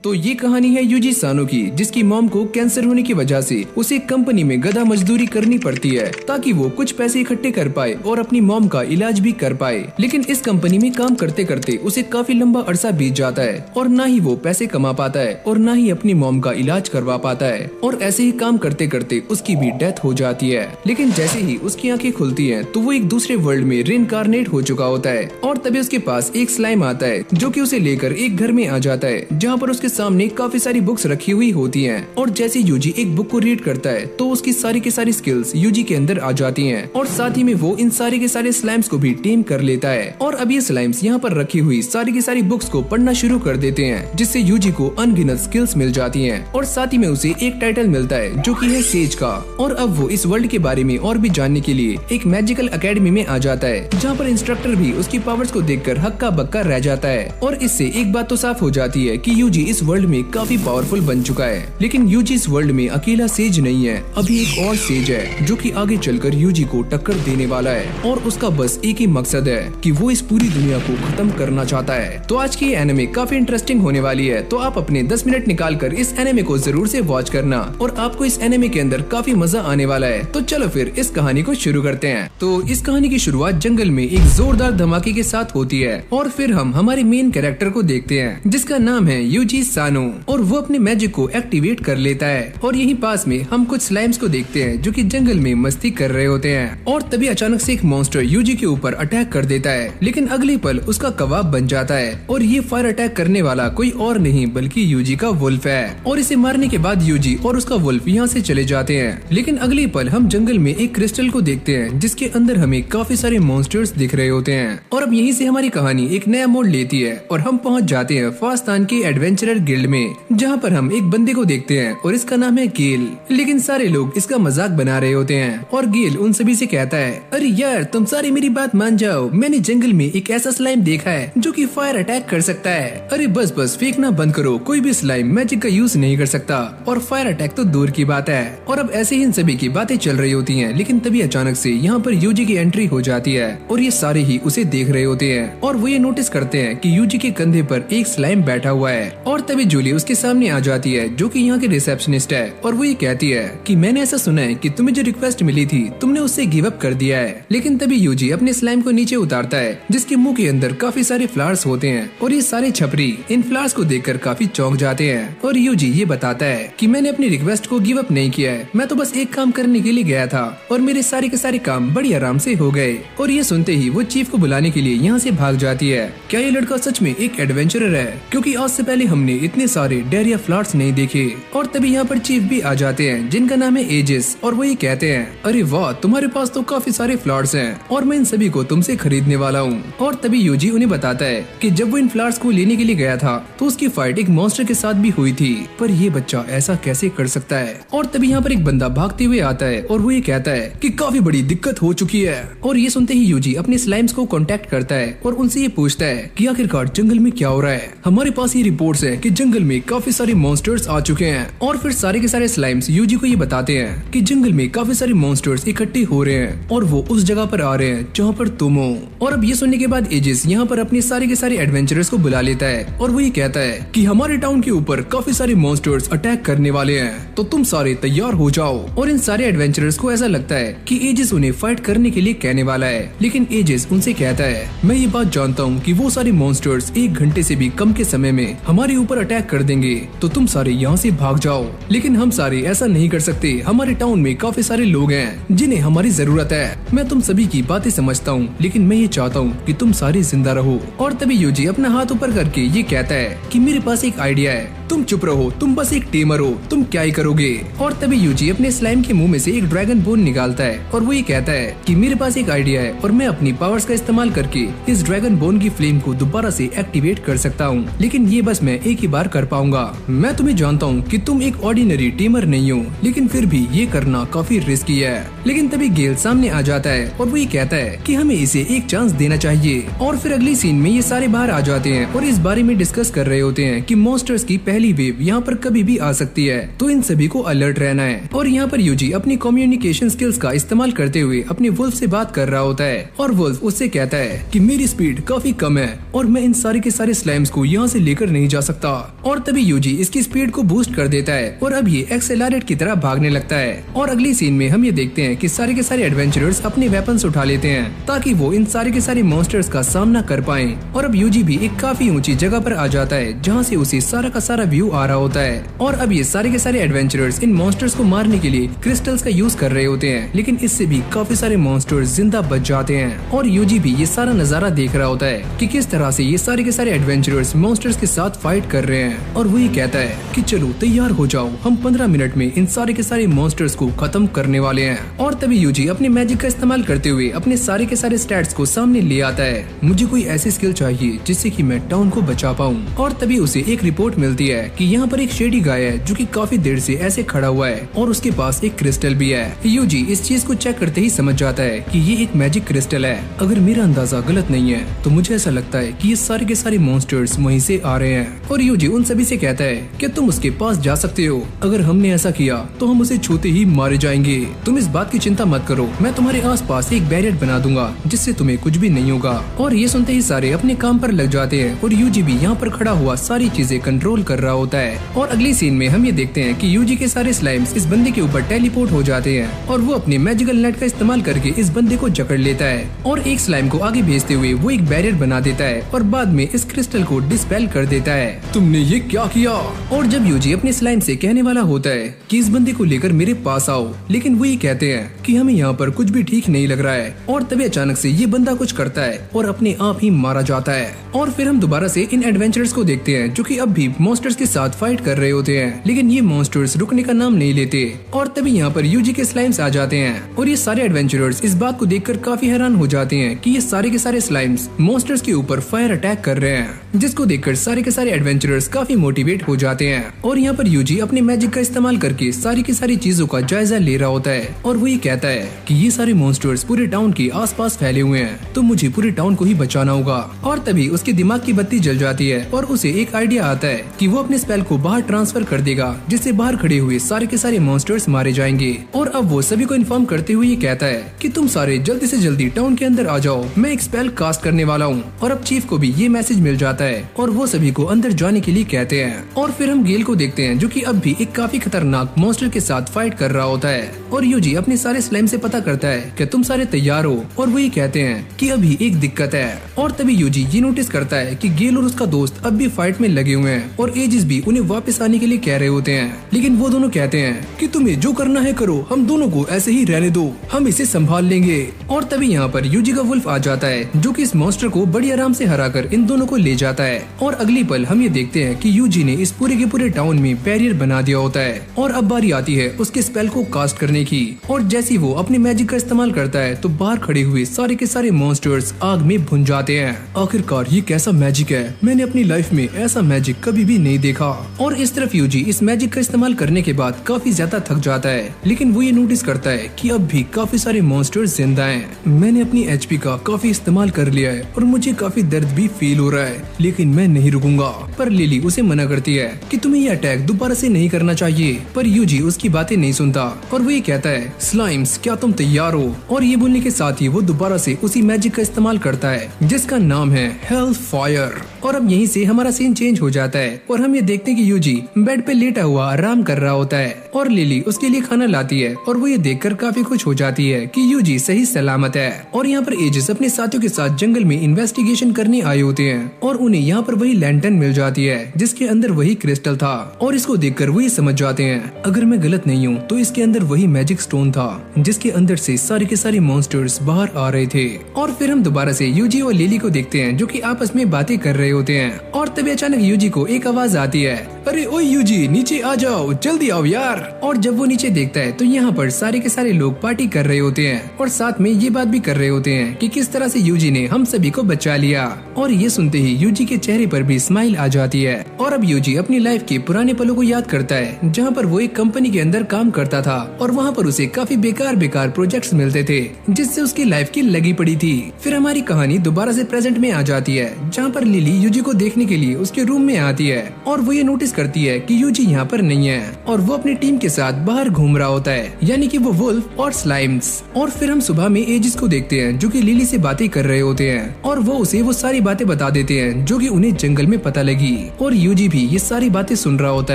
तो ये कहानी है यूजी सानो की, जिसकी मॉम को कैंसर होने की वजह से उसे कंपनी में गधा मजदूरी करनी पड़ती है ताकि वो कुछ पैसे इकट्ठे कर पाए और अपनी मॉम का इलाज भी कर पाए। लेकिन इस कंपनी में काम करते करते उसे काफी लंबा अरसा बीत जाता है और न ही वो पैसे कमा पाता है और न ही अपनी मॉम का इलाज करवा पाता है और ऐसे ही काम करते करते उसकी भी डेथ हो जाती है। लेकिन जैसे ही उसकी आंखें खुलती हैं तो वो एक दूसरे वर्ल्ड में रिइंकार्नेट हो चुका होता है और तभी उसके पास एक स्लाइम आता है जो कि उसे लेकर एक घर में आ जाता है जहाँ पर उसके सामने काफी सारी बुक्स रखी हुई होती हैं। और जैसे यूजी एक बुक को रीड करता है तो उसकी सारी की सारी स्किल्स यूजी के अंदर आ जाती हैं और साथ ही में वो इन सारे के सारे स्लाइम्स को भी टेम कर लेता है। और अब ये स्लाइम्स यहाँ पर रखी हुई सारी की सारी बुक्स को पढ़ना शुरू कर देते हैं, जिससे यूजी को अनगिनत स्किल्स मिल जाती हैं और साथ ही में उसे एक टाइटल मिलता है जो कि है सेज का। और अब वो इस वर्ल्ड के बारे में और भी जानने के लिए एक मैजिकल एकेडमी में आ जाता है जहाँ पर इंस्ट्रक्टर भी उसकी पावर्स को देखकर हक्का बक्का रह जाता है। और इससे एक बात तो साफ हो जाती है कि यूजी इस वर्ल्ड में काफी पावरफुल बन चुका है। लेकिन यूजी इस वर्ल्ड में अकेला सेज नहीं है, अभी एक और सेज है जो कि आगे चलकर यूजी को टक्कर देने वाला है और उसका बस एक ही मकसद है कि वो इस पूरी दुनिया को खत्म करना चाहता है। तो आज की ये एनिमे काफी इंटरेस्टिंग होने वाली है, तो आप अपने 10 मिनट निकाल कर इस एनिमे को जरूर से वॉच करना और आपको इस एनिमे के अंदर काफी मजा आने वाला है। तो चलो फिर इस कहानी को शुरू करते हैं। तो इस कहानी की शुरुआत जंगल में एक जोरदार धमाके के साथ होती है और फिर हम हमारे मेन कैरेक्टर को देखते हैं जिसका नाम है यूजी सानो और वो अपने मैजिक को एक्टिवेट कर लेता है। और यहीं पास में हम कुछ स्लाइम्स को देखते हैं जो कि जंगल में मस्ती कर रहे होते हैं और तभी अचानक से एक मॉन्स्टर यूजी के ऊपर अटैक कर देता है। लेकिन अगले पल उसका कबाब बन जाता है और ये फायर अटैक करने वाला कोई और नहीं बल्कि यूजी का वुल्फ है। और इसे मारने के बाद यूजी और उसका वुल्फ यहाँ से चले जाते हैं। लेकिन अगले पल हम जंगल में एक क्रिस्टल को देखते हैं जिसके अंदर हमें काफी सारे मॉन्स्टर्स दिख रहे होते हैं। और अब यहीं से हमारी कहानी एक नया मोड़ लेती है और हम पहुँच जाते हैं फास्तान के एडवेंचरर गिल्ड में, जहाँ पर हम एक बंदे को देखते हैं और इसका नाम है गेल। लेकिन सारे लोग इसका मजाक बना रहे होते हैं और गेल उन सभी से कहता है, अरे यार तुम सारी मेरी बात मान जाओ, मैंने जंगल में एक ऐसा स्लाइम देखा है जो कि फायर अटैक कर सकता है। अरे बस बस फेंकना बंद करो, कोई भी स्लाइम मैजिक का यूज नहीं कर सकता और फायर अटैक तो दूर की बात है। और अब ऐसे ही इन सभी की बातें चल रही होती हैं, लेकिन तभी अचानक से यहाँ पर यूजी की एंट्री हो जाती है और ये सारे ही उसे देख रहे होते हैं और वो ये नोटिस करते हैं कि यूजी के कंधे पर एक स्लाइम बैठा हुआ है। और तभी जूली उसके सामने आ जाती है जो कि यहाँ की रिसेप्शनिस्ट है और वो ये कहती है कि मैंने ऐसा सुना है कि तुम्हें जो रिक्वेस्ट मिली थी तुमने उससे गिव अप कर दिया है। लेकिन तभी यूजी अपने स्लाइम को नीचे उतारता है जिसके मुंह के अंदर काफी सारे फ्लावर्स होते हैं और ये सारे छपरी इन फ्लावर्स को देखकर काफी चौंक जाते हैं। और यूजी ये बताता है कि मैंने अपनी रिक्वेस्ट को गिव अप नहीं किया है, मैं तो बस एक काम करने के लिए गया था और मेरे सारे के सारे काम बड़ी आराम से हो गए। और ये सुनते ही वो चीफ को बुलाने के लिए यहाँ से भाग जाती है। क्या ये लड़का सच में एक एडवेंचरर है? क्योंकि आज से पहले हमने इतने सारे डेरिया फ्लावर्स नहीं देखे। और तभी यहाँ पर चीफ भी आ जाते हैं जिनका नाम है एजिस और वो ये कहते हैं, अरे वाह तुम्हारे पास तो काफी सारे फ्लावर्स हैं और मैं इन सभी को तुमसे खरीदने वाला हूँ। और तभी यूजी उन्हें बताता है कि जब वो इन फ्लावर्स को लेने के लिए गया था तो उसकी फाइट एक मॉन्स्टर के साथ भी हुई थी, पर ये बच्चा ऐसा कैसे कर सकता है। और तभी यहाँ पर एक बंदा भागते हुए आता है और वो ये कहता है कि काफी बड़ी दिक्कत हो चुकी है। और ये सुनते ही यूजी अपने स्लाइम्स को कांटेक्ट करता है और उनसे ये पूछता है कि आखिरकार जंगल में क्या हो रहा है। हमारे पास ये रिपोर्ट्स है कि जंगल में काफी सारे मॉन्स्टर्स आ चुके हैं। और फिर सारे के सारे स्लाइम्स यूजी को ये बताते हैं कि जंगल में काफी सारे मॉन्स्टर्स इकट्ठे हो रहे हैं और वो उस जगह पर आ रहे हैं जहाँ पर तुम हो। और अब ये सुनने के बाद एजिस यहाँ पर अपने सारे के सारे एडवेंचरर्स को बुला लेता है और वो ये कहता है कि हमारे टाउन के ऊपर काफी सारे मॉन्स्टर्स अटैक करने वाले हैं, तो तुम सारे तैयार हो जाओ। और इन सारे एडवेंचरर्स को ऐसा लगता है कि एजिस उन्हें फाइट करने के लिए कहने वाला है, लेकिन एजिस उनसे कहता है, मैं ये बात जानता हूँ कि वो सारे मॉन्स्टर्स 1 घंटे से भी कम के समय में हमारे ऊपर अटैक कर देंगे, तो तुम सारे यहाँ से भाग जाओ। लेकिन हम सारे ऐसा नहीं कर सकते, हमारे टाउन में काफी सारे लोग हैं जिन्हें हमारी जरूरत है। मैं तुम सभी की बातें समझता हूँ, लेकिन मैं ये चाहता हूँ कि तुम सारे जिंदा रहो। और तभी यूजी अपना हाथ ऊपर करके ये कहता है कि मेरे पास एक आइडिया है, तुम चुप रहो, तुम बस एक टेमर हो, तुम क्या ही करोगे। और तभी यूजी अपने स्लाइम के मुंह में से एक ड्रैगन बोन निकालता है और वो ये कहता है कि मेरे पास एक आइडिया है और मैं अपनी पावर्स का इस्तेमाल करके इस ड्रैगन बोन की फ्लेम को दोबारा से एक्टिवेट कर सकता हूँ, लेकिन ये बस मैं एक ही बार कर पाऊंगा। मैं तुम्हें जानता हूँ कि तुम एक ऑर्डिनरी टेमर नहीं हो, लेकिन फिर भी ये करना काफी रिस्की है। लेकिन तभी गेल सामने आ जाता है और वो ये कहता है कि हमें इसे एक चांस देना चाहिए। और फिर अगली सीन में ये सारे बाहर आ जाते हैं और इस बारे में डिस्कस कर रहे होते हैं कि मॉन्स्टर्स की पहली वेव यहाँ पर कभी भी आ सकती है, तो इन सभी को अलर्ट रहना है। और यहाँ पर यूजी अपनी कम्युनिकेशन स्किल्स का इस्तेमाल करते हुए अपने वुल्फ से बात कर रहा होता है और वुल्फ उससे कहता है कि मेरी स्पीड काफी कम है और मैं इन सारे के सारे स्लाइम्स को यहाँ से लेकर नहीं जा सकता। और तभी यूजी इसकी स्पीड को बूस्ट कर देता है और अब ये एक्सेलरेट की तरह भागने लगता है। और अगली सीन में हम ये देखते हैं कि सारे के सारे एडवेंचरर्स अपने वेपन्स उठा लेते हैं ताकि वो इन सारे के सारे मॉन्स्टर्स का सामना कर पाएं। और अब यूजी भी एक काफी ऊंची जगह पर आ जाता है जहाँ से उसे सारा का सारा व्यू आ रहा होता है। और अब ये सारे के सारे एडवेंचरर्स इन मॉन्स्टर्स को मारने के लिए क्रिस्टल्स का यूज कर रहे होते हैं, लेकिन इससे भी काफी सारे मॉन्स्टर्स जिंदा बच जाते हैं। और यूजी भी ये सारा नजारा देख रहा होता है कि किस तरह से ये सारे के सारे एडवेंचरर्स मॉन्स्टर्स के साथ फाइट कर रहे हैं। और वही कहता है कि चलो तैयार हो जाओ, हम 15 मिनट में इन सारे के सारे मॉन्स्टर्स को खत्म करने वाले हैं। और तभी यूजी अपने मैजिक का इस्तेमाल करते हुए अपने सारे के सारे स्टैट्स को सामने ले आता है। मुझे कोई ऐसी स्किल चाहिए जिससे कि मैं टाउन को बचा पाऊं। और तभी उसे एक रिपोर्ट मिलती है कि यहाँ पर एक शेडी गाय है जो कि काफी देर से ऐसे खड़ा हुआ है और उसके पास एक क्रिस्टल भी है। यूजी इस चीज को चेक करते ही समझ जाता है कि ये एक मैजिक क्रिस्टल है। अगर मेरा अंदाजा गलत नहीं है तो मुझे ऐसा लगता है कि ये सारे के सारे मॉन्स्टर्स वहीं से आ रहे हैं। और यूजी उन सभी से कहता है कि तुम उसके पास जा सकते हो, अगर हमने ऐसा किया तो हम उसे छूते ही मारे जाएंगे। तुम इस बात की चिंता मत करो, मैं तुम्हारे आसपास एक बैरियर बना दूंगा जिससे तुम्हें कुछ भी नहीं होगा। और ये सुनते ही सारे अपने काम पर लग जाते हैं और यूजी भी यहाँ पर खड़ा हुआ सारी चीजें कंट्रोल कर रहा होता है। और अगली सीन में हम ये देखते हैं कि यूजी के सारे स्लाइम्स इस बंदे के ऊपर टेलीपोर्ट हो जाते हैं और वो अपने मैजिकल नेट का इस्तेमाल करके इस बंदे को जकड़ लेता है और एक स्लाइम को आगे भेजते हुए वो एक बैरियर बना देता है और बाद में इस क्रिस्टल को डिस्पेल कर देता है। तुमने ये क्या किया? और जब यूजी अपने स्लाइम से कहने वाला होता है कि इस बंदे को लेकर मेरे पास आओ, लेकिन वो ये कहते हैं कि हमें यहाँ पर कुछ भी ठीक नहीं लग रहा है। और तभी अचानक से ये बंदा कुछ करता है और अपने आप ही मारा जाता है। और फिर हम दोबारा से इन एडवेंचरर्स को देखते हैं जो कि अब भी मॉन्स्टर्स के साथ फाइट कर रहे होते हैं, लेकिन ये मॉन्स्टर्स रुकने का नाम नहीं लेते। और तभी यहाँ पर यूजी के स्लाइम्स आ जाते हैं और ये सारे एडवेंचरर्स इस बात को देखकर काफी हैरान हो जाते हैं कि ये सारे के सारे स्लाइम्स मॉन्स्टर्स के ऊपर फायर अटैक कर रहे हैं, जिसको देखकर सारे के सारे एडवेंचरर्स काफी मोटिवेट हो जाते हैं। और यहाँ पर यूजी अपने मैजिक का इस्तेमाल करके सारी की सारी चीजों का जायजा ले रहा होता है और वो ये कहता है कि ये सारे मॉन्स्टर्स पूरे टाउन के आसपास फैले हुए हैं, तो मुझे पूरे टाउन को ही बचाना होगा। और तभी उसके दिमाग की बत्ती जल जाती है और उसे एक आइडिया आता है कि वो अपने स्पेल को बाहर ट्रांसफर कर देगा, जिससे बाहर खड़े हुए सारे के सारे मॉन्स्टर्स मारे जाएंगे। और अब वो सभी को इन्फॉर्म करते हुए ये कहता है कि तुम सारे जल्दी से जल्दी टाउन के अंदर आ जाओ, मैं एक स्पेल कास्ट करने वाला हूँ। और अब चीफ को भी ये मैसेज मिल जाता है और वो सभी को अंदर जाने के लिए कहते हैं। और फिर हम गेल को देखते हैं जो कि अब भी एक काफी खतरनाक मॉन्स्टर के साथ फाइट कर रहा होता है। और यूजी अपने सारे स्लाइम से पता करता है कि तुम सारे तैयार हो, और वो ये कहते हैं कि अभी एक दिक्कत है। और तभी यूजी ये नोटिस करता है कि गेल और उसका दोस्त अब भी फाइट में लगे हुए हैं और एजिस भी उन्हें वापस आने के लिए कह रहे होते हैं, लेकिन वो दोनों कहते हैं कि तुम्हें जो करना है करो, हम दोनों को ऐसे ही रहने दो, हम इसे संभाल लेंगे। और तभी यहाँ पर यूजी का वुल्फ आ जाता है जो कि इस मॉन्स्टर को बड़ी आराम से हराकर इन दोनों को ले जाता है। और अगली पल हम ये देखते हैं कि यूजी ने इस पूरे के पूरे टाउन में बैरियर बना दिया होता है और अब बारी आती है उसके स्पेल को कास्ट करने की। और जैसे ही वो अपने मैजिक का इस्तेमाल करता है तो बाहर खड़े हुए सारे के सारे मॉन्स्टर्स आग में भुन जाते हैं। आखिरकार ये कैसा मैजिक है, मैंने अपनी लाइफ में ऐसा मैजिक कभी भी नहीं देखा। और इस तरफ यूजी इस मैजिक का इस्तेमाल करने के बाद काफी ज्यादा थक जाता है, लेकिन वो ये नोटिस करता है कि अब भी काफी सारे मॉन्स्टर्स जिंदा हैं। मैंने अपनी एचपी का काफी इस्तेमाल कर लिया है और मुझे काफी दर्द भी फील हो रहा है, लेकिन मैं नहीं रुकूंगा। पर लिली उसे मना करती है कि तुम्हें ये अटैक दोबारा से नहीं करना चाहिए, पर यूजी उसकी बातें नहीं सुनता और वो ये कहता है स्लाइम्स क्या तुम तैयार हो? और ये बोलने के साथ ही वो दोबारा से उसी मैजिक का इस्तेमाल करता है जिसका नाम है हेल फायर। और अब यहीं से हमारा सीन चेंज हो जाता है और हम ये देखते हैं कि यूजी बेड पे लेटा हुआ आराम कर रहा होता है और लिली उसके लिए खाना लाती है और वो ये देखकर काफी खुश हो जाती है कि यूजी सही सलामत है। और यहाँ पर एजिस अपने साथियों के साथ जंगल में इन्वेस्टिगेशन करने आए होते हैं और उन्हें यहाँ पर वही लैंटर्न मिल जाती है जिसके अंदर वही क्रिस्टल था। और इसको देखकर वो ये समझ जाते हैं अगर मैं गलत नहीं हूँ तो इसके अंदर वही मैजिक स्टोन था जिसके अंदर से सारे के सारे मॉन्स्टर्स बाहर आ रहे थे। और फिर हम दोबारा से यूजी और लिली को देखते हैं जो कि आपस में बातें कर रहे होते हैं। और तभी अचानक यूजी को एक आवाज आती है, अरे ओए यूजी नीचे आ जाओ, जल्दी आओ यार। और जब वो नीचे देखता है तो यहाँ पर सारे के सारे लोग पार्टी कर रहे होते हैं और साथ में ये बात भी कर रहे होते हैं कि किस तरह से यूजी ने हम सभी को बचा लिया। और ये सुनते ही यूजी के चेहरे पर भी स्माइल आ जाती है और अब यूजी अपनी लाइफ के पुराने पलों को याद करता है जहाँ पर वो एक कंपनी के अंदर काम करता था और वहाँ पर उसे काफी बेकार बेकार प्रोजेक्ट्स मिलते थे जिससे उसकी लाइफ की लगी पड़ी थी। फिर हमारी कहानी दोबारा से प्रेजेंट में आ जाती है जहाँ पर लिली यूजी को देखने के लिए उसके रूम में आती है और वो ये नोटिस करती है कि यूजी यहाँ पर नहीं है और वो अपनी टीम के साथ बाहर घूम रहा होता है, यानी कि वो वुल्फ और स्लाइम्स। और फिर हम सुबह में एजिस को देखते हैं जो कि लिली से बातें कर रहे होते हैं और वो उसे वो सारी बातें बता देते हैं जो कि उन्हें जंगल में पता लगी। और यूजी भी ये सारी बातें सुन रहा होता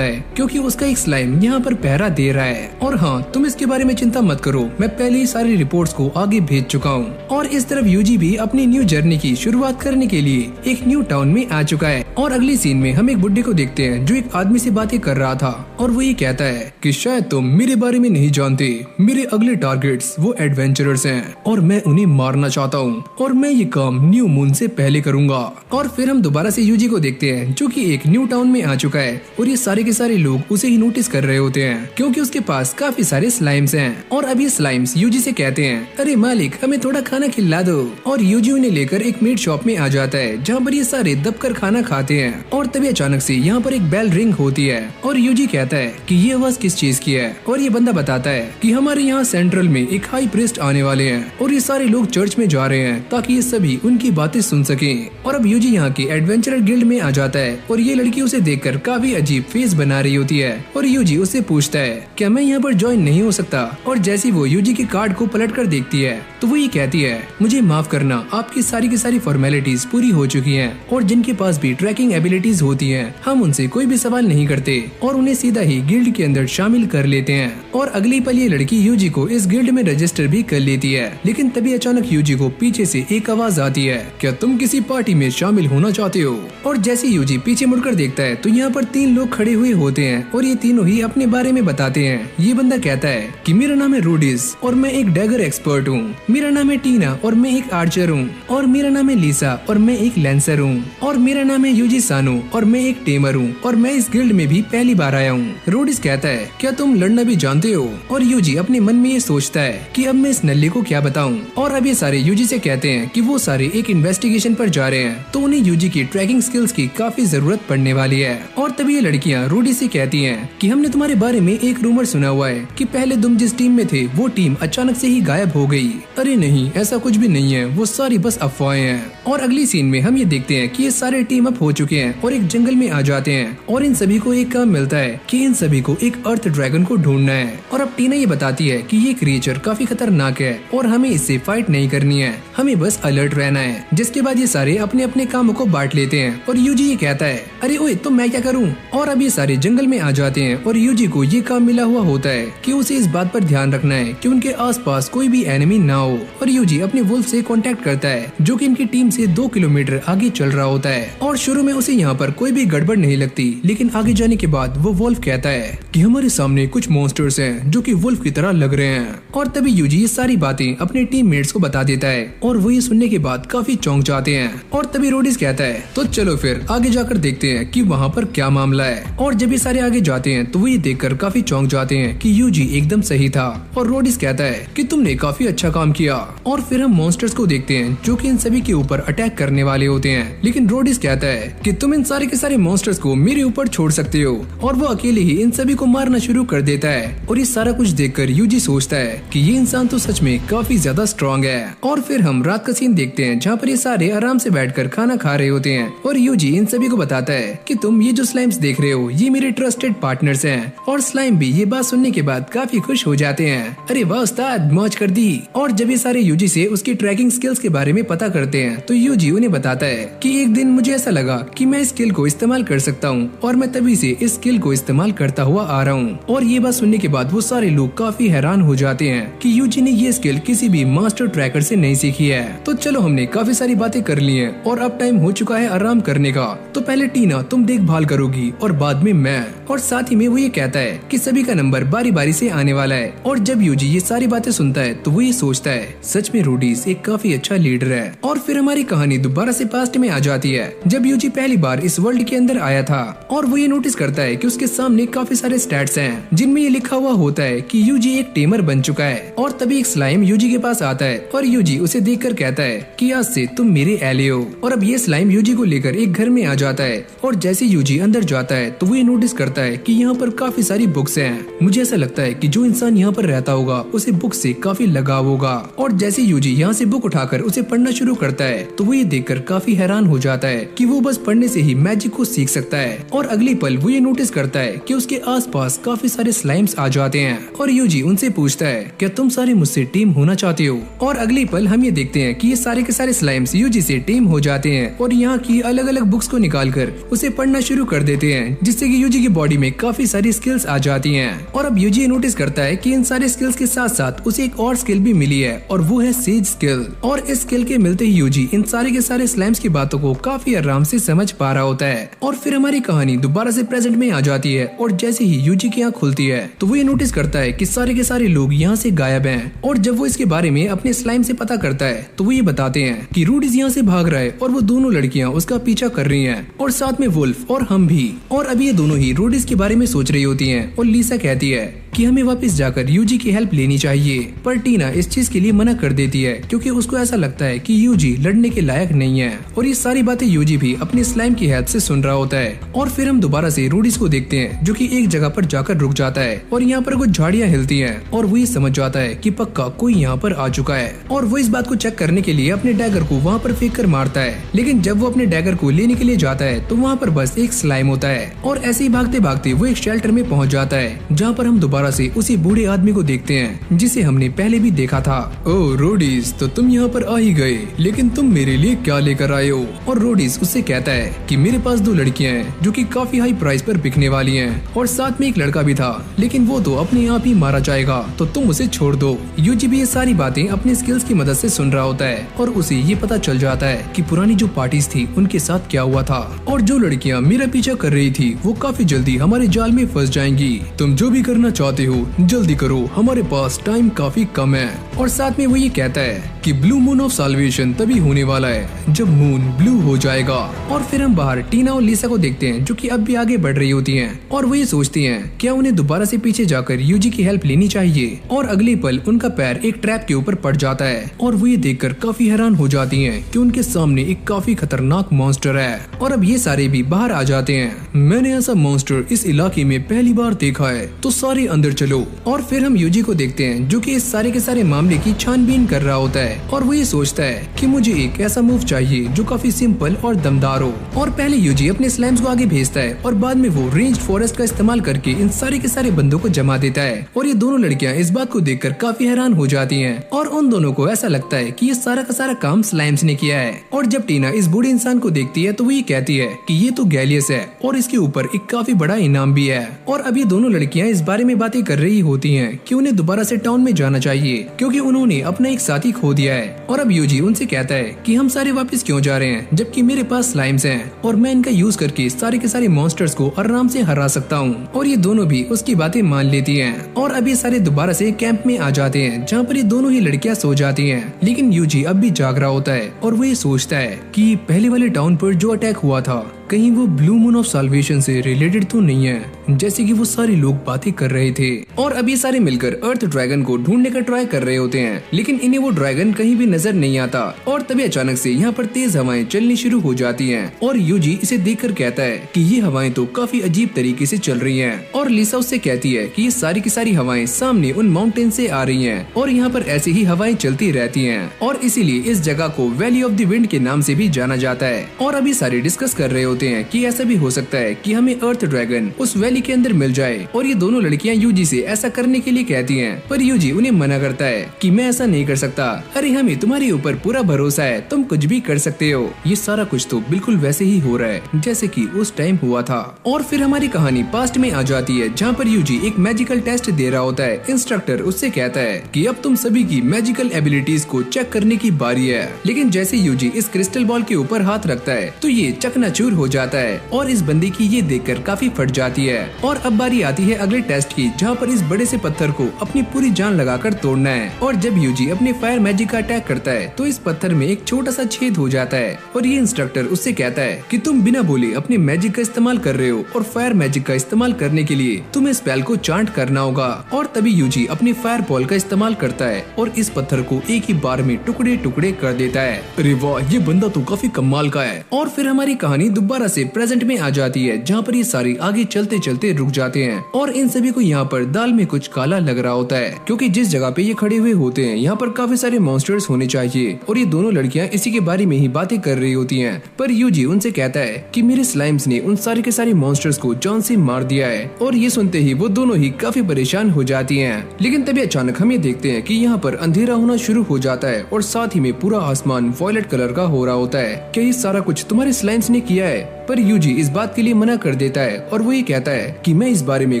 है क्योंकि उसका एक स्लाइम यहाँ पर पहरा दे रहा है। और हाँ, तुम इसके बारे में चिंता मत करो, मैं पहले ही सारी रिपोर्ट्स को आगे भेज चुका हूँ। और इस तरफ यूजी भी अपनी न्यू जर्नी की शुरुआत करने के लिए एक न्यू टाउन में आ चुका है। और अगली सीन में हम एक बुड्ढे को देखते हैं जो एक आदमी से बातें कर रहा था और वो ये कहता है कि शायद तुम मेरे बारे में नहीं जानते, मेरे अगले टारगेट्स वो एडवेंचरर्स हैं और मैं उन्हें मारना चाहता हूँ और मैं ये काम न्यू मून से पहले करूंगा। और फिर हम दोबारा से यूजी को देखते हैं जो कि एक न्यू टाउन में आ चुका है और ये सारे के सारे लोग उसे ही नोटिस कर रहे होते हैं क्योंकि उसके पास काफी सारे स्लाइम्स हैं। और अब ये स्लाइम्स यूजी से कहते हैं, अरे मालिक, हमें थोड़ा खाना खिला दो। और यूजी उन्हें लेकर एक मीट शॉप में आ जाता है जहाँ पर ये सारे दबकर खाना खाते हैं। और तभी अचानक से यहाँ पर एक बेल रिंग होती है और यूजी कहता है कि ये आवाज किस चीज की है। और ये बंदा बताता है कि हमारे यहाँ सेंट्रल में एक हाई प्रीस्ट आने वाले हैं और ये सारे लोग चर्च में जा रहे हैं ताकि ये सभी उनकी बातें सुन सकें। और अब यूजी यहाँ की एडवेंचरर गिल्ड में आ जाता है और ये लड़की उसे देखकर काफी अजीब फेस बना रही होती है और यूजी उससे पूछता है क्या मैं यहाँ पर ज्वाइन नहीं हो सकता। और जैसे वो यूजी के कार्ड को पलट कर देखती है तो वो ये कहती है, मुझे माफ करना, आपकी सारी की सारी फॉर्मेलिटीज पूरी हो चुकी हैं और जिनके पास भी ट्रैकिंग एबिलिटीज होती हैं हम उनसे कोई भी सवाल नहीं करते और उन्हें सीधा ही गिल्ड के अंदर शामिल कर लेते हैं। और अगली पल ये लड़की यूजी को इस गिल्ड में रजिस्टर भी कर लेती है। लेकिन तभी अचानक यूजी को पीछे से एक आवाज आती है, क्या तुम किसी पार्टी में शामिल होना चाहते हो। और जैसे यूजी पीछे मुड़कर देखता है तो यहाँ पर 3 लोग खड़े हुए होते हैं और ये तीनों ही अपने बारे में बताते हैं। ये बंदा कहता है कि मेरा नाम है रूडिस और मैं एक डैगर एक्सपर्ट हूँ, मेरा नाम है टीना और मैं एक आर्चर हूँ, और मेरा नाम है लीसा और मैं एक लेंसर हूँ, और मेरा नाम है यूजी सानो और मैं एक टेमर हूँ और मैं इस गिल्ड में भी पहली बार आया हूँ। रूडिस कहता है, क्या तुम लड़ना भी जानते हो। और यूजी अपने मन में ये सोचता है कि अब मैं इस नल्ले को क्या बताऊं। और अब ये सारे यूजी से कहते हैं कि वो सारे एक इन्वेस्टिगेशन पर जा रहे हैं तो उन्हें यूजी की ट्रैकिंग स्किल्स की काफी जरूरत पड़ने वाली है। और तभी ये लड़कियां रूडी से कहती हैं कि हमने तुम्हारे बारे में एक रूमर सुना हुआ है कि पहले तुम जिस टीम में थे वो टीम अचानक से ही गायब हो गई। अरे नहीं, ऐसा कुछ भी नहीं है, वो सारी बस अफवाहें हैं। और अगली सीन में हम ये देखते हैं कि ये सारे टीम अप हो चुके हैं और एक जंगल में आ जाते हैं और इन सभी को एक काम मिलता है कि इन सभी को एक अर्थ ड्रैगन को ढूंढना है। और अब टीना ये बताती है कि ये क्रिएचर काफी खतरनाक है और हमें इससे फाइट नहीं करनी है, हमें बस अलर्ट रहना है। जिसके बाद ये सारे अपने अपने कामों को बांट लेते हैं और यूजी ये कहता है, अरे ओए तो मैं क्या करूं। और अब ये सारे जंगल में आ जाते हैं और यूजी को ये काम मिला हुआ होता है कि उसे इस बात पर ध्यान रखना है कि उनके आसपास कोई भी एनिमी ना हो। और यूजी अपने वुल्फ से कांटेक्ट करता है जो कि इनकी टीम से 2 किलोमीटर आगे चल रहा होता है। और शुरू में उसे यहाँ पर कोई भी गड़बड़ नहीं लगती, लेकिन आगे जाने के बाद वो वुल्फ कहता है कि हमारे सामने कुछ मॉन्स्टर्स हैं जो कि वुल्फ की तरह लग रहे हैं। और तभी यूजी ये सारी बातें अपने टीममेट्स को बता देता है और वो ये सुनने के बाद काफी चौंक जाते हैं। और तभी रोडिस कहता है, तो चलो फिर आगे जाकर देखते हैं कि वहाँ पर क्या मामला है। और जब ये सारे आगे जाते हैं तो वो ये देखकर काफी चौंक जाते हैं कि यूजी एकदम सही था। और रोडिस कहता है कि तुमने काफी अच्छा काम किया। और फिर हम मॉन्स्टर्स को देखते हैं जो कि इन सभी के ऊपर अटैक करने वाले होते हैं, लेकिन रोडिस कहता है कि तुम इन सारे के सारे मॉन्स्टर्स को मेरे ऊपर छोड़ सकते हो। और वो अकेले ही इन सभी को मारना शुरू कर देता है। और ये सारा कुछ देखकर यूजी सोचता है कि ये इंसान तो सच में काफी ज्यादा स्ट्रॉन्ग है। और फिर हम रात का सीन देखते हैं जहाँ पर ये सारे आराम से बैठकर खाना खा रहे होते हैं और यूजी इन सभी को बताता है कि तुम ये जो स्लाइम्स देख रहे हो ये मेरे ट्रस्टेड पार्टनर्स हैं। और स्लाइम भी ये बात सुनने के बाद काफी खुश हो जाते हैं। अरे वाह उस्ताद, मौज कर दी। और जब ये सारे यूजी से उसकी ट्रैकिंग स्किल्स के बारे में पता करते हैं तो यूजी उन्हें बताता है कि एक दिन मुझे ऐसा लगा कि मैं इस स्किल को इस्तेमाल कर सकता हूँ और मैं तभी से इस स्किल को इस्तेमाल करता हुआ आ रहा हूँ। और ये बात सुनने के बाद वो सारे लोग काफी हैरान हो जाते हैं कि यूजी ने ये स्किल किसी भी मास्टर ट्रैकर से नहीं सीखी है। तो चलो हमने काफी सारी बातें कर ली हैं और अब टाइम हो चुका है आराम करने का। तो पहले टीना तुम देखभाल करोगी और बाद में मैं। और साथ ही में वो ये कहता है कि सभी का नंबर बारी बारी से आने वाला है। और जब यूजी ये सारी बातें सुनता है तो वो ये सोचता है सच में रूडीज एक काफी अच्छा लीडर है। और फिर हमारी कहानी दोबारा से पास्ट में आ जाती है जब यूजी पहली बार इस वर्ल्ड के अंदर आया था। और वो ये नोटिस करता है कि उसके सामने काफी सारे स्टैट्स हैं जिनमें ये लिखा हुआ होता है कि यूजी एक टेमर बन चुका है। और तभी एक स्लाइम यूजी के पास आता है और यूजी उसे देखकर कहता है कि आज से तुम मेरे एले हो। और अब ये स्लाइम यूजी को लेकर एक घर में आ जाता है और जैसे यूजी अंदर जाता है तो वो ये नोटिस करता है कि यहाँ पर काफी सारी बुक्स हैं। मुझे ऐसा लगता है कि जो इंसान यहाँ पर रहता होगा उसे बुक से काफी लगाव होगा। और जैसे यूजी यहाँ से बुक उठाकर उसे पढ़ना शुरू करता है तो वो ये देखकर काफी हैरान हो जाता है कि वो बस पढ़ने से ही मैजिक को सीख सकता है। और अगली पल वो ये नोटिस करता है कि उसके आसपास काफी सारे स्लाइम्स आ जाते हैं और यूजी उनसे पूछता है क्या तुम सारे मुझसे टीम होना चाहते हो। और अगली पल हम ये देखते हैं कि ये सारे के सारे स्लाइम्स यूजी से टीम हो जाते हैं और यहाँ की अलग अलग बुक्स को निकालकर उसे पढ़ना शुरू कर देते हैं, जिससे कि यूजी की बॉडी में काफी सारी स्किल्स आ जाती हैं। और अब यूजी नोटिस करता है कि इन सारे स्किल्स के साथ साथ उसे एक और स्किल भी मिली है और वो है सेज स्किल। और इस स्किल के मिलते ही यूजी इन सारे के सारे स्लाइम्स की बातों को काफी आराम से समझ पा रहा होता है। और फिर हमारी कहानी दोबारा से प्रेजेंट में आ जाती है और जैसे ही यूजी की आंख खुलती है तो वो ये नोटिस करता है कि सारे के सारे लोग यहाँ से गायब हैं। और जब वो इसके बारे में अपने स्लाइम से पता करता है तो वो ये बताते हैं कि रूडीज यहाँ से भाग रहा है और वो दोनों लड़कियाँ उसका पीछा कर रही हैं और साथ में वुल्फ और हम भी। और अभी ये दोनों ही रूडीज के बारे में सोच रही होती हैं और लीसा कहती है कि हमें वापस जाकर यूजी की हेल्प लेनी चाहिए, पर टीना इस चीज के लिए मना कर देती है क्योंकि उसको ऐसा लगता है कि यूजी लड़ने के लायक नहीं है। और ये सारी बातें यूजी भी अपने स्लाइम की हेल्प से सुन रहा होता है। और फिर हम दोबारा से रूडीज को देखते हैं जो कि एक जगह पर जाकर रुक जाता है और यहाँ पर कुछ झाड़ियाँ हिलती हैं और वो ये समझ जाता है कि पक्का कोई यहाँ पर आ चुका है। और वो इस बात को चेक करने के लिए अपने डैगर को वहाँ पर फेंक कर मारता है, लेकिन जब वो अपने डैगर को लेने के लिए जाता है तो वहाँ पर बस एक स्लाइम होता है। और ऐसे ही भागते भागते वो एक शेल्टर में पहुँच जाता है जहाँ पर हम दोबारा से उसी बूढ़े आदमी को देखते हैं जिसे हमने पहले भी देखा था। ओह रोडीज, तो तुम यहाँ पर आ ही गए, लेकिन तुम मेरे लिए क्या लेकर आए हो। और रोडीज उससे कहता है कि मेरे पास 2 लड़कियां हैं जो कि काफी हाई प्राइस पर बिकने वाली हैं और साथ में एक लड़का भी था, लेकिन वो तो अपने आप ही मारा जाएगा, तो तुम उसे छोड़ दो। यूजी भी ये सारी बातें अपने स्किल्स की मदद से सुन रहा होता है और उसे ये पता चल जाता है कि पुरानी जो पार्टीज थी उनके साथ क्या हुआ था और जो लड़कियाँ मेरा पीछा कर रही थी वो काफी जल्दी हमारे जाल में फंस जाएंगी। तुम जो भी करना चाहते हो जल्दी करो, हमारे पास टाइम काफी कम है। और साथ में वो ये कहता है कि ब्लू मून ऑफ साल्वेशन तभी होने वाला है जब मून ब्लू हो जाएगा। और फिर हम बाहर टीना और लीसा को देखते हैं जो कि अब भी आगे बढ़ रही होती हैं और वो ये सोचती हैं क्या उन्हें दोबारा से पीछे जाकर यूजी की हेल्प लेनी चाहिए। और अगले पल उनका पैर एक ट्रैप के ऊपर पड़ जाता है और वो ये देखकर काफी हैरान हो जाती हैं कि उनके सामने एक काफी खतरनाक मॉन्स्टर है। और अब ये सारे भी बाहर आ जाते हैं। मैंने ऐसा मॉन्स्टर इस इलाके में पहली बार देखा है, तो सारे अंदर चलो। और फिर हम यूजी को देखते हैं जो कि इस सारे के सारे मामले की छानबीन कर रहा होता है और वो ये सोचता है कि मुझे एक ऐसा मूव चाहिए जो काफी सिंपल और दमदार हो। और पहले यूजी अपने स्लाइम्स को आगे भेजता है और बाद में वो रेंज्ड फॉरेस्ट का इस्तेमाल करके इन सारे के सारे बंदों को जमा देता है। और ये दोनों लड़कियां इस बात को देखकर काफी हैरान हो जाती हैं और उन दोनों को ऐसा लगता है कि ये सारा का सारा काम स्लाइम्स ने किया है। और जब टीना इस बूढ़े इंसान को देखती है तो वो ये कहती है कि ये तो गैलियस है और इसके ऊपर एक काफी बड़ा इनाम भी है। और अब ये दोनों लड़कियां इस बारे में बातें कर रही होती हैं कि उन्हें दोबारा से टाउन में जाना चाहिए क्योंकि उन्होंने अपना एक साथी खो दिया है। और अब यूजी उनसे कहता है कि हम सारे वापस क्यों जा रहे हैं जबकि मेरे पास स्लाइम्स हैं और मैं इनका यूज करके सारे के सारे मॉन्स्टर्स को आराम से हरा सकता हूँ। और ये दोनों भी उसकी बातें मान लेती हैं। और अब ये सारे दोबारा से कैंप में आ जाते हैं जहाँ पर ये दोनों ही लड़कियाँ सो जाती हैं, लेकिन यूजी अब भी जाग रहा होता है और वो ये सोचता है कि पहले वाले टाउन पर जो अटैक हुआ था कहीं वो ब्लू मून ऑफ साल्वेशन से रिलेटेड तो नहीं है जैसे कि वो सारे लोग बातें कर रहे थे। और अब ये सारे मिलकर अर्थ ड्रैगन को ढूंढने का ट्राई कर रहे होते हैं, लेकिन इन्हें वो ड्रैगन कहीं भी नजर नहीं आता। और तभी अचानक से यहाँ पर तेज हवाएं चलनी शुरू हो जाती हैं और यूजी इसे देखकर कहता है कि ये हवाएं तो काफी अजीब तरीके से चल रही हैं। और लीसा उससे कहती है कि ये सारी की सारी हवाएं सामने उन माउंटेन से आ रही हैं और यहाँ पर ऐसे ही हवाएं चलती रहती हैं और इसीलिए इस जगह को वैली ऑफ द विंड के नाम से भी जाना जाता है। और अभी सारे डिस्कस कर रहे होते हैं कि ऐसा भी हो सकता है कि हमें अर्थ ड्रैगन उस वैली के अंदर मिल जाए। और ये दोनों लड़कियां यूजी से ऐसा करने के लिए कहती हैं, पर यूजी उन्हें मना करता है कि मैं ऐसा नहीं कर सकता। अरे हमें तुम्हारे ऊपर पूरा भरोसा है, तुम कुछ भी कर सकते हो। ये सारा कुछ तो बिल्कुल वैसे ही हो रहा है जैसे कि उस टाइम हुआ था। और फिर हमारी कहानी पास्ट में आ जाती है जहाँ पर यूजी एक मैजिकल टेस्ट दे रहा होता है। इंस्ट्रक्टर उससे कहता है कि अब तुम सभी की मैजिकल एबिलिटीज को चेक करने की बारी है। लेकिन जैसे यूजी इस क्रिस्टल बॉल के ऊपर हाथ रखता है तो ये चकनाचूर हो जाता है और इस बंदे की ये देखकर काफी फट जाती है। और अब बारी आती है अगले टेस्ट की जहाँ पर इस बड़े से पत्थर को अपनी पूरी जान लगाकर तोड़ना है। और जब यूजी अपने फायर मैजिक का अटैक करता है तो इस पत्थर में एक छोटा सा छेद हो जाता है और ये इंस्ट्रक्टर उससे कहता है कि तुम बिना बोले अपने मैजिक का इस्तेमाल कर रहे हो और फायर मैजिक का इस्तेमाल करने के लिए तुम्हें स्पेल को चांट करना होगा। और तभी यूजी अपनी फायर बॉल का इस्तेमाल करता है और इस पत्थर को एक ही बार में टुकड़े टुकड़े कर देता है। अरे वाह, ये बंदा तो काफी कमाल का है। और फिर हमारी कहानी दोबारा से प्रेजेंट में आ जाती है, जहाँ पर ये सारे आगे चलते चलते रुक जाते हैं और इन सभी को यहाँ पर दाल में कुछ काला लग रहा होता है, क्योंकि जिस जगह पे ये खड़े हुए होते हैं यहाँ पर काफी सारे मॉन्स्टर्स होने चाहिए और ये दोनों लड़कियां इसी के बारे में ही बातें कर रही होती हैं। पर यूजी उनसे कहता है कि मेरे स्लाइम्स ने उन सारे के सारे मॉन्स्टर्स को जान से मार दिया है और ये सुनते ही वो दोनों ही काफी परेशान हो जाती हैं। लेकिन तभी अचानक हम ये देखते हैं कि यहाँ पर अंधेरा होना शुरू हो जाता है और साथ ही में पूरा आसमान वॉयलेट कलर का हो रहा होता है। क्या ये सारा कुछ तुम्हारे स्लाइम्स ने किया है? पर यूजी इस बात के लिए मना कर देता है और वो ये कहता है कि मैं इस बारे में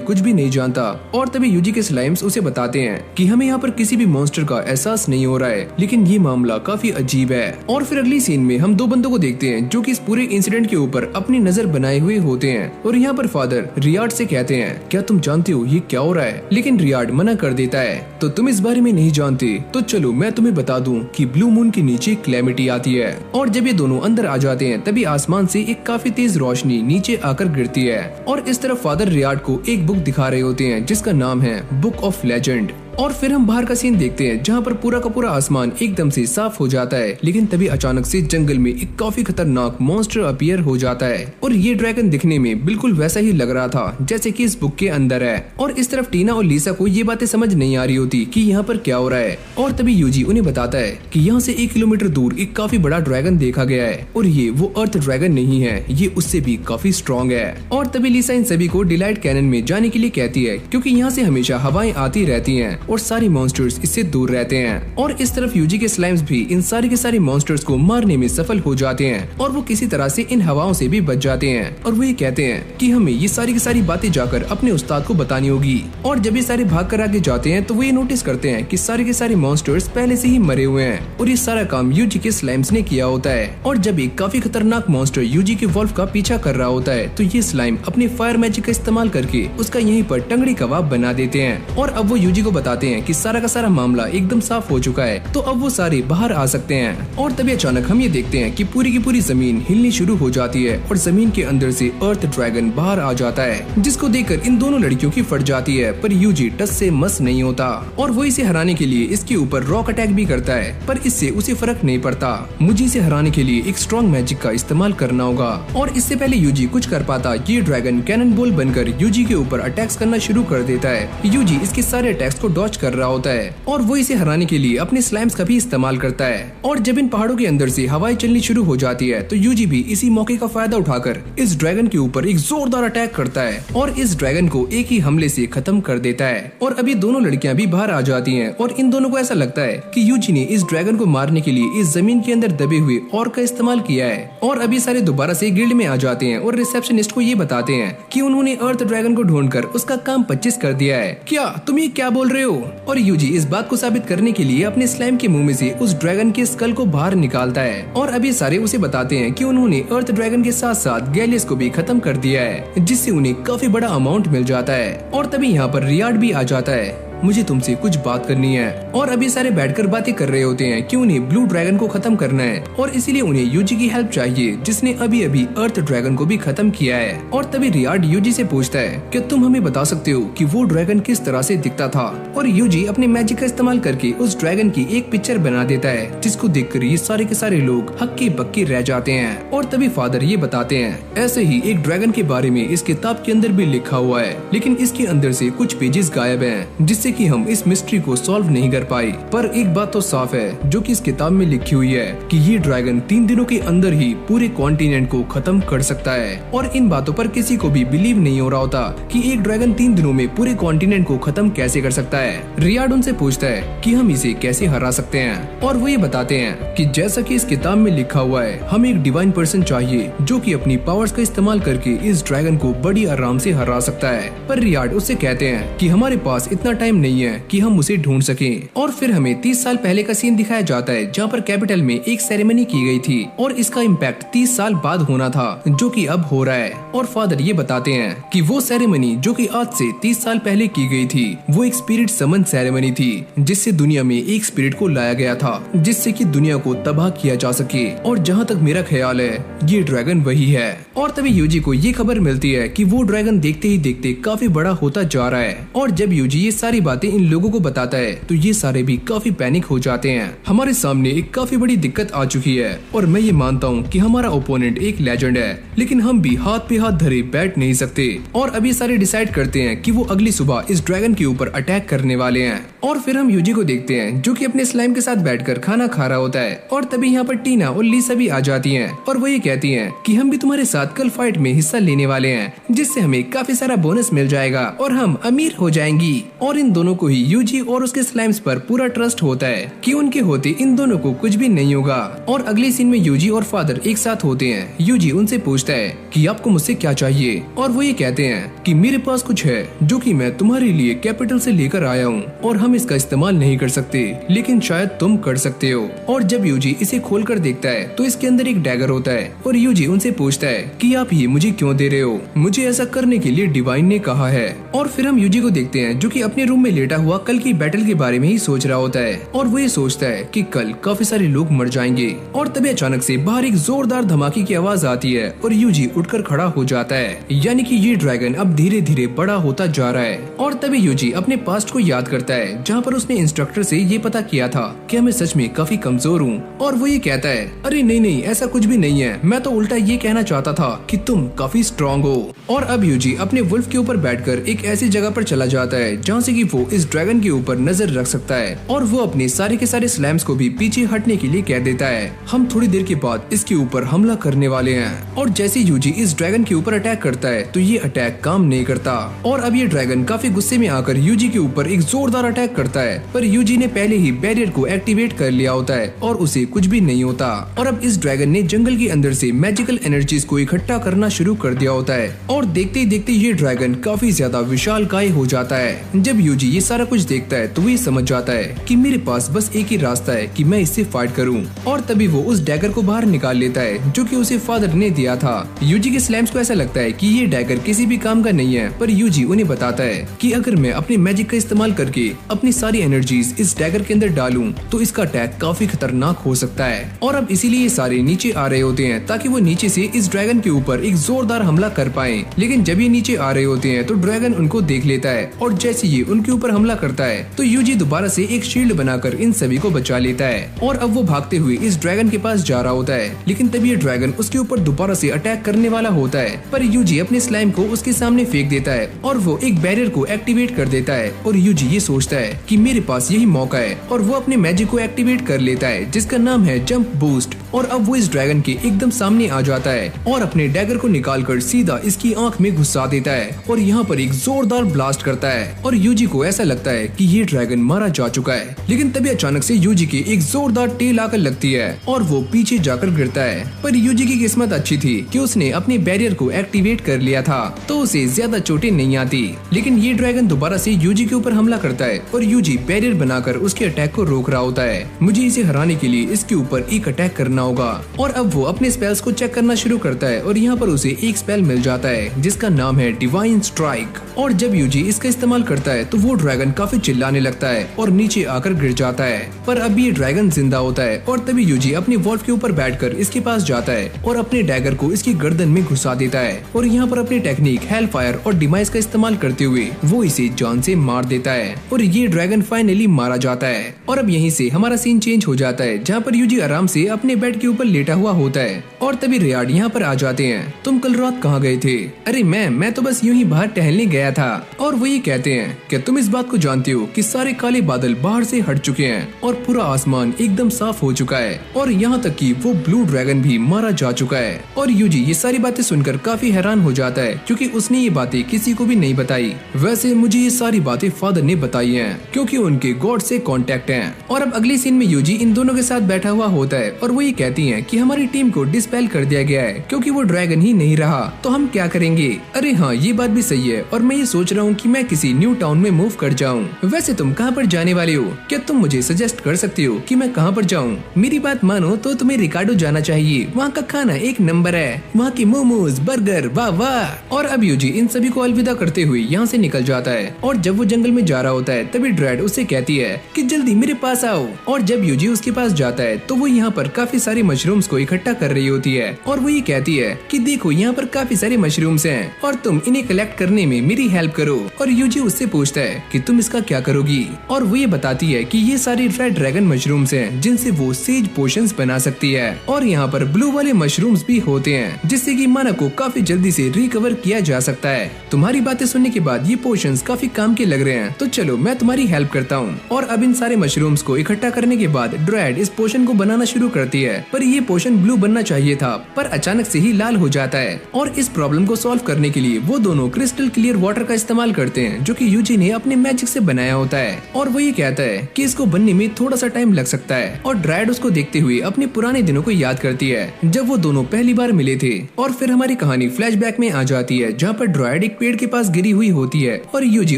कुछ भी नहीं जानता। और तभी यूजी के स्लाइम्स उसे बताते हैं कि हमें यहाँ पर किसी भी मॉन्स्टर का एहसास नहीं हो रहा है, लेकिन ये मामला काफी अजीब है। और फिर अगली सीन में हम दो बंदों को देखते हैं जो कि इस पूरे इंसिडेंट के ऊपर अपनी नजर बनाए हुए होते हैं और यहाँ पर फादर रियाड से कहते हैं क्या तुम जानते हो ये क्या हो रहा है? लेकिन रियाड मना कर देता है। तो तुम इस बारे में नहीं जानते तो चलो मैं तुम्हें बता दूं कि ब्लू मून के नीचे क्लैमिटी आती है। और जब ये दोनों अंदर आ जाते हैं तभी आसमान से एक काफी तेज रोशनी नीचे आकर गिरती है और इस तरफ फादर रियाड को एक बुक दिखा रहे होते हैं जिसका नाम है बुक ऑफ लेजेंड। और फिर हम बाहर का सीन देखते हैं जहाँ पर पूरा का पूरा आसमान एकदम से साफ हो जाता है, लेकिन तभी अचानक से जंगल में एक काफी खतरनाक मॉन्स्टर अपीयर हो जाता है और ये ड्रैगन दिखने में बिल्कुल वैसा ही लग रहा था जैसे कि इस बुक के अंदर है। और इस तरफ टीना और लीसा को ये बातें समझ नहीं आ रही होती कि यहाँ पर क्या हो रहा है। और तभी यूजी उन्हें बताता है कि यहाँ से 1 किलोमीटर दूर एक काफी बड़ा ड्रैगन देखा गया है और ये वो अर्थ ड्रैगन नहीं है, ये उससे भी काफी स्ट्रॉन्ग है। और तभी लीसा इन सभी को डिलाइट कैनन में जाने के लिए कहती है, क्योंकि यहाँ से हमेशा हवाएं आती रहती हैं और सारे मॉन्स्टर्स इससे दूर रहते हैं। और इस तरफ यूजी के स्लाइम्स भी इन सारे के सारे मॉन्स्टर्स को मारने में सफल हो जाते हैं और वो किसी तरह से इन हवाओं से भी बच जाते हैं। और वो ये कहते हैं कि हमें ये सारी की सारी बातें जाकर अपने उस्ताद को बतानी होगी। और जब ये सारे भाग कर आगे जाते हैं तो वो ये नोटिस करते हैं कि सारे के सारे मॉन्स्टर्स पहले से ही मरे हुए हैं और ये सारा काम यूजी के स्लाइम्स ने किया होता है। और जब एक काफी खतरनाक मॉन्स्टर यूजी के वॉल्फ का पीछा कर रहा होता है तो ये स्लाइम अपने फायर मैजिक का इस्तेमाल करके उसका यहीं पर टंगड़ी कबाब बना देते हैं। और अब वो यूजी को बताते हैं कि सारा का सारा मामला एकदम साफ हो चुका है, तो अब वो सारे बाहर आ सकते हैं। और तभी अचानक हम ये देखते हैं कि पूरी की पूरी जमीन हिलनी शुरू हो जाती है और जमीन के अंदर से अर्थ ड्रैगन बाहर आ जाता है, जिसको देखकर इन दोनों लड़कियों की फट जाती है। पर यूजी टस से मस नहीं होता और वो इसे हराने के लिए इसके ऊपर रॉक अटैक भी करता है, पर इससे उसे फर्क नहीं पड़ता। मुझे इसे हराने के लिए एक स्ट्रॉन्ग मैजिक का इस्तेमाल करना होगा। और इससे पहले यूजी कुछ कर पाता, ये ड्रैगन कैनन बॉल बनकर यूजी के ऊपर अटैक्स करना शुरू कर देता है। यूजी इसके सारे अटैक्स को डॉज कर रहा होता है और वो इसे हराने के लिए अपने स्लाइम्स का भी इस्तेमाल करता है। और जब इन पहाड़ों के अंदर से हवाएं चलनी शुरू हो जाती है तो यूजी भी इसी मौके का फायदा उठाकर इस ड्रैगन के ऊपर एक जोरदार अटैक करता है और इस ड्रैगन को एक ही हमले से खत्म कर देता है। और अभी दोनों लड़कियां भी बाहर आ जाती हैं और इन दोनों को ऐसा लगता है कि यूजी ने इस ड्रैगन को मारने के लिए इस जमीन के अंदर दबे हुए और का इस्तेमाल किया है। और अभी सारे दोबारा से गिल्ड में आ जाते हैं और रिसेप्शनिस्ट को ये बताते हैं कि उन्होंने अर्थ ड्रैगन को ढूंढकर उसका काम 25 कर दिया है। क्या तुम ये क्या बोल रहे हो? और यूजी इस बात को साबित करने के लिए अपने स्लाइम के मुंह में से उस ड्रैगन के स्कल को बाहर निकालता है। और अभी सारे उसे बताते हैं कि उन्होंने अर्थ ड्रैगन के साथ साथ गैलियस को भी खत्म कर दिया है, जिससे उन्हें काफी बड़ा अमाउंट मिल जाता है। और तभी यहाँ पर रियाड भी आ जाता है। मुझे तुमसे कुछ बात करनी है। और अभी सारे बैठकर बातें कर रहे होते हैं कि उन्हें ब्लू ड्रैगन को खत्म करना है और इसीलिए उन्हें यूजी की हेल्प चाहिए, जिसने अभी अभी अर्थ ड्रैगन को भी खत्म किया है। और तभी रियाड यूजी से पूछता है कि तुम हमें बता सकते हो कि वो ड्रैगन किस तरह से दिखता था। और यूजी अपने मैजिक का इस्तेमाल करके उस ड्रैगन की एक पिक्चर बना देता है, जिसको देखकर ये सारे के सारे लोग हक्के बक्के रह जाते हैं। और तभी फादर ये बताते हैं ऐसे ही एक ड्रैगन के बारे में इस किताब के अंदर भी लिखा हुआ है, लेकिन इसके अंदर से कुछ पेजेस गायब हैं, जिससे कि हम इस मिस्ट्री को सॉल्व नहीं कर पाए। पर एक बात तो साफ है जो कि इस किताब में लिखी हुई है कि ये ड्रैगन 3 दिनों के अंदर ही पूरे कॉन्टिनेंट को खत्म कर सकता है। और इन बातों पर किसी को भी बिलीव नहीं हो रहा होता कि एक ड्रैगन 3 दिनों में पूरे कॉन्टिनेंट को खत्म कैसे कर सकता है। रियाड उनसे पूछता है कि हम इसे कैसे हरा सकते हैं और वो ये बताते हैं कि जैसा कि इस किताब में लिखा हुआ है, हमें एक डिवाइन पर्सन चाहिए जो कि अपनी पावर्स का इस्तेमाल करके इस ड्रैगन को बड़ी आराम से हरा सकता है। पर रियाड उससे कहते हैं कि हमारे पास इतना टाइम नहीं है कि हम उसे ढूंढ सकें। और फिर हमें 30 साल पहले का सीन दिखाया जाता है जहाँ पर कैपिटल में एक सेरेमनी की गई थी और इसका इम्पैक्ट 30 साल बाद होना था, जो कि अब हो रहा है। और फादर ये बताते हैं कि वो सेरेमनी जो कि आज से 30 साल पहले की गई थी, वो एक स्पिरिट समन सेरेमनी थी, जिससे दुनिया में एक स्पिरिट को लाया गया था जिससे कि दुनिया को तबाह किया जा सके। और जहाँ तक मेरा ख्याल है ये ड्रैगन वही है। और तभी यूजी को ये खबर मिलती है कि वो ड्रैगन देखते ही देखते काफी बड़ा होता जा रहा है। और जब यूजी ये सारी बातें इन लोगों को बताता है तो ये सारे भी काफी पैनिक हो जाते हैं। हमारे सामने एक काफी बड़ी दिक्कत आ चुकी है और मैं ये मानता हूँ कि हमारा ओपोनेंट एक लेजेंड है, लेकिन हम भी हाथ पे हाथ धरे बैठ नहीं सकते। और अभी सारे डिसाइड करते हैं कि वो अगली सुबह इस ड्रैगन के ऊपर अटैक करने वाले हैं। और फिर हम यूजी को देखते हैं जो कि अपने स्लाइम के साथ बैठकर खाना खा रहा होता है। और तभी यहाँ पर टीना और लीसा भी आ जाती हैं और वो ये कहती हैं कि हम भी तुम्हारे साथ कल फाइट में हिस्सा लेने वाले हैं, जिससे हमें काफी सारा बोनस मिल जाएगा और हम अमीर हो जाएंगी। और इन दोनों को ही यूजी और उसके स्लाइम्स पर पूरा ट्रस्ट होता है कि उनके होते इन दोनों को कुछ भी नहीं होगा। और अगले सीन में यूजी और फादर एक साथ होते हैं। यूजी उनसे पूछता है कि आपको मुझसे क्या चाहिए, और वो ये कहते हैं कि मेरे पास कुछ है जो कि मैं तुम्हारे लिए कैपिटल से लेकर आया हूँ और हम इसका इस्तेमाल नहीं कर सकते, लेकिन शायद तुम कर सकते हो। और जब यूजी इसे खोलकर देखता है तो इसके अंदर एक डैगर होता है और यूजी उनसे पूछता है कि आप ये मुझे क्यों दे रहे हो, मुझे ऐसा करने के लिए डिवाइन ने कहा है। और फिर हम यूजी को देखते हैं जो कि अपने रूम में लेटा हुआ कल की बैटल के बारे में ही सोच रहा होता है और वो ये सोचता है कि कल काफी सारे लोग मर जाएंगे। और तभी अचानक से बाहर एक जोरदार धमाके की आवाज आती है और यूजी उठकर खड़ा हो जाता है, यानी कि ये ड्रैगन अब धीरे धीरे बड़ा होता जा रहा है। और तभी यूजी अपने पास्ट को याद करता है जहाँ पर उसने इंस्ट्रक्टर से ये पता किया था कि मैं सच में काफी कमजोर हूँ। और वो ये कहता है अरे नहीं ऐसा कुछ भी नहीं है, मैं तो उल्टा ये कहना चाहता था कि तुम काफी स्ट्रॉन्ग हो। और अब यूजी अपने वुल्फ के ऊपर बैठकर एक ऐसी जगह पर चला जाता है जहाँ से कि वो इस ड्रैगन के ऊपर नजर रख सकता है और वो अपने सारे के सारे स्लैम्स को भी पीछे हटने के लिए कह देता है। हम थोड़ी देर के बाद इसके ऊपर हमला करने वाले हैं। और जैसे यूजी इस ड्रैगन के ऊपर अटैक करता है तो ये अटैक काम नहीं करता और अब ये ड्रैगन काफी गुस्से में आकर यूजी के ऊपर एक जोरदार अटैक करता है, पर यूजी ने पहले ही बैरियर को एक्टिवेट कर लिया होता है और उसे कुछ भी नहीं होता। और अब इस ड्रैगन ने जंगल के अंदर से मैजिकल एनर्जीज को इकट्ठा करना शुरू कर दिया होता है और देखते ही देखते ये ड्रैगन काफी ज्यादा विशालकाय हो जाता है। जब यूजी ये सारा कुछ देखता है तो वो समझ जाता है कि मेरे पास बस एक ही रास्ता है कि मैं इससे फाइट करूं। और तभी वो उस डैगर को बाहर निकाल लेता है जो कि उसे फादर ने दिया था। यूजी के स्लैम्स को ऐसा लगता है कि ये डैगर किसी भी काम का नहीं है, पर यूजी उन्हें बताता है कि अगर मैं अपनी मैजिक का इस्तेमाल करके अपनी सारी एनर्जीज इस डैगर के अंदर डालूं तो इसका अटैक काफी खतरनाक हो सकता है। और अब इसीलिए सारे नीचे आ रहे होते हैं ताकि वो नीचे से इस ड्रैगन के ऊपर एक जोरदार हमला कर पाए। लेकिन जब ये नीचे आ रहे होते हैं तो ड्रैगन उनको देख लेता है और जैसे ये उनके ऊपर हमला करता है तो यूजी दोबारा से एक शील्ड बनाकर इन सभी को बचा लेता है। और अब वो भागते हुए इस ड्रैगन के पास जा रहा होता है, लेकिन तभी ये ड्रैगन उसके ऊपर दोबारा से अटैक करने वाला होता है, पर यूजी अपने स्लाइम को उसके सामने फेंक देता है और वो एक बैरियर को एक्टिवेट कर देता है। और यूजी ये सोचता है कि मेरे पास यही मौका है और वो अपने मैजिक को एक्टिवेट कर लेता है जिसका नाम है जंप बूस्ट। और अब वो इस ड्रैगन के एकदम सामने आ जाता है और अपने डैगर को निकालकर सीधा इसकी आंख में घुसा देता है और यहाँ पर एक जोरदार ब्लास्ट करता है। और यूजी को ऐसा लगता है कि ये ड्रैगन मारा जा चुका है, लेकिन तभी अचानक से यूजी की एक जोरदार टेल आकर लगती है और वो पीछे जाकर गिरता है। पर यूजी की किस्मत अच्छी थी कि उसने अपने बैरियर को एक्टिवेट कर लिया था तो उसे ज्यादा चोटें नहीं आती। लेकिन ये ड्रैगन दोबारा से यूजी के ऊपर हमला करता है और यूजी बैरियर बनाकर उसके अटैक को रोक रहा होता है। मुझे इसे हराने के लिए इसके ऊपर एक अटैक करना होगा। और अब वो अपने स्पेल्स को चेक करना शुरू करता है और यहाँ पर उसे एक स्पेल मिल जाता है जिसका नाम है डिवाइन स्ट्राइक। और जब यूजी इसका इस्तेमाल करता है तो वो ड्रैगन काफी चिल्लाने लगता है और नीचे आकर गिर जाता है। पर अब ये ड्रैगन जिंदा होता है और तभी यूजी अपने वॉल्फ के ऊपर बैठकर इसके पास जाता है और अपने डैगर को इसकी गर्दन में घुसा देता है और यहाँ पर अपनी टेक्निक हेल फायर और डिमाइस का इस्तेमाल करते हुए वो इसे जान से मार देता है और ये ड्रैगन फाइनली मारा जाता है। और अब यहीं से हमारा सीन चेंज हो जाता है जहाँ पर यूजी आराम से अपने बेड के ऊपर लेटा हुआ होता है और तभी रियार्ड यहाँ पर आ जाते हैं। तुम कल रात कहाँ गए थे? अरे मैं तो बस यूं ही बाहर टहलने गया था। और वो ये कहते हैं कि तुम इस बात को जानते हो कि सारे काले बादल बाहर से हट चुके हैं और पूरा आसमान एकदम साफ हो चुका है और यहाँ तक कि वो ब्लू ड्रैगन भी मारा जा चुका है। और यूजी ये सारी बातें सुनकर काफी हैरान हो जाता है क्योंकि उसने ये बातें किसी को भी नहीं बताई। वैसे मुझे ये सारी बातें फादर ने बताई हैं क्योंकि उनके गॉड से कांटेक्ट हैं। और अब अगले सीन में यूजी इन दोनों के साथ बैठा हुआ होता है और वो ये कहती हैं कि हमारी टीम को डिस्पेल कर दिया गया है क्योंकि वो ड्रैगन ही नहीं रहा, तो हम क्या करेंगे? अरे हाँ, ये बात भी सही है और मैं ये सोच रहा हूँ कि मैं किसी न्यू टाउन में मूव कर जाऊँ। वैसे तुम कहाँ पर जाने वाले हो? क्या तुम मुझे सजेस्ट कर सकते हो कि मैं कहाँ पर जाऊँ? मेरी बात मानो तो तुम्हें रिकार्डो जाना चाहिए, वहाँ का खाना एक नंबर है, वहाँ की मोमोज बर्गर वाह वाह। और अब यूजी इन सभी को अलविदा करते हुए यहाँ से निकल जाता है और जब वो जंगल में जा रहा होता है तभी ड्रेड उससे कहती है कि जल्दी मेरे पास आओ। और जब यूजी उसके पास जाता है तो वो यहाँ पर काफी सारे मशरूम्स को इकट्ठा कर रही होती है और वो ये कहती है कि देखो यहाँ पर काफी सारे मशरूम मशरूम्स हैं और तुम इन्हें कलेक्ट करने में मेरी हेल्प करो। और यूजी उससे पूछता है कि तुम इसका क्या करोगी, और वो ये बताती है कि ये सारी रेड ड्रैगन मशरूम्स हैं जिनसे वो सेज पोशंस बना सकती है। और यहाँ पर ब्लू वाले मशरूम्स भी होते हैं जिससे कि माना को काफी जल्दी से रिकवर किया जा सकता है। तुम्हारी बातें सुनने के बाद ये पोशंस काफी काम के लग रहे हैं, तो चलो मैं तुम्हारी हेल्प करता हूँ। और अब इन सारे मशरूम्स को इकट्ठा करने के बाद ड्रैड इस पोशन को बनाना शुरू करती है, पर ये पोशन ब्लू बनना चाहिए था पर अचानक से ही लाल हो जाता है। और इस प्रॉब्लम को सॉल्व करने के लिए वो दोनों क्रिस्टल क्लियर वाटर का इस्तेमाल करते हैं जो कि यूजी ने अपने मैजिक से बनाया होता है। और वो ये कहता है कि इसको बनने में थोड़ा सा टाइम लग सकता है। और ड्रैड उसको देखते हुए अपने पुराने दिनों को याद करती है जब वो दोनों पहली बार मिले थे। और फिर हमारी कहानी फ्लैशबैक में आ जाती है जहाँ पर ड्रैड एक पेड़ के पास गिरी हुई होती है और यूजी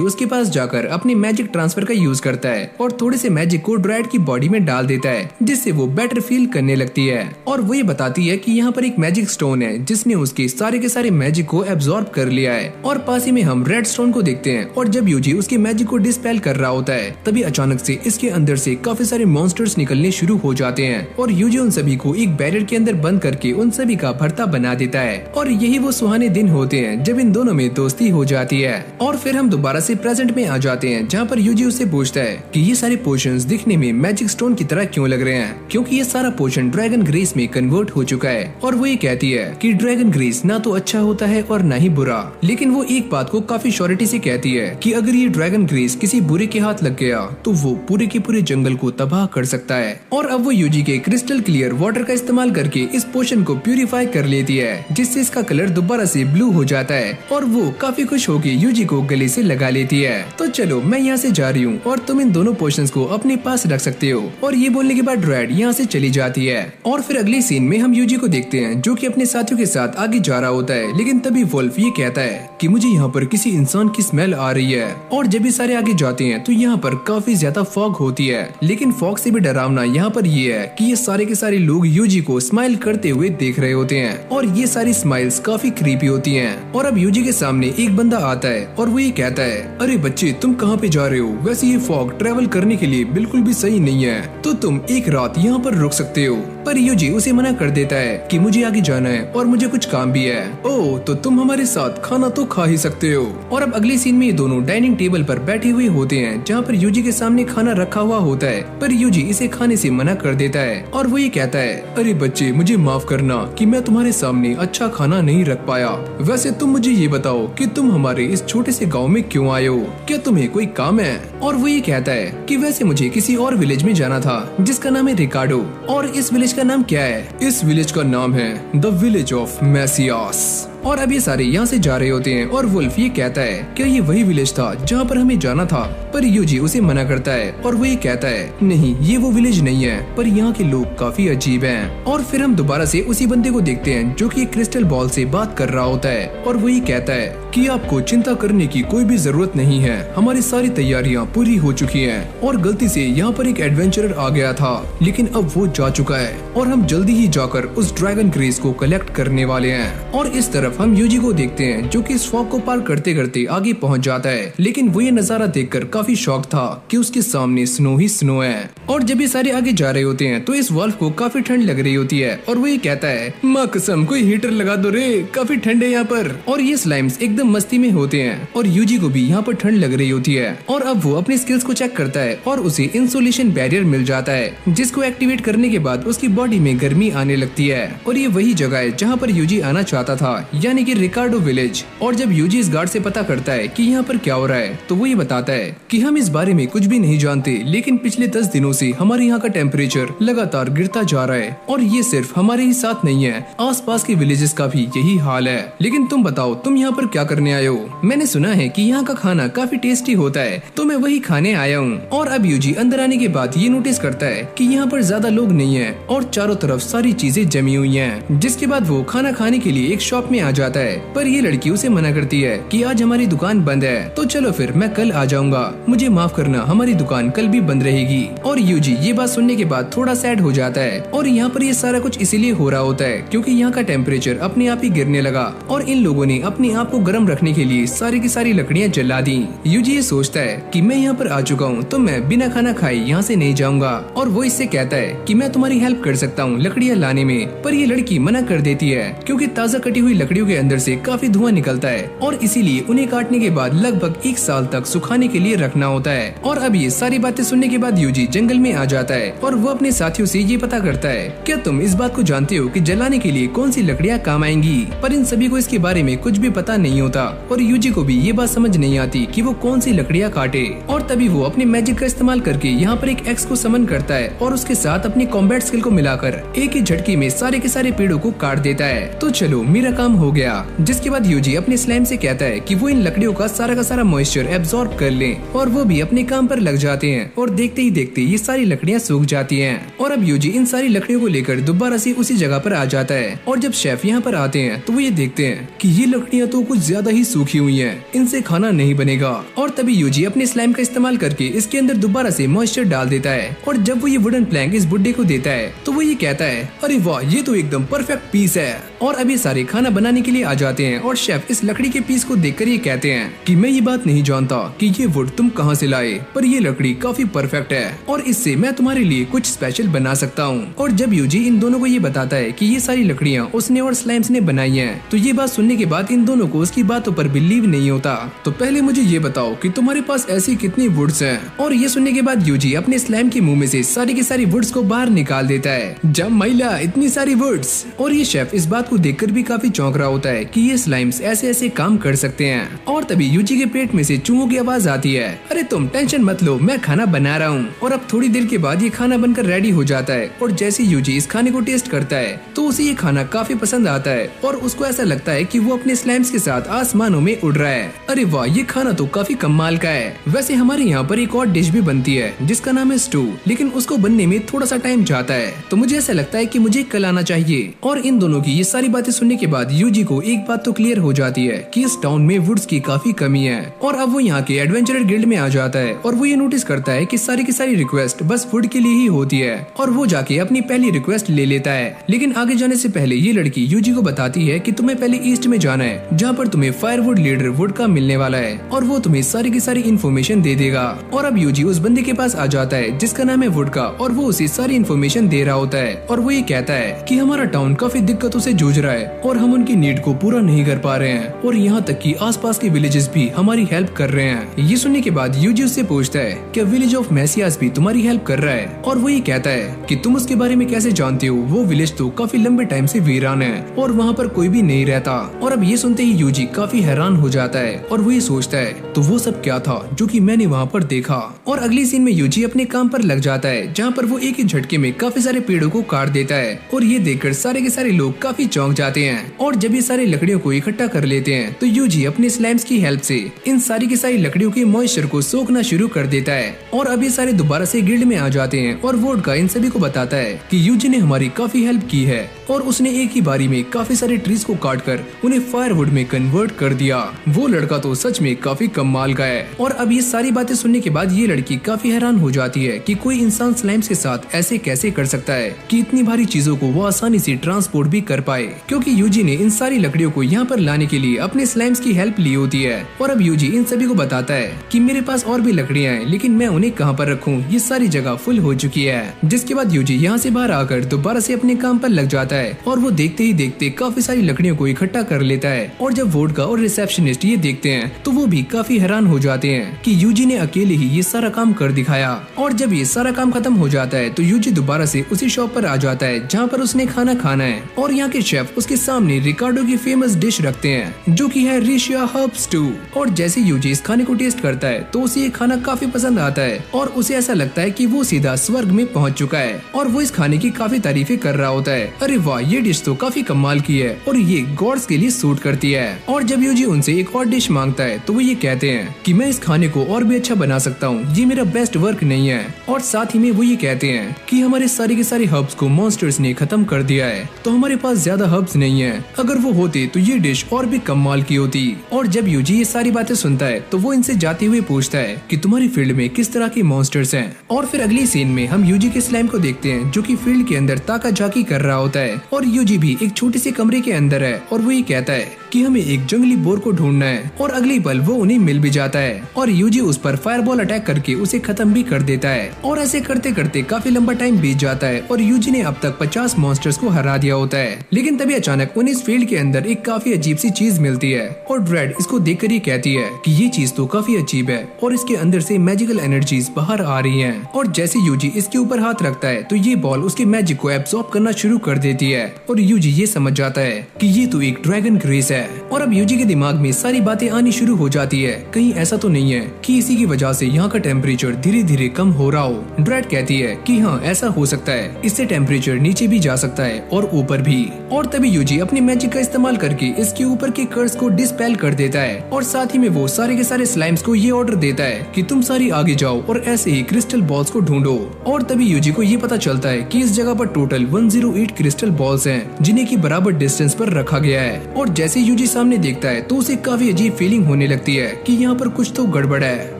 उसके पास जाकर अपने मैजिक ट्रांसफर का यूज करता है और थोड़े से मैजिक को ड्रैड की बॉडी में डाल देता है जिससे वो बेटर फील करने लगती है। और वो ये बताती है कि यहाँ पर एक मैजिक स्टोन है जिसने उसके सारे के सारे मैजिक को एब्जॉर्ब कर लिया है। और पास ही में हम रेड स्टोन को देखते हैं और जब यूजी उसके मैजिक को डिस्पेल कर रहा होता है तभी अचानक से इसके अंदर से काफी सारे मॉन्स्टर्स निकलने शुरू हो जाते हैं और यूजी उन सभी को एक बैरियर के अंदर बंद करके उन सभी का भरता बना देता है। और यही वो सुहाने दिन होते हैं जब इन दोनों में दोस्ती हो जाती है। और फिर हम दोबारा से प्रेजेंट में आ जाते हैं जहाँ पर यूजी उससे पूछता है कि ये सारे पोशंस दिखने में मैजिक स्टोन की तरह क्यों लग रहे हैं, क्योंकि ये सारा पोशन ड्रैगन ग्रेस में कन्वर्ट हो चुका है। और वो ये कहती है कि ड्रैगन ग्रेस ना तो अच्छा होता है और ना ही बुरा, लेकिन वो एक बात को काफी श्योरिटी से कहती है कि अगर ये ड्रैगन ग्रेस किसी बुरे के हाथ लग गया तो वो पूरे के पूरे जंगल को तबाह कर सकता है। और अब वो यूजी के क्रिस्टल क्लियर वाटर का इस्तेमाल करके इस पोशन को प्यूरिफाई कर लेती है जिससे इसका कलर दोबारा से ब्लू हो जाता है और वो काफी खुश होकर यूजी को गले से लगा लेती है। तो चलो मैं यहाँ से जा रही हूँ और तुम इन दोनों पोशंस को अपने पास रख सकते हो। और ये बोलने के बाद ड्रैड यहाँ से चली जाती है। और फिर अगले सीन में हम यूजी को देखते हैं जो कि अपने साथियों के साथ आगे जा रहा होता है, लेकिन तभी वुल्फ ये कहता है कि मुझे यहाँ पर किसी इंसान की स्मेल आ रही है। और जब ये सारे आगे जाते हैं तो यहाँ पर काफी ज्यादा फॉग होती है, लेकिन फॉग से भी डरावना यहाँ पर ये है कि ये सारे के सारे लोग यूजी को स्माइल करते हुए देख रहे होते हैं और ये सारी स्माइल्स काफी क्रीपी होती हैं। और अब यूजी के सामने एक बंदा आता है और वो ये कहता है, अरे बच्चे तुम कहाँ पे जा रहे हो, वैसे ये फॉग ट्रेवल करने के लिए बिल्कुल भी सही नहीं है, तो तुम एक रात यहाँ पर रुक सकते हो। पर यूजी उसे मना कर देता है कि मुझे आगे जाना है और मुझे कुछ काम भी है। ओह तो तुम हमारे साथ खाना तो खा ही सकते हो। और अब अगले सीन में ये दोनों डाइनिंग टेबल पर बैठे हुए होते हैं जहाँ पर यूजी के सामने खाना रखा हुआ होता है, पर यूजी इसे खाने से मना कर देता है और वो ये कहता है, अरे बच्चे मुझे माफ करना कि मैं तुम्हारे सामने अच्छा खाना नहीं रख पाया। वैसे तुम मुझे ये बताओ कि तुम हमारे इस छोटे से गाँव में क्यों आए हो, क्या तुम्हें कोई काम है? और वो ये कहता है कि वैसे मुझे किसी और विलेज में जाना था जिसका नाम है रिकार्डो। और इस विलेज का नाम क्या है? इस विलेज का नाम है द विलेज ऑफ मैसियास। और अब ये सारे यहाँ से जा रहे होते हैं और वुल्फ ये कहता है क्या ये वही विलेज था जहाँ पर हमें जाना था, पर यूजी उसे मना करता है और वो ये कहता है नहीं ये वो विलेज नहीं है, पर यहाँ के लोग काफी अजीब हैं। और फिर हम दोबारा से उसी बंदे को देखते हैं जो कि एक क्रिस्टल बॉल से बात कर रहा होता है और वो ये कहता है कि आपको चिंता करने की कोई भी जरूरत नहीं है, हमारी सारी तैयारियाँ पूरी हो चुकी हैं और गलती से यहाँ पर एक एडवेंचरर आ गया था लेकिन अब वो जा चुका है और हम जल्दी ही जाकर उस ड्रैगन ग्रेस को कलेक्ट करने वाले हैं। और इस तरफ हम यूजी को देखते हैं जो कि इस फॉग को पार करते करते आगे पहुंच जाता है, लेकिन वो ये नजारा देखकर काफी शॉक था कि उसके सामने स्नो ही स्नो है। और जब ये सारे आगे जा रहे होते हैं तो इस वुल्फ को काफी ठंड लग रही होती है और वो ये कहता है, माँ कसम कोई हीटर लगा दो रे, काफी ठंड है यहाँ पर। और ये स्लाइम्स एकदम मस्ती में होते हैं और यूजी को भी यहाँ पर ठंड लग रही होती है। और अब वो अपनी स्किल्स को चेक करता है और उसे इंसुलेशन बैरियर मिल जाता है जिसको एक्टिवेट करने के बाद उसकी बॉडी में गर्मी आने लगती है। और ये वही जगह है जहाँ पर यूजी आना चाहता था, यानी कि रिकार्डो विलेज। और जब यूजी इस गार्ड से पता करता है कि यहाँ पर क्या हो रहा है तो वो ये बताता है कि हम इस बारे में कुछ भी नहीं जानते, लेकिन पिछले 10 दिनों से हमारे यहाँ का टेम्परेचर लगातार गिरता जा रहा है और ये सिर्फ हमारे ही साथ नहीं है, आसपास के विलेजेस का भी यही हाल है। लेकिन तुम बताओ तुम यहाँ पर क्या करने आए हो? मैंने सुना है कि यहाँ का खाना काफी टेस्टी होता है तो मैं वही खाने आया हूँ। और अब यूजी अंदर आने के बाद ये नोटिस करता है कि यहाँ पर ज्यादा लोग नहीं है और चारों तरफ सारी चीजें जमी हुई हैं। जिसके बाद वो खाना खाने के लिए एक शॉप में आ जाता है, पर ये लड़की उसे मना करती है कि आज हमारी दुकान बंद है, तो चलो फिर मैं कल आ जाऊंगा, मुझे माफ करना हमारी दुकान कल भी बंद रहेगी। और यूजी ये बात सुनने के बाद थोड़ा सैड हो जाता है और यहाँ पर ये सारा कुछ इसीलिए हो रहा होता है क्योंकि यहाँ का टेम्परेचर अपने आप ही गिरने लगा और इन लोगों ने अपने आप को गर्म आराम रखने के लिए सारी की सारी लकड़ियाँ जला दी। यूजी ये सोचता है कि मैं यहाँ पर आ चुका हूँ तो मैं बिना खाना खाए यहाँ से नहीं जाऊंगा, और वो इससे कहता है कि मैं तुम्हारी हेल्प कर सकता हूँ लकड़ियाँ लाने में। पर ये लड़की मना कर देती है क्योंकि ताज़ा कटी हुई लकड़ियों के अंदर से काफी धुआं निकलता है और इसीलिए उन्हें काटने के बाद लगभग 1 साल तक सुखाने के लिए रखना होता है। और अब ये सारी बातें सुनने के बाद यूजी जंगल में आ जाता है और वो अपने साथियों से ये पता करता है, क्या तुम इस बात को जानते हो कि जलाने के लिए कौन सी लकड़ियाँ काम आएंगी? पर इन सभी को इसके बारे में कुछ भी पता नहीं होता और यूजी को भी ये बात समझ नहीं आती कि वो कौन सी लकड़ियाँ काटे। और तभी वो अपने मैजिक का इस्तेमाल करके यहाँ पर एक एक्स को समन करता है और उसके साथ अपनी कॉम्बैट स्किल को मिलाकर एक ही झटके में सारे के सारे पेड़ों को काट देता है। तो चलो मेरा काम हो गया। जिसके बाद यूजी अपने स्लाइम से कहता है कि वो इन लकड़ियों का सारा मॉइस्चर एब्सॉर्ब कर ले और वो भी अपने काम पर लग जाते हैं और देखते ही देखते ये सारी लकड़ियाँ सूख जाती हैं। और अब यूजी इन सारी लकड़ियों को लेकर दोबारा से उसी जगह पर आ जाता है और जब शेफ यहाँ पर आते हैं तो वो ये देखते हैं कि ये लकड़ियाँ तो कुछ ज्यादा ही सूखी हुई हैं, इनसे खाना नहीं बनेगा। और तभी यूजी अपने स्लाइम का इस्तेमाल करके इसके अंदर दोबारा से मॉइस्चर डाल देता है और जब वो ये वुडन प्लैंक इस बुड्ढे को देता है तो वो ये कहता है, अरे वाह ये तो एकदम परफेक्ट पीस है। और अभी सारे खाना बनाने के लिए आ जाते हैं और शेफ इस लकड़ी के पीस को देखकर ये कहते हैं कि मैं ये बात नहीं जानता कि ये वुड तुम कहाँ से लाए, पर ये लकड़ी काफी परफेक्ट है और इससे मैं तुम्हारे लिए कुछ स्पेशल बना सकता हूँ। और जब यूजी इन दोनों को ये बताता है कि ये सारी लकड़ियाँ उसने और स्लाइम्स ने बनाई हैं, तो ये बात सुनने के बाद इन दोनों को उसकी बातों पर बिलीव नहीं होता। तो पहले मुझे ये बताओ कि तुम्हारे पास ऐसी कितनी वुड्स हैं? और ये सुनने के बाद यूजी अपने स्लाइम के मुंह में से सारी की सारी वुड्स को बाहर निकाल देता है। जब महिला इतनी सारी वुड्स। और ये शेफ इस बात को देखकर भी काफी चौंक रहा होता है कि ये स्लाइम्स ऐसे ऐसे काम कर सकते हैं। और तभी यूजी के पेट में से चूहों की आवाज आती है, अरे तुम टेंशन मत लो, मैं खाना बना रहा हूँ। और अब थोड़ी देर के बाद ये खाना बनकर रेडी हो जाता है और जैसे यूजी इस खाने को टेस्ट करता है तो उसे ये खाना काफी पसंद आता है और उसको ऐसा लगता है कि वो अपने स्लाइम्स के साथ आसमानों में उड़ रहा है। अरे वाह ये खाना तो काफी कमाल का है। वैसे हमारे यहाँ पर एक और डिश भी बनती है जिसका नाम है स्टू, लेकिन उसको बनने में थोड़ा सा टाइम जाता है, तो मुझे ऐसा लगता है कि मुझे कल आना चाहिए। और इन दोनों की ये सारी बातें सुनने के बाद यूजी को एक बात तो क्लियर हो जाती है कि इस टाउन में वुड्स की काफी कमी है। और अब वो यहाँ के एडवेंचरर गिल्ड में आ जाता है और वो ये नोटिस करता है कि सारी की सारी रिक्वेस्ट बस वुड के लिए ही होती है और वो जाके अपनी पहली रिक्वेस्ट ले लेता है। लेकिन आगे जाने से पहले ये लड़की यूजी को बताती है कि तुम्हें पहले ईस्ट में जाना है जहाँ पर तुम्हें फायरवुड लीडर वुड का मिलने वाला है और वो तुम्हें सारी की सारी इन्फॉर्मेशन दे देगा। और अब यूजी उस बंदे के पास आ जाता है जिसका नाम है वुड का और वो उसे सारी इन्फॉर्मेशन दे रहा होता है और वो ये कहता है कि हमारा टाउन काफी दिक्कतों से जूझ रहा है और हम उनकी नीड को पूरा नहीं कर पा रहे हैं और यहाँ तक कि आसपास के विलेजेस भी हमारी हेल्प कर रहे हैं। ये सुनने के बाद यूजी उससे पूछता है क्या विलेज ऑफ मैसियास भी तुम्हारी हेल्प कर रहा है? और वो ये कहता है कि तुम उसके बारे में कैसे जानते हो, वो विलेज तो काफी लंबे टाइम से वीरान है और वहाँ पर कोई भी नहीं रहता। और अब ये सुनते ही यूजी काफी हैरान हो जाता है और वो ये सोचता है तो वो सब क्या था जो कि मैंने वहाँ पर देखा। और अगली सीन में यूजी अपने काम पर लग जाता है जहाँ पर वो एक ही झटके में काफी सारे पेड़ों को काट देता है और ये देखकर सारे के सारे लोग काफी चौंक जाते हैं। और जब ये सारे लकड़ियों को इकट्ठा कर लेते हैं तो यूजी अपने स्लाइम्स की हेल्प से इन सारी की सारी लकड़ियों के मॉइस्चर को सोखना शुरू कर देता है। और अब ये सारे दोबारा से गिल्ड में आ जाते हैं और वोड का इन सभी को बताता है कि यूजी ने हमारी काफी हेल्प की है और उसने एक ही बारी में काफी सारे ट्रीज को काटकर उन्हें फायरवुड में कन्वर्ट कर दिया। वो लड़का तो सच में काफी कमाल का है। और अब ये सारी बातें सुनने के बाद ये लड़की काफी हैरान हो जाती है कि कोई इंसान स्लाइम्स के साथ ऐसे कैसे कर सकता है कि इतनी भारी चीजों को वो आसानी से ट्रांसपोर्ट भी कर पाए, क्योंकि यूजी ने इन सारी लकड़ियों को यहाँ पर लाने के लिए अपने स्लाइम्स की हेल्प ली होती है। और अब यूजी इन सभी को बताता है कि मेरे पास और भी लकड़ियाँ हैं लेकिन मैं उन्हें कहाँ पर रखूँ, ये सारी जगह फुल हो चुकी है। जिसके बाद यूजी यहाँ से बाहर आकर दोबारा से अपने काम पर लग जाता है और वो देखते ही देखते काफी सारी लकड़ियों को इकट्ठा कर लेता है। और जब वोडका और रिसेप्शनिस्ट ये देखते हैं तो वो भी काफी हैरान हो जाते हैं कि यूजी ने अकेले ही ये सारा काम कर दिखाया। और जब ये सारा काम खत्म हो जाता है तो यूजी दोबारा से उसी शॉप पर आ जाता है जहाँ पर उसने खाना खाना है और यहाँ के शेफ उसके सामने रिकार्डो की फेमस डिश रखते हैं जो कि है रिशिया हर्ब स्टू। और जैसे यूजी इस खाने को टेस्ट करता है तो उसे ये खाना काफी पसंद आता है और उसे ऐसा लगता है कि वो सीधा स्वर्ग में पहुँच चुका है और वो इस खाने की काफी तारीफें कर रहा होता है। अरे वाह ये डिश तो काफी कमाल की है और ये गॉड्स के लिए सूट करती है। और जब यूजी उनसे एक और डिश मांगता है तो वो ये कहते हैं कि मैं इस खाने को और भी अच्छा बना सकता हूँ, ये मेरा बेस्ट वर्क नहीं है। और साथ ही में वो ये कहते हैं कि हमारे सारे के सारे हर्ब्स को मॉन्स्टर्स ने खत्म कर दिया है तो हमारे पास ज्यादा हर्ब्स नहीं है, अगर वो होते तो ये डिश और भी कमाल की होती। और जब यूजी ये सारी बातें सुनता है तो वो इनसे जाते हुए पूछता है कि तुम्हारी फील्ड में किस तरह के मॉन्स्टर्स हैं। और फिर अगली सीन में हम यूजी के स्लाइम को देखते हैं जो कि फील्ड के अंदर ताका झाकी कर रहा होता है है और यूजी भी एक छोटे से कमरे के अंदर है और वो ये कहता है कि हमें एक जंगली बोर को ढूंढना है और अगली पल वो उन्हें मिल भी जाता है और यूजी उस पर फायरबॉल अटैक करके उसे खत्म भी कर देता है और ऐसे करते करते काफी लंबा टाइम बीत जाता है और यूजी ने अब तक 50 मॉन्स्टर्स को हरा दिया होता है। लेकिन तभी अचानक उन्हें इस फील्ड के अंदर एक काफी अजीब सी चीज मिलती है और ड्रेड इसको देखकर ये कहती है कि ये चीज तो काफी अजीब है और इसके अंदर से मैजिकल एनर्जीज बाहर आ रही है और जैसे यूजी इसके ऊपर हाथ रखता है तो ये बॉल उसके मैजिक को एब्सॉर्ब करना शुरू कर देती है और यूजी ये समझ जाता है कि ये तो एक ड्रैगन ग्रेस है और अब यूजी के दिमाग में सारी बातें आनी शुरू हो जाती है। कहीं ऐसा तो नहीं है कि इसी की वजह से यहाँ का टेम्परेचर धीरे धीरे कम हो रहा हो। ड्रेड कहती है कि हाँ ऐसा हो सकता है, इससे टेम्परेचर नीचे भी जा सकता है और ऊपर भी। और तभी यूजी अपने मैजिक का इस्तेमाल करके इसके ऊपर के कर्स को डिस्पेल कर देता है और साथ ही में वो सारे के सारे स्लाइम्स को ये ऑर्डर देता है कि तुम सारी आगे जाओ और ऐसे ही क्रिस्टल बॉल्स को ढूंढो। और तभी यूजी को ये पता चलता है कि इस जगह पर टोटल 108 क्रिस्टल बॉल्स हैं जिन्हें की बराबर डिस्टेंस पर रखा गया है। और जैसे यूजी सामने देखता है तो उसे काफी अजीब फीलिंग होने लगती है कि यहाँ पर कुछ तो गड़बड़ है।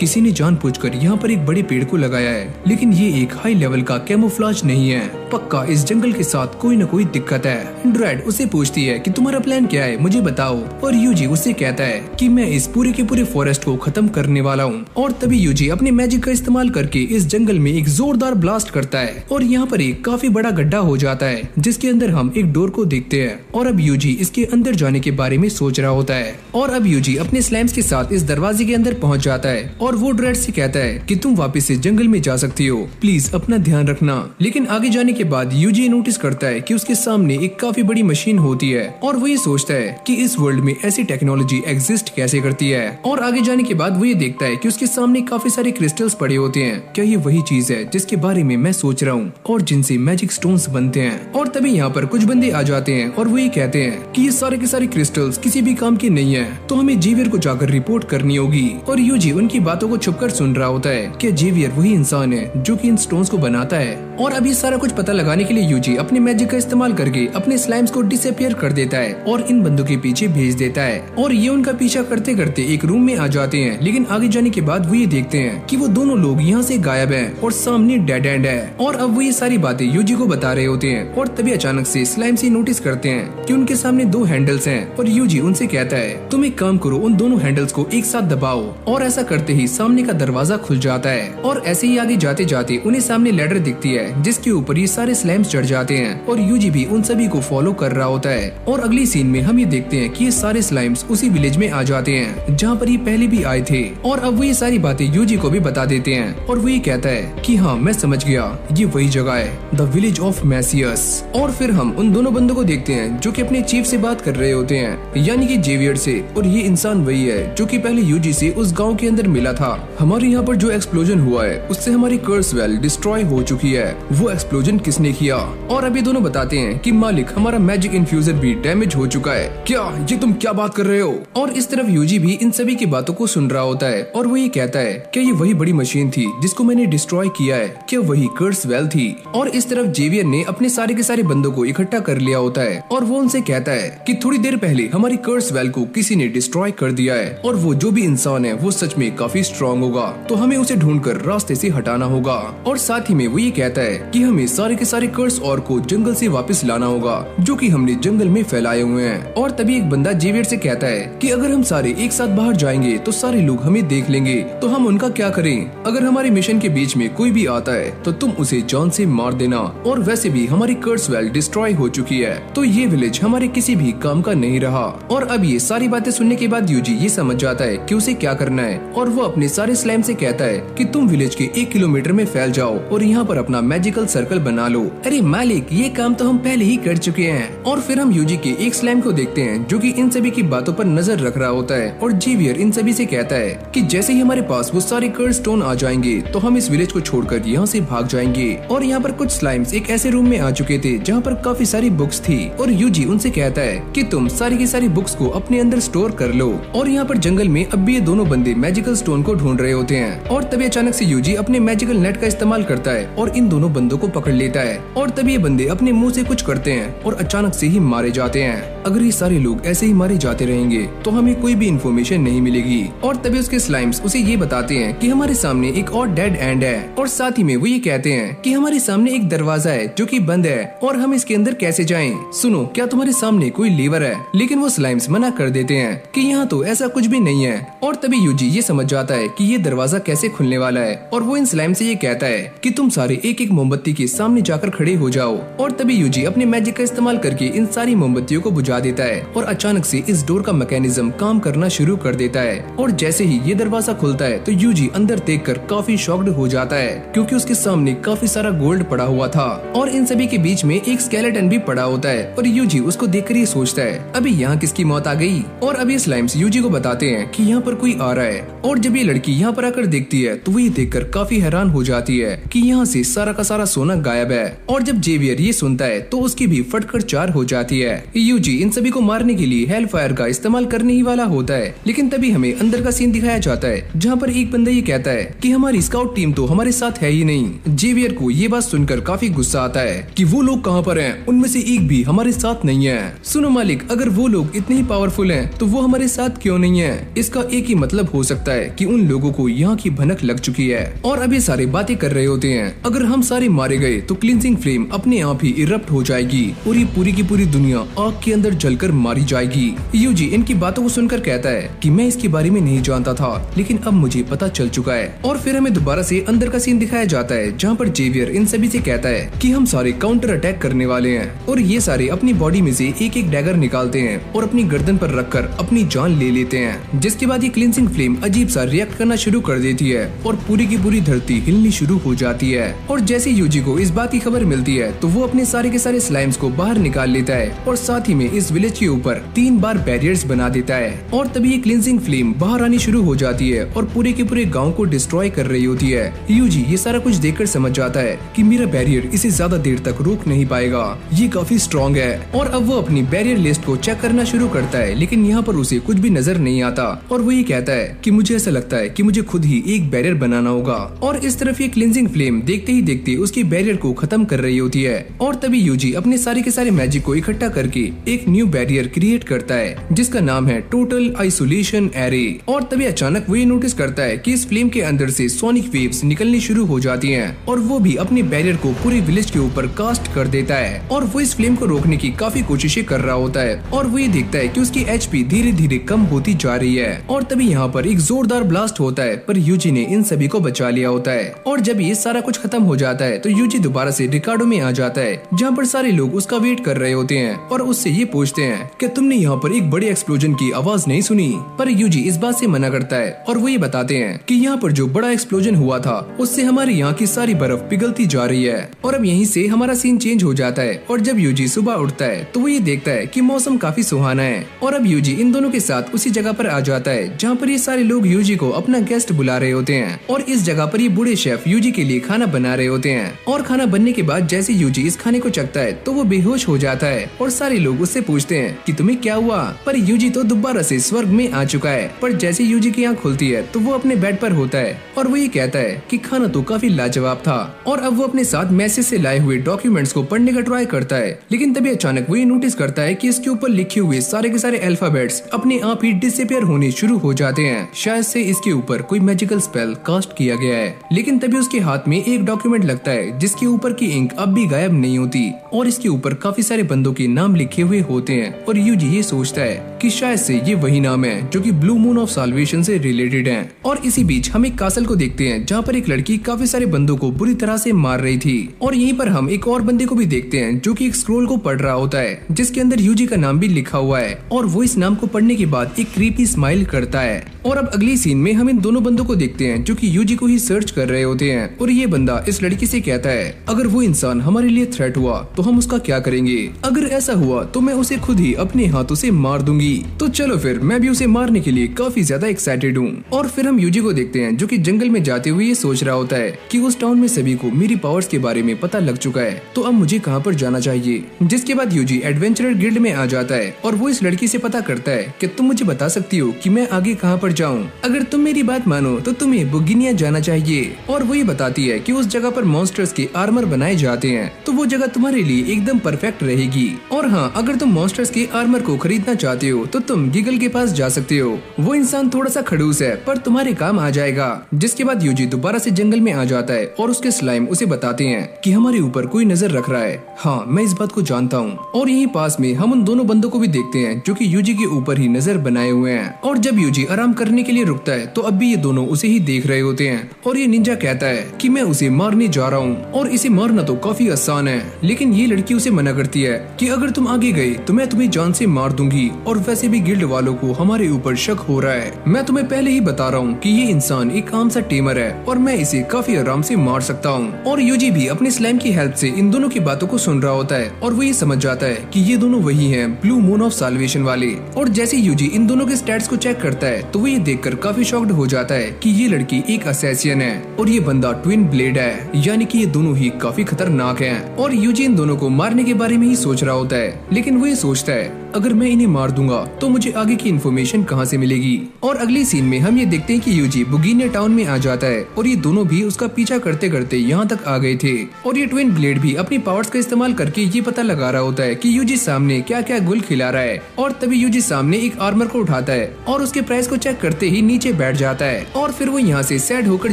किसी ने जानबूझकर यहाँ पर एक बड़े पेड़ को लगाया है, लेकिन ये एक हाई लेवल का कैमोफ्लेज नहीं है। पक्का इस जंगल के साथ कोई न कोई दिक्कत है। ड्रेड उसे पूछती है कि तुम्हारा प्लान क्या है, मुझे बताओ। और यूजी उससे कहता है कि मैं इस पूरे के पूरे फॉरेस्ट को खत्म करने वाला हूँ। और तभी यूजी अपने मैजिक का इस्तेमाल करके इस जंगल में एक जोरदार ब्लास्ट करता है और यहाँ पर एक काफी बड़ा गड्ढा हो जाता है जिसके अंदर हम एक डोर को देखते हैं। और अब यूजी इसके अंदर जाने के बारे में सोच रहा होता है और अब यूजी अपने स्लाइम्स के साथ इस दरवाजे के अंदर पहुंच जाता है और वो ड्रेड से कहता है कि तुम वापस से जंगल में जा सकती हो, प्लीज अपना ध्यान रखना। लेकिन आगे जाने के बाद यूजी नोटिस करता है कि उसके सामने एक काफी बड़ी मशीन होती है और वो ये सोचता है कि इस वर्ल्ड में ऐसी टेक्नोलॉजी एग्जिस्ट कैसे करती है। और आगे जाने के बाद वो ये देखता है कि उसके सामने काफी सारे क्रिस्टल्स पड़े होते हैं। क्या ये वही चीज है जिसके बारे में मैं सोच रहा हूँ और जिनसे मैजिक स्टोन्स बनते हैं। और तभी यहाँ पर कुछ बंदे आ जाते हैं और वो ये कहते हैं कि ये सारे के सारे क्रिस्टल्स किसी भी काम के नहीं है, तो हमें जेवियर को जाकर रिपोर्ट करनी होगी। और यूजी उनकी बातों को छुपकर सुन रहा होता है कि जेवियर वही इंसान है जो कि इन स्टोन्स को बनाता है। और अभी सारा कुछ पता लगाने के लिए यूजी अपने मैजिक का इस्तेमाल करके अपने स्लाइम्स को डिसअपियर कर देता है और इन बंदों के पीछे भेज देता है। और ये उनका पीछा करते करते एक रूम में आ जाते हैं। लेकिन आगे जाने के बाद वो ये देखते हैं कि वो दोनों लोग यहाँ से गायब हैं और सामने डेड एंड है। और अब वो ये सारी बातें यूजी को बता रहे होते हैं और तभी अचानक से स्लाइम से नोटिस करते हैं कि उनके सामने 2 हैंडल्स हैं और यूजी उनसे कहता है तुम एक काम करो, उन दोनों हैंडल्स को एक साथ दबाओ। और ऐसा करते ही सामने का दरवाजा खुल जाता है और ऐसे ही आगे जाते जाते उन्हें सामने लैडर दिखती है जिसके ऊपर ये सारे स्लाइम्स चढ़ जाते हैं और यूजी भी उन सभी को फॉलो कर रहा होता है। और अगली सीन में हम ये देखते हैं कि ये सारे स्लाइम्स उसी विलेज में आ जाते हैं जहाँ पर ये पहले भी आए थे। और अब वो ये सारी बातें यूजी को भी बता देते हैं और वो ये कहता है कि हाँ मैं समझ गया, ये वही जगह है, द विलेज ऑफ मैसियस। और फिर हम उन दोनों बंदों को देखते हैं जो कि अपने चीफ से बात कर रहे होते हैं, यानी कि जेवियर से। और ये इंसान वही है जो कि पहले यूजी से उस गांव के अंदर मिला था। हमारे यहाँ पर जो एक्सप्लोजन हुआ है उससे हमारी कर्स वेल डिस्ट्रॉय हो चुकी है, वो एक्सप्लोजन किसने किया? और अभी दोनों बताते हैं कि मालिक हमारा मैजिक इन्फ्यूजर भी डैमेज हो चुका है। क्या ये तुम क्या बात कर रहे हो? और इस तरफ यूजी भी इन सभी की बातों को सुन रहा होता है और वो ये कहता है क्या ये वही बड़ी मशीन थी जिसको मैंने डिस्ट्रॉय किया है? क्या वही कर्स वेल थी? और इस तरफ जेवियर ने अपने सारे के सारे बंदों को इकट्ठा कर लिया होता है और वो उनसे कहता है कि थोड़ी देर पहले हमारी कर्स वेल को किसी ने डिस्ट्रॉय कर दिया है और वो जो भी इंसान है वो सच में काफी स्ट्रॉन्ग होगा, तो हमें उसे ढूंढकर रास्ते से हटाना होगा। और साथ ही में वो ये कहता है कि हमें सारे के सारे कर्स और को जंगल से वापस लाना होगा जो कि हमने जंगल में फैलाए हुए हैं। और तभी एक बंदा जेवियर से कहता है कि अगर हम सारे एक साथ बाहर जाएंगे तो सारे लोग हमें देख लेंगे, तो हम उनका क्या करें? अगर हमारे मिशन के बीच में कोई भी आता है तो तुम उसे जान से मार देना। और वैसे भी हमारी कर्स वेल डिस्ट्रॉय हो चुकी है, तो ये विलेज हमारे किसी भी काम का नहीं रहा। और अब ये सारी बातें सुनने के बाद यूजी ये समझ जाता है कि उसे क्या करना है और वो अपने सारे स्लाइम से कहता है कि तुम विलेज के 1 किलोमीटर में फैल जाओ और यहाँ पर अपना मैजिकल सर्कल बना लो। अरे मालिक ये काम तो हम पहले ही कर चुके हैं। और फिर हम यूजी के एक स्लाइम को देखते हैं जो कि इन सभी की बातों पर नजर रख रहा होता है और जेवियर इन सभी से कहता है कि जैसे ही हमारे पास वो सारे कर्स स्टोन आ जाएंगे तो हम इस विलेज को छोड़कर यहाँ से भाग जाएंगे। और यहाँ पर कुछ स्लाइम्स एक ऐसे रूम में आ चुके थे जहाँ पर काफी सारी बुक्स थी और यूजी उनसे कहता है कि तुम सारी की सारी बुक्स को अपने अंदर स्टोर कर लो। और यहाँ पर जंगल में अब भी ये दोनों बंदे मैजिकल स्टोन को ढूंढ रहे होते हैं और तभी अचानक से यूजी अपने मैजिकल नेट का इस्तेमाल करता है और इन दोनों बंदों को पकड़ लेता है। और तभी ये बंदे अपने मुंह से कुछ करते हैं और अचानक से ही मारे जाते हैं। अगर ये सारे लोग ऐसे ही मारे जाते रहेंगे तो हमें कोई भी इन्फॉर्मेशन नहीं मिलेगी। और तभी उसके स्लाइम्स उसे ये बताते हैं कि हमारे सामने एक और डेड एंड है, और साथ ही में वो ये कहते हैं कि हमारे सामने एक दरवाजा है जो कि बंद है और हम इसके अंदर कैसे जाएं? सुनो, क्या तुम्हारे सामने कोई लीवर है? लेकिन वो स्लाइम्स मना कर देते हैं कि यहाँ तो ऐसा कुछ भी नहीं है। और तभी यूजी ये समझ जाता है कि ये दरवाजा कैसे खुलने वाला है, और वो इन स्लाइम से ये कहता है कि तुम सारे एक एक मोमबत्ती के सामने जाकर खड़े हो जाओ। और तभी यूजी अपने मैजिक का इस्तेमाल करके इन सारी मोमबत्तियों को बुझा देता है, और अचानक से इस डोर का मैकेनिज्म काम करना शुरू कर देता है। और जैसे ही ये दरवाजा खुलता है तो यूजी अंदर देखकर काफी शॉक्ड हो जाता है, क्योंकि उसके सामने काफी सारा गोल्ड पड़ा हुआ था, और इन सभी के बीच में एक स्केलेटन भी पड़ा होता है। और यूजी उसको देखकर ये सोचता है, अभी यहाँ किसकी मौत आ गई? और अभी स्लाइम्स यूजी को बताते हैं कि यहाँ पर कोई आ रहा है। और जब ये लड़की यहाँ पर आकर देखती है तो वो ये देखकर काफी हैरान हो जाती है कि यहाँ से सारा का सारा सोना गायब है। और जब जेवियर ये सुनता है तो उसकी भी फटकर चार हो जाती है। यूजी इन सभी को मारने के लिए हेल फायर का इस्तेमाल करने ही वाला होता है, लेकिन तभी हमें अंदर का सीन दिखाया जाता है जहाँ पर एक बंदा ये कहता है कि हमारी स्काउट टीम तो हमारे साथ है ही नहीं। जेवियर को ये बात सुनकर काफी गुस्सा आता है कि वो लोग कहाँ पर हैं? उनमें से एक भी हमारे साथ नहीं है। सुनो मालिक, अगर वो लोग इतने ही पावरफुल हैं तो वो हमारे साथ क्यों नहीं है? इसका एक ही मतलब हो सकता है कि उन लोगों को यहाँ की भनक लग चुकी है। और अब ये सारे बातें कर रहे होते हैं, अगर हम सारे मारे गए तो क्लींजिंग फ्लेम अपने आप ही इरप्ट हो जाएगी और ये पूरी की पूरी दुनिया आग के अंदर जलकर मारी जाएगी। यूजी इनकी बातों को सुनकर कहता है कि मैं इसके बारे में नहीं जानता था, लेकिन अब मुझे पता चल चुका है। और फिर हमें दोबारा से अंदर का सीन दिखाया जाता है जहाँ पर जेवियर इन सभी से कहता है कि हम सारे काउंटर अटैक करने वाले हैं। और ये सारे अपनी बॉडी में से एक एक डैगर निकालते हैं और अपनी गर्दन पर रखकर अपनी जान ले लेते हैं। जिसके बाद ये क्लींजिंग फ्लेम अजीब सा रिएक्ट करना शुरू कर देती है और पूरी की पूरी धरती हिलनी शुरू हो जाती है। और जैसे यूजी को इस बात की खबर मिलती है तो वो अपने सारे के सारे स्लाइम्स को बाहर निकाल लेता है और साथ ही में इस विलेज के ऊपर 3 बार बैरियर्स बना देता है। और तभी ये क्लींजिंग फ्लेम बाहर आनी शुरू हो जाती है और पूरे के पूरे गाँव को डिस्ट्रॉय कर रही होती है। यूजी ये सारा कुछ देखकर समझ जाता है कि मेरा बैरियर इसे ज्यादा देर तक रोक नहीं पाएगा, ये काफी स्ट्रॉन्ग है। और अब वो अपनी बैरियर लिस्ट को चेक करना शुरू करता है, लेकिन यहाँ पर उसे कुछ भी नजर नहीं आता। और वो ये कहता है कि मुझे ऐसा लगता है कि मुझे खुद ही एक बैरियर बनाना होगा। और इस तरफ ये क्लींजिंग फ्लेम देखते ही देखते उसकी बैरियर को खत्म कर रही होती है। और तभी यूजी अपने सारे के सारे मैजिक को इकट्ठा करके एक न्यू बैरियर क्रिएट करता है जिसका नाम है टोटल आइसोलेशन एरे। और तभी अचानक वो ये नोटिस करता है कि इस फ्लेम के अंदर से सोनिक वेव्स निकलनी शुरू हो जाती हैं और वो भी अपने बैरियर को पूरे विलेज के ऊपर कास्ट कर देता है। और वो इस फ्लेम को रोकने की काफी कोशिशें कर रहा होता है और वो ये देखता है कि उसकी एचपी धीरे धीरे कम होती जा रही है। और तभी यहाँ पर एक जोरदार ब्लास्ट होता है, पर यूजी ने इन सभी को बचा लिया होता है। और जब ये सारा कुछ खत्म हो जाता है तो यूजी दोबारा से रिकार्डो में आ जाता है जहाँ पर सारे लोग उसका वेट कर रहे होते हैं और उससे ये पूछते हैं कि तुमने यहाँ पर एक बड़े एक्सप्लोजन की आवाज नहीं सुनी? पर यूजी इस बात से मना करता है और वो ये बताते हैं कि यहाँ पर जो बड़ा एक्सप्लोजन हुआ था उससे हमारे यहाँ की सारी बर्फ पिघलती जा रही है। और अब यहीं से हमारा सीन चेंज हो जाता है और जब यूजी सुबह उठता है तो वो ये देखता है कि मौसम काफी सुहाना है। और अब यूजी इन दोनों के साथ उसी जगह पर आ जाता है जहाँ पर ये सारे लोग यूजी को अपना गेस्ट बुला रहे होते हैं। और इस जगह पर ये बूढ़े शेफ यूजी के लिए खाना बना रहे होते हैं। और खाना बनने के बाद जैसे यूजी इस खाने को चखता है तो वो बेहोश हो जाता है और सारे लोग उससे पूछते हैं कि तुम्हें क्या हुआ? पर यूजी तो दोबारा से स्वर्ग में आ चुका है। पर जैसे यूजी की आँख खुलती है तो वो अपने बेड पर होता है और वो ये कहता है कि खाना तो काफी लाजवाब था। और अब वो अपने साथ मैसेज से लाए हुए डॉक्यूमेंट्स को पढ़ने का ट्राई करता है, लेकिन तभी अचानक वो ये नोटिस करता है कि इसके ऊपर लिखे हुए सारे के सारे अल्फाबेट्स अपने आप ही डिसअपीयर होने शुरू हो जाते हैं। शायद से इसके ऊपर कोई मैजिकल स्पेल कास्ट किया गया है। लेकिन तभी उसके हाथ में एक डॉक्यूमेंट लगता है जिसके ऊपर की इंक अब भी गायब नहीं होती और इसके ऊपर काफी सारे बंदों के नाम लिखे हुए होते हैं। और यूजी ये सोचता है कि शायद से ये वही नाम है जो कि ब्लू मून ऑफ साल्वेशन से रिलेटेड है। और इसी बीच हम एक कासल को देखते हैं जहाँ पर एक लड़की काफी सारे बंदों को बुरी तरह से मार रही थी। और यहीं पर हम एक और बंदे को भी देखते हैं जो कि एक स्क्रोल को पढ़ रहा होता है जिसके अंदर यूजी का नाम भी लिखा हुआ है। और वो इस नाम को पढ़ने के बाद एक क्रीपी स्माइल करता है। और अब अगली सीन में हम इन दोनों बंदों को देखते हैं जो कि यूजी को ही सर्च कर रहे होते हैं। और ये बंदा इस लड़की से कहता है अगर वो इंसान हमारे लिए थ्रेट हुआ तो हम उसका क्या करेंगे? अगर ऐसा हुआ तो मैं उसे खुद ही अपने हाथों से मार दूंगी। होगी। तो चलो फिर मैं भी उसे मारने के लिए काफी ज्यादा एक्साइटेड हूँ। और फिर हम यूजी को देखते हैं जो कि जंगल में जाते हुए ये सोच रहा होता है कि उस टाउन में सभी को मेरी पावर्स के बारे में पता लग चुका है, तो अब मुझे कहाँ पर जाना चाहिए। जिसके बाद यूजी एडवेंचरर गिल्ड में आ जाता है और वो इस लड़की से पता करता है कि तुम मुझे बता सकती हो कि मैं आगे कहाँ पर जाऊँ। अगर तुम मेरी बात मानो तो तुम्हें बुगिनिया जाना चाहिए। और वो ये बताती है कि उस जगह पर मॉन्स्टर्स के आर्मर बनाए जाते हैं, तो वो जगह तुम्हारे लिए एकदम परफेक्ट रहेगी। और हाँ, अगर तुम मॉन्स्टर्स के आर्मर को खरीदना चाहते हो तो तुम गिगल के पास जा सकते हो। वो इंसान थोड़ा सा खड़ूस है पर तुम्हारे काम आ जाएगा। जिसके बाद यूजी दोबारा से जंगल में आ जाता है और उसके स्लाइम उसे बताते हैं कि हमारे ऊपर कोई नजर रख रहा है। हाँ, मैं इस बात को जानता हूँ। और यहीं पास में हम उन दोनों बंदों को भी देखते हैं जो कि यूजी के ऊपर ही नजर बनाए हुए हैं। और जब यूजी आराम करने के लिए रुकता है तो अब भी ये दोनों उसे ही देख रहे होते हैं। और ये निंजा कहता है कि मैं उसे मारने जा रहा हूँ और इसे मारना तो काफी आसान है। लेकिन ये लड़की उसे मना करती है कि अगर तुम आगे गए तो मैं तुम्हें जान से मार दूंगी। और वैसे भी गिल्ड वालों को हमारे ऊपर शक हो रहा है। मैं तुम्हें पहले ही बता रहा हूँ कि ये इंसान एक आम सा टेमर है और मैं इसे काफी आराम से मार सकता हूँ। और यूजी भी अपने स्लाइम की हेल्प से इन दोनों की बातों को सुन रहा होता है और वो ये समझ जाता है कि ये दोनों वही हैं, ब्लू मून ऑफ साल्वेशन वाले। और जैसे यूजी इन दोनों के स्टैट्स को चेक करता है तो वो ये देखकर काफी शॉक्ड हो जाता है कि ये लड़की एक असैसियन है और ये बंदा ट्विन ब्लेड है, यानी कि ये दोनों ही काफी खतरनाक हैं। और यूजी इन दोनों को मारने के बारे में ही सोच रहा होता है, लेकिन वो ये सोचता है अगर मैं इन्हें मार दूंगा तो मुझे आगे की इन्फॉर्मेशन कहाँ से मिलेगी। और अगली सीन में हम ये देखते हैं कि यूजी बुगिनिया टाउन में आ जाता है और ये दोनों भी उसका पीछा करते करते यहाँ तक आ गए थे। और ये ट्विन ब्लेड भी अपनी पावर्स का इस्तेमाल करके ये पता लगा रहा होता है कि यूजी सामने क्या क्या गुल खिला रहा है। और तभी यूजी सामने एक आर्मर को उठाता है और उसके प्राइस को चेक करते ही नीचे बैठ जाता है। और फिर वो यहाँ से सैड होकर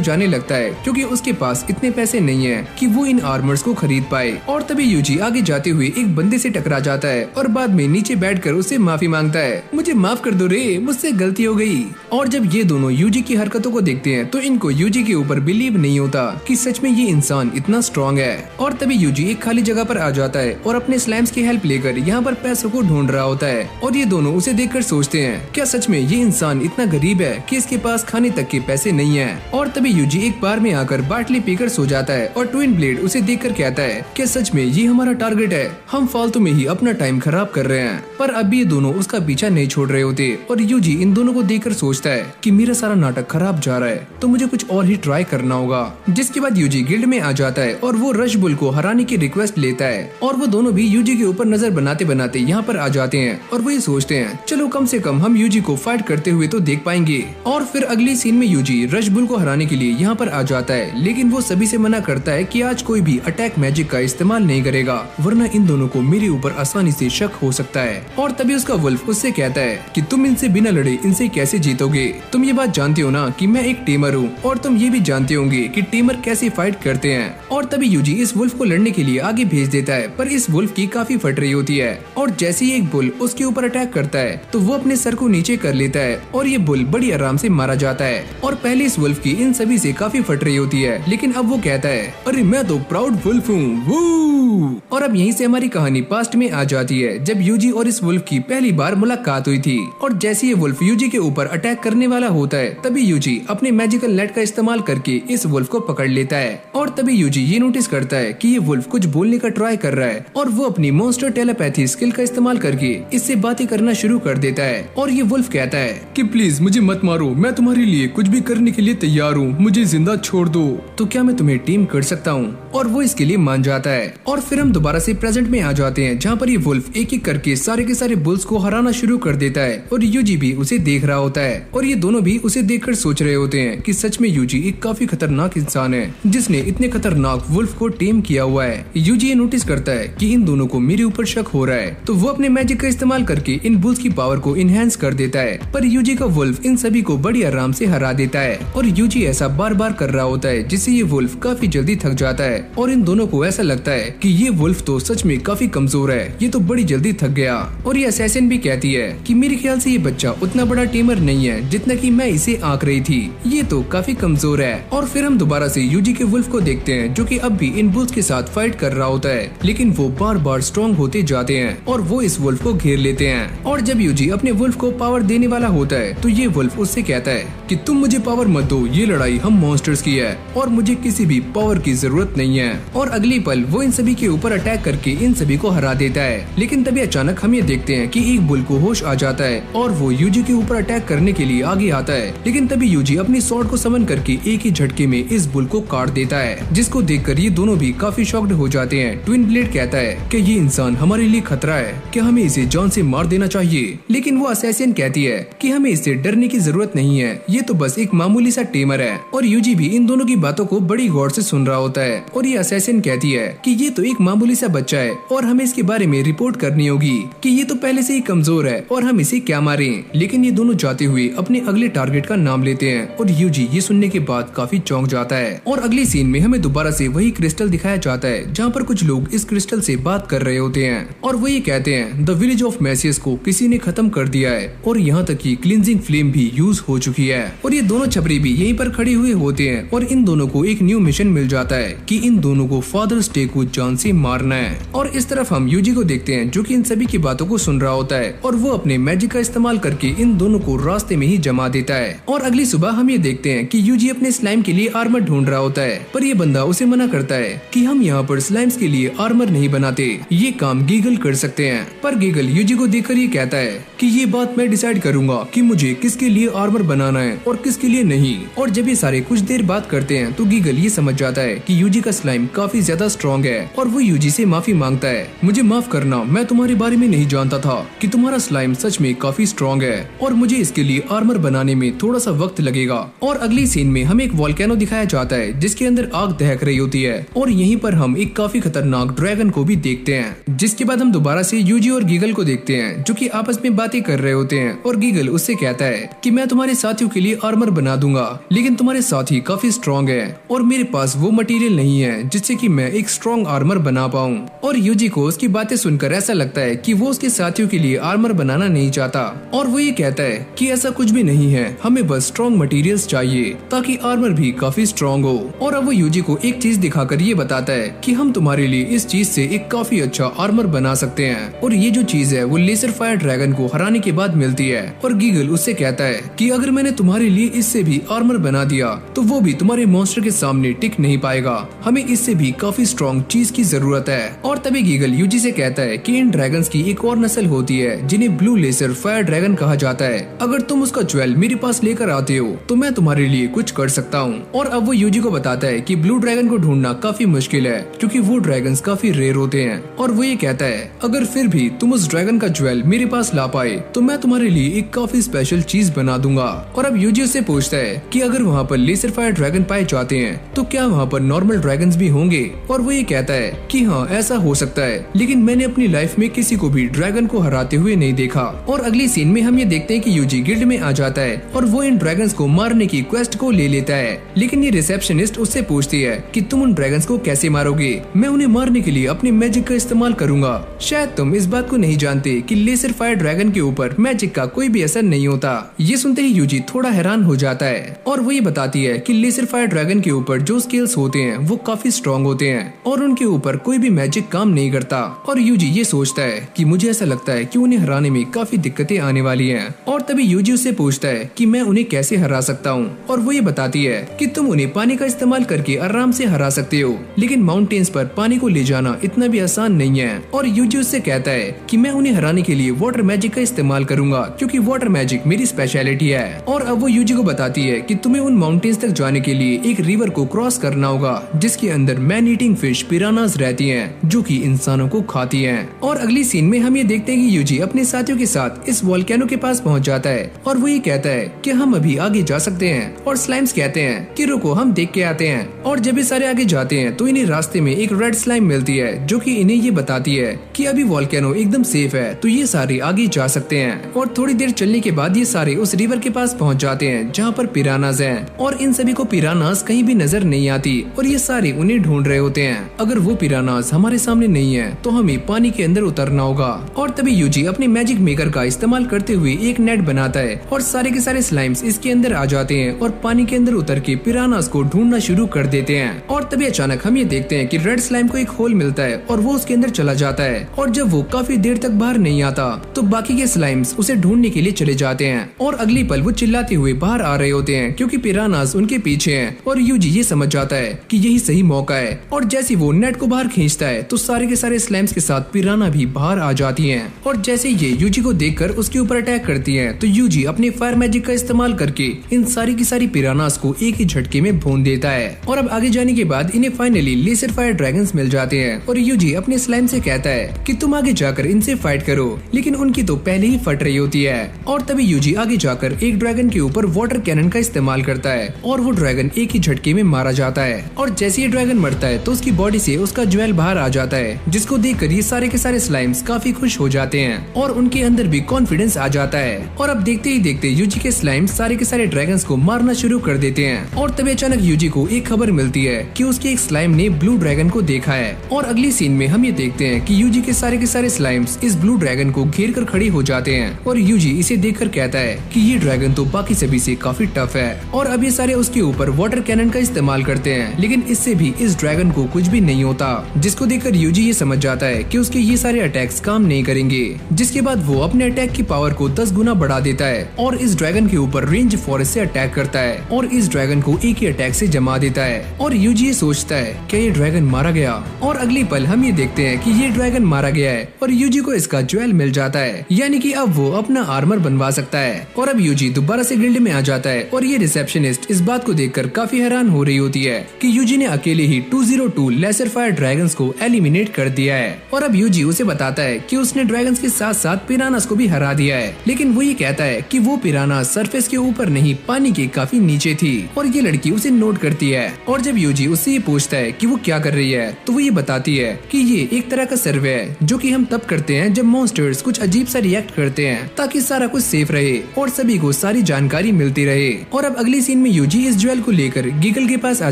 जाने लगता है क्योंकि उसके पास इतने पैसे नहीं है कि वो इन आर्मर्स को खरीद पाए। और तभी यूजी आगे जाते हुए एक बंदे से टकरा जाता है और बाद में नीचे बैठकर उससे माफी मांगता है, मुझे माफ कर दो रे, मुझसे गलती हो गई। और जब ये दोनों यूजी की हरकतों को देखते हैं तो इनको यूजी के ऊपर बिलीव नहीं होता कि सच में ये इंसान इतना स्ट्रॉन्ग है। और तभी यूजी एक खाली जगह पर आ जाता है और अपने स्लाइम्स की हेल्प लेकर यहाँ पर पैसों को ढूंढ रहा होता है। और ये दोनों उसे देखकर सोचते हैं क्या सच में ये इंसान इतना गरीब है कि इसके पास खाने तक के पैसे नहीं है। और तभी यूजी एक बार में आकर बाटली पीकर सो जाता है और ट्विन ब्लेड उसे देखकर कहता है कि सच में ये हमारा टारगेट है, हम फालतू में ही अपना टाइम खराब कर रहे हैं। पर अब ये दोनों उसका पीछा नहीं छोड़ रहे होते और यूजी इन दोनों को देखकर सोचता है कि मेरा सारा नाटक खराब जा रहा है तो मुझे कुछ और ही ट्राई करना होगा। जिसके बाद यूजी गिल्ड में आ जाता है और वो रश बुल को हराने की रिक्वेस्ट लेता है। और वो दोनों भी यूजी के ऊपर नजर बनाते बनाते यहाँ पर आ जाते हैं और वो ये सोचते हैं चलो कम से कम हम यूजी को फाइट करते हुए तो देख पाएंगे। और फिर अगली सीन में यूजी रश बुल को हराने के लिए यहाँ पर आ जाता है, लेकिन वो सभी से मना करता है कि आज कोई भी अटैक मैजिक का इस्तेमाल नहीं करेगा वरना इन दोनों को मेरे ऊपर आसानी से शक हो सकता है। और तभी उसका वुल्फ उससे कहता है कि तुम इनसे बिना लड़े इनसे कैसे जीतोगे, तुम ये बात जानते हो ना कि मैं एक टेमर हूँ और तुम ये भी जानते होंगे कि टेमर कैसे फाइट करते हैं। और तभी यूजी इस वुल्फ को लड़ने के लिए आगे भेज देता है पर इस वुल्फ की काफी फट रही होती है। और जैसे ही एक बुल उसके ऊपर अटैक करता है तो वो अपने सर को नीचे कर लेता है और ये बुल बड़ी आराम से मारा जाता है। और पहले इस वुल्फ की इन सभी से काफी फट रही होती है, लेकिन अब वो कहता है अरे मैं तो प्राउड वुल्फ हूँ। और अब यहीं से हमारी कहानी पास्ट में आ जाती है जब यूजी और इस वुल्फ की पहली बार मुलाकात हुई थी। और जैसे ये वुल्फ यूजी के ऊपर अटैक करने वाला होता है तभी यूजी अपने मैजिकल नेट का इस्तेमाल करके इस वुल्फ को पकड़ लेता है। और तभी यूजी ये नोटिस करता है कि ये वुल्फ कुछ बोलने का ट्राई कर रहा है और वो अपनी मॉन्स्टर टेलीपैथी स्किल का इस्तेमाल करके इससे बातें करना शुरू कर देता है। और ये वुल्फ कहता है कि प्लीज मुझे मत मारो, मैं तुम्हारे लिए कुछ भी करने के लिए तैयार हूँ, मुझे जिंदा छोड़ दो। तो क्या मैं तुम्हें टीम कर सकता हूँ? और वो इसके लिए मान जाता है। और फिर हम दोबारा से प्रेजेंट में आ जाते हैं जहाँ पर ये वुल्फ एक एक करके सारे के सारे बुल्स को हराना शुरू कर देता है और यूजी भी उसे देख रहा होता है। और ये दोनों भी उसे देखकर सोच रहे होते हैं कि सच में यूजी एक काफी खतरनाक इंसान है जिसने इतने खतरनाक वुल्फ को टेम किया हुआ है। यूजी ये नोटिस करता है कि इन दोनों को मेरे ऊपर शक हो रहा है तो वो अपने मैजिक का इस्तेमाल करके इन बुल्स की पावर को इनहेंस कर देता है। पर यूजी का वुल्फ इन सभी को बड़ी आराम से हरा देता है और यूजी ऐसा बार बार कर रहा होता है जिससे ये वुल्फ काफी जल्दी थक जाता है। और इन दोनों को ऐसा लगता है कि ये वुल्फ तो सच में काफी कमजोर है, ये तो बड़ी जल्दी थक गया। और ये असैसिन भी कहती है कि मेरे ख्याल से ये बच्चा उतना बड़ा टेमर नहीं है जितना कि मैं इसे आंक रही थी, ये तो काफी कमजोर है। और फिर हम दोबारा से यूजी के वुल्फ को देखते हैं जो कि अब भी इन बुल्स के साथ फाइट कर रहा होता है, लेकिन वो बार बार स्ट्रॉन्ग होते जाते हैं और वो इस वुल्फ को घेर लेते हैं। और जब यूजी अपने वुल्फ को पावर देने वाला होता है तो ये वुल्फ उससे कहता है कि तुम मुझे पावर मत दो, ये लड़ाई हम मॉन्स्टर्स की है और मुझे किसी भी पावर की जरूरत नहीं है। और अगली पल वो इन सभी के ऊपर अटैक करके इन सभी को हरा देता है। लेकिन तभी अचानक हम ये ये देखते हैं कि एक बुल को होश आ जाता है और वो यूजी के ऊपर अटैक करने के लिए आगे आता है, लेकिन तभी यूजी अपनी स्वॉर्ड को समन करके एक ही झटके में इस बुल को काट देता है, जिसको देखकर ये दोनों भी काफी शॉक्ड हो जाते हैं। ट्विन ब्लेड कहता है कि ये इंसान हमारे लिए खतरा है, क्या हमें इसे जान से मार देना चाहिए, लेकिन वो असैसिन कहती है कि हमें इससे डरने की जरूरत नहीं है, ये तो बस एक मामूली सा टेमर है। और यूजी भी इन दोनों की बातों को बड़ी गौर से सुन रहा होता है और ये असैसिन कहती है कि ये तो एक मामूली सा बच्चा है और हमें इसके बारे में रिपोर्ट करनी होगी कि ये तो पहले से ही कमजोर है और हम इसे क्या मारें। लेकिन ये दोनों जाते हुए अपने अगले टारगेट का नाम लेते हैं और यूजी ये सुनने के बाद काफी चौंक जाता है। और अगली सीन में हमें दोबारा से वही क्रिस्टल दिखाया जाता है जहाँ पर कुछ लोग इस क्रिस्टल से बात कर रहे होते हैं और वो ये कहते हैं द विलेज ऑफ मैसियस को किसी ने खत्म कर दिया है और यहाँ तक कि क्लींजिंग फ्लेम भी यूज हो चुकी है। और ये दोनों छपरी भी यहीं पर खड़े हुए होते हैं और इन दोनों को एक न्यू मिशन मिल जाता है कि इन दोनों को फादर्स डे को जान से मारना है। और इस तरफ हम यूजी को देखते हैं जो कि इन सभी की बातों को सुन रहा होता है और वो अपने मैजिक का इस्तेमाल करके इन दोनों को रास्ते में ही जमा देता है। और अगली सुबह हम ये देखते हैं कि यूजी अपने स्लाइम के लिए आर्मर ढूंढ रहा होता है, पर ये बंदा उसे मना करता है कि हम यहाँ पर स्लाइम्स के लिए आर्मर नहीं बनाते, ये काम गीगल कर सकते हैं। पर गीगल यूजी को देखकर ये कहता है कि ये बात मैं डिसाइड करूंगा कि मुझे किसके लिए आर्मर बनाना है और किसके लिए नहीं। और जब ये सारे कुछ देर बात करते हैं तो गीगल ये समझ जाता है कि यूजी का स्लाइम काफी ज्यादा स्ट्रॉन्ग है और वो यूजी से माफी मांगता है, मुझे माफ करना, मैं तुम्हारे बारे में नहीं जानता था कि तुम्हारा स्लाइम सच में काफी स्ट्रॉन्ग है और मुझे इसके लिए आर्मर बनाने में थोड़ा सा वक्त लगेगा। और अगली सीन में हमें एक वोल्केनो दिखाया जाता है जिसके अंदर आग दहक रही होती है और यहीं पर हम एक काफी खतरनाक ड्रैगन को भी देखते हैं। जिसके बाद हम दोबारा से यूजी और गीगल को देखते हैं जो कि आपस में बातें कर रहे होते हैं और गीगल उससे कहता है कि मैं तुम्हारे साथियों के लिए आर्मर बना दूंगा, लेकिन तुम्हारे साथी काफी स्ट्रॉन्ग है और मेरे पास वो मटेरियल नहीं है जिससे कि मैं एक स्ट्रॉन्ग आर्मर बना पाऊं। और यूजी को उसकी बातें सुनकर ऐसा लगता है कि वो उसके साथियों के लिए आर्मर बनाना नहीं चाहता और वो ये कहता है कि ऐसा कुछ भी नहीं है, हमें बस स्ट्रॉन्ग मटेरियल्स चाहिए ताकि आर्मर भी काफी स्ट्रॉन्ग हो। और अब वो यूजी को एक चीज दिखाकर ये बताता है कि हम तुम्हारे लिए इस चीज से एक काफी अच्छा आर्मर बना सकते हैं और ये जो चीज है वो लेजर फायर ड्रैगन को हराने के बाद मिलती है। और गीगल उससे कहता है कि अगर मैंने तुम्हारे लिए इससे भी आर्मर बना दिया तो वो भी तुम्हारे मॉन्स्टर के सामने टिक नहीं पाएगा, हमें इससे भी काफी स्ट्रॉन्ग चीज की जरूरत है। और तभी गीगल यूजी से कहता है कि इन ड्रैगन्स की एक और नस्ल होती है जिन्हें ब्लू लेजर फायर ड्रैगन कहा जाता है, अगर तुम उसका ज्वेल मेरे पास लेकर आते हो तो मैं तुम्हारे लिए कुछ कर सकता हूँ। और अब वो यूजी को बताता है कि ब्लू ड्रैगन को ढूंढना काफी मुश्किल है क्योंकि वो ड्रैगन्स काफी रेयर होते हैं। और वो ये कहता है अगर फिर भी तुम उस ड्रैगन का ज्वेल मेरे पास ला पाए तो मैं तुम्हारे लिए एक काफी स्पेशल चीज बना दूंगा। और अब यूजी उससे पूछता है कि अगर वहाँ पर लेजर फायर ड्रैगन पाए जाते हैं तो क्या वहाँ पर नॉर्मल ड्रैगन्स भी होंगे। और वो ये कहता है कि हाँ ऐसा हो सकता है, लेकिन मैंने अपनी लाइफ में किसी को भी ड्रैगन को हराते हुए नहीं देखा। और अगली सीन में हम ये देखते हैं कि यूजी गिल्ड में आ जाता है और वो इन ड्रैगन्स को मारने की क्वेस्ट को ले लेता है, लेकिन ये रिसेप्शनिस्ट उससे पूछती है कि तुम उन ड्रैगन्स को कैसे मारोगे, मैं उन्हें मारने के लिए अपनी मैजिक का इस्तेमाल करूंगा। शायद तुम इस बात को नहीं जानते कि लेजर फायर ड्रैगन के ऊपर मैजिक का कोई भी असर नहीं होता। ये सुनते ही यूजी थोड़ा हैरान हो जाता है और वो ये बताती है कि लेजर फायर ड्रैगन के ऊपर जो स्किल्स होते हैं वो काफी स्ट्रॉन्ग होते हैं और उनके ऊपर कोई भी मैजिक काम नहीं करता। और यूजी ये सोचता है कि मुझे ऐसा लगता है कि उन्हें हराने में काफी दिक्कतें आने वाली हैं। और तभी यूजी उससे पूछता है कि मैं उन्हें कैसे हरा सकता हूँ और वो ये बताती है कि तुम उन्हें पानी का इस्तेमाल करके आराम से हरा सकते हो, लेकिन माउंटेन्स पर पानी को ले जाना इतना भी आसान नहीं है। और यूजी उससे कहता है कि मैं उन्हें हराने के लिए वाटर मैजिक का इस्तेमाल करूंगा क्योंकि वाटर मैजिक मेरी स्पेशलिटी है। और अब वो यूजी को बताती है कि तुम्हें उन माउंटेन्स तक जाने के लिए एक रिवर को क्रॉस करना होगा जिसके अंदर मैन ईटिंग फिश पिरानास रहती हैं जो कि इंसानों को खाती हैं। और अगली सीन में हम ये देखते हैं कि यूजी अपने साथियों के साथ इस वोल्केनो के पास पहुंच जाता है और वो ये कहता है कि हम अभी आगे जा सकते हैं। और स्लाइम्स कहते हैं कि रुको हम देख के आते हैं। और जब ये सारे आगे जाते हैं तो इन्हें रास्ते में एक रेड स्लाइम मिलती है जो कि इन्हें ये बताती है कि अभी वोल्केनो एकदम सेफ है तो ये सारे आगे जा सकते हैं। और थोड़ी देर चलने के बाद ये सारे उस रिवर के पास पहुंच जाते हैं जहाँ पर पिरानास हैं और इन सभी को पिरानास कहीं भी नजर नहीं आती और ये सारे उन्हें ढूंढ रहे होते हैं। अगर वो पिरानास हमारे सामने नहीं है तो हमें पानी के अंदर उतरना होगा। और तभी यूजी अपने मैजिक मेकर का इस्तेमाल करते हुए एक नेट बनाता है और सारे के सारे स्लाइम्स इसके अंदर आ जाते हैं और पानी के अंदर उतर के पिरानास को ढूंढना शुरू कर देते हैं। और तभी अचानक हम ये देखते हैं कि रेड स्लाइम को एक होल मिलता है और वो उसके अंदर चला जाता है और जब वो काफी देर तक बाहर नहीं आता तो बाकी के स्लाइम्स उसे ढूंढने के लिए चले जाते हैं और अगली पल वो चिल्लाते हुए बाहर आ रहे होते हैं क्योंकि पिरानास उनके पीछे हैं। और यूजी ये समझ जाता है कि यही सही मौका है और जैसे वो नेट को बाहर खींचता है तो सारे के सारे स्लाइम्स के साथ पिराना भी बाहर आ जाते जाती हैं और जैसे ये यूजी को देखकर उसके ऊपर अटैक करती हैं तो यूजी अपने फायर मैजिक का इस्तेमाल करके इन सारी की सारी पिरानास को एक ही झटके में भून देता है। और अब आगे जाने के बाद इन्हें फाइनली लेजर फायर ड्रैगन्स मिल जाते हैं और यूजी अपने स्लाइम से कहता है कि तुम आगे जाकर इनसे फाइट करो, लेकिन उनकी तो पहले ही फट रही होती है। और तभी यूजी आगे जाकर एक ड्रैगन के ऊपर वाटर कैनन का इस्तेमाल करता है और वो ड्रैगन एक ही झटके में मारा जाता है। और जैसे ये ड्रैगन मरता है तो उसकी बॉडी से उसका ज्वेल बाहर आ जाता है, जिसको देखकर ये सारे के सारे स्लाइम्स काफी खुश हो जाते हैं और उनके अंदर भी कॉन्फिडेंस आ जाता है। और अब देखते ही देखते यूजी के स्लाइम्स सारे के सारे ड्रैगन्स को मारना शुरू कर देते हैं। और तभी अचानक यूजी को एक खबर मिलती है कि उसके एक स्लाइम ने ब्लू ड्रैगन को देखा है। और अगली सीन में हम ये देखते हैं कि यूजी के सारे स्लाइम्स इस ब्लू ड्रैगन को घेर कर खड़े हो जाते हैं और यूजी इसे देखकर कहता है कि ये ड्रैगन तो बाकी सभी से काफी टफ है। और अब ये सारे उसके ऊपर वाटर कैनन का इस्तेमाल करते हैं, लेकिन इससे भी इस ड्रैगन को कुछ भी नहीं होता, जिसको देखकर यूजी ये समझ जाता है कि उसके ये सारे अटैक्स काम नहीं करेंगे। जिसके बाद वो अपने अटैक की पावर को 10 गुना बढ़ा देता है और इस ड्रैगन के ऊपर रेंज फॉरेस्ट से अटैक करता है और इस ड्रैगन को एक ही अटैक से जमा देता है। और यूजी ये सोचता है क्या ये ड्रैगन मारा गया, और अगली पल हम ये देखते हैं कि ये ड्रैगन मारा गया है और यूजी को इसका ज्वेल मिल जाता है, यानी कि अब वो अपना आर्मर बनवा सकता है। और अब यूजी दोबारा से गिल्ड में आ जाता है और ये रिसेप्शनिस्ट इस बात को देखकर काफी हैरान हो रही होती है कि यूजी ने अकेले ही 202 लेजर फायर ड्रैगन्स को एलिमिनेट कर दिया है। और अब यूजी उसे बताता है कि उसने ड्रैगन्स के साथ साथ पिरानास को भी हरा दिया है, लेकिन वो ये कहता है कि वो पिराना सरफेस के ऊपर नहीं पानी के काफी नीचे थी। और ये लड़की उसे नोट करती है और जब यूजी उससे ये पूछता है कि वो क्या कर रही है तो वो ये बताती है कि ये एक तरह का सर्वे है जो कि हम तब करते हैं जब मॉन्स्टर्स कुछ अजीब सा रिएक्ट करते हैं, ताकि सारा कुछ सेफ रहे और सभी को सारी जानकारी मिलती रहे। और अब अगली सीन में यूजी इस ज्वेल को लेकर गीगल के पास आ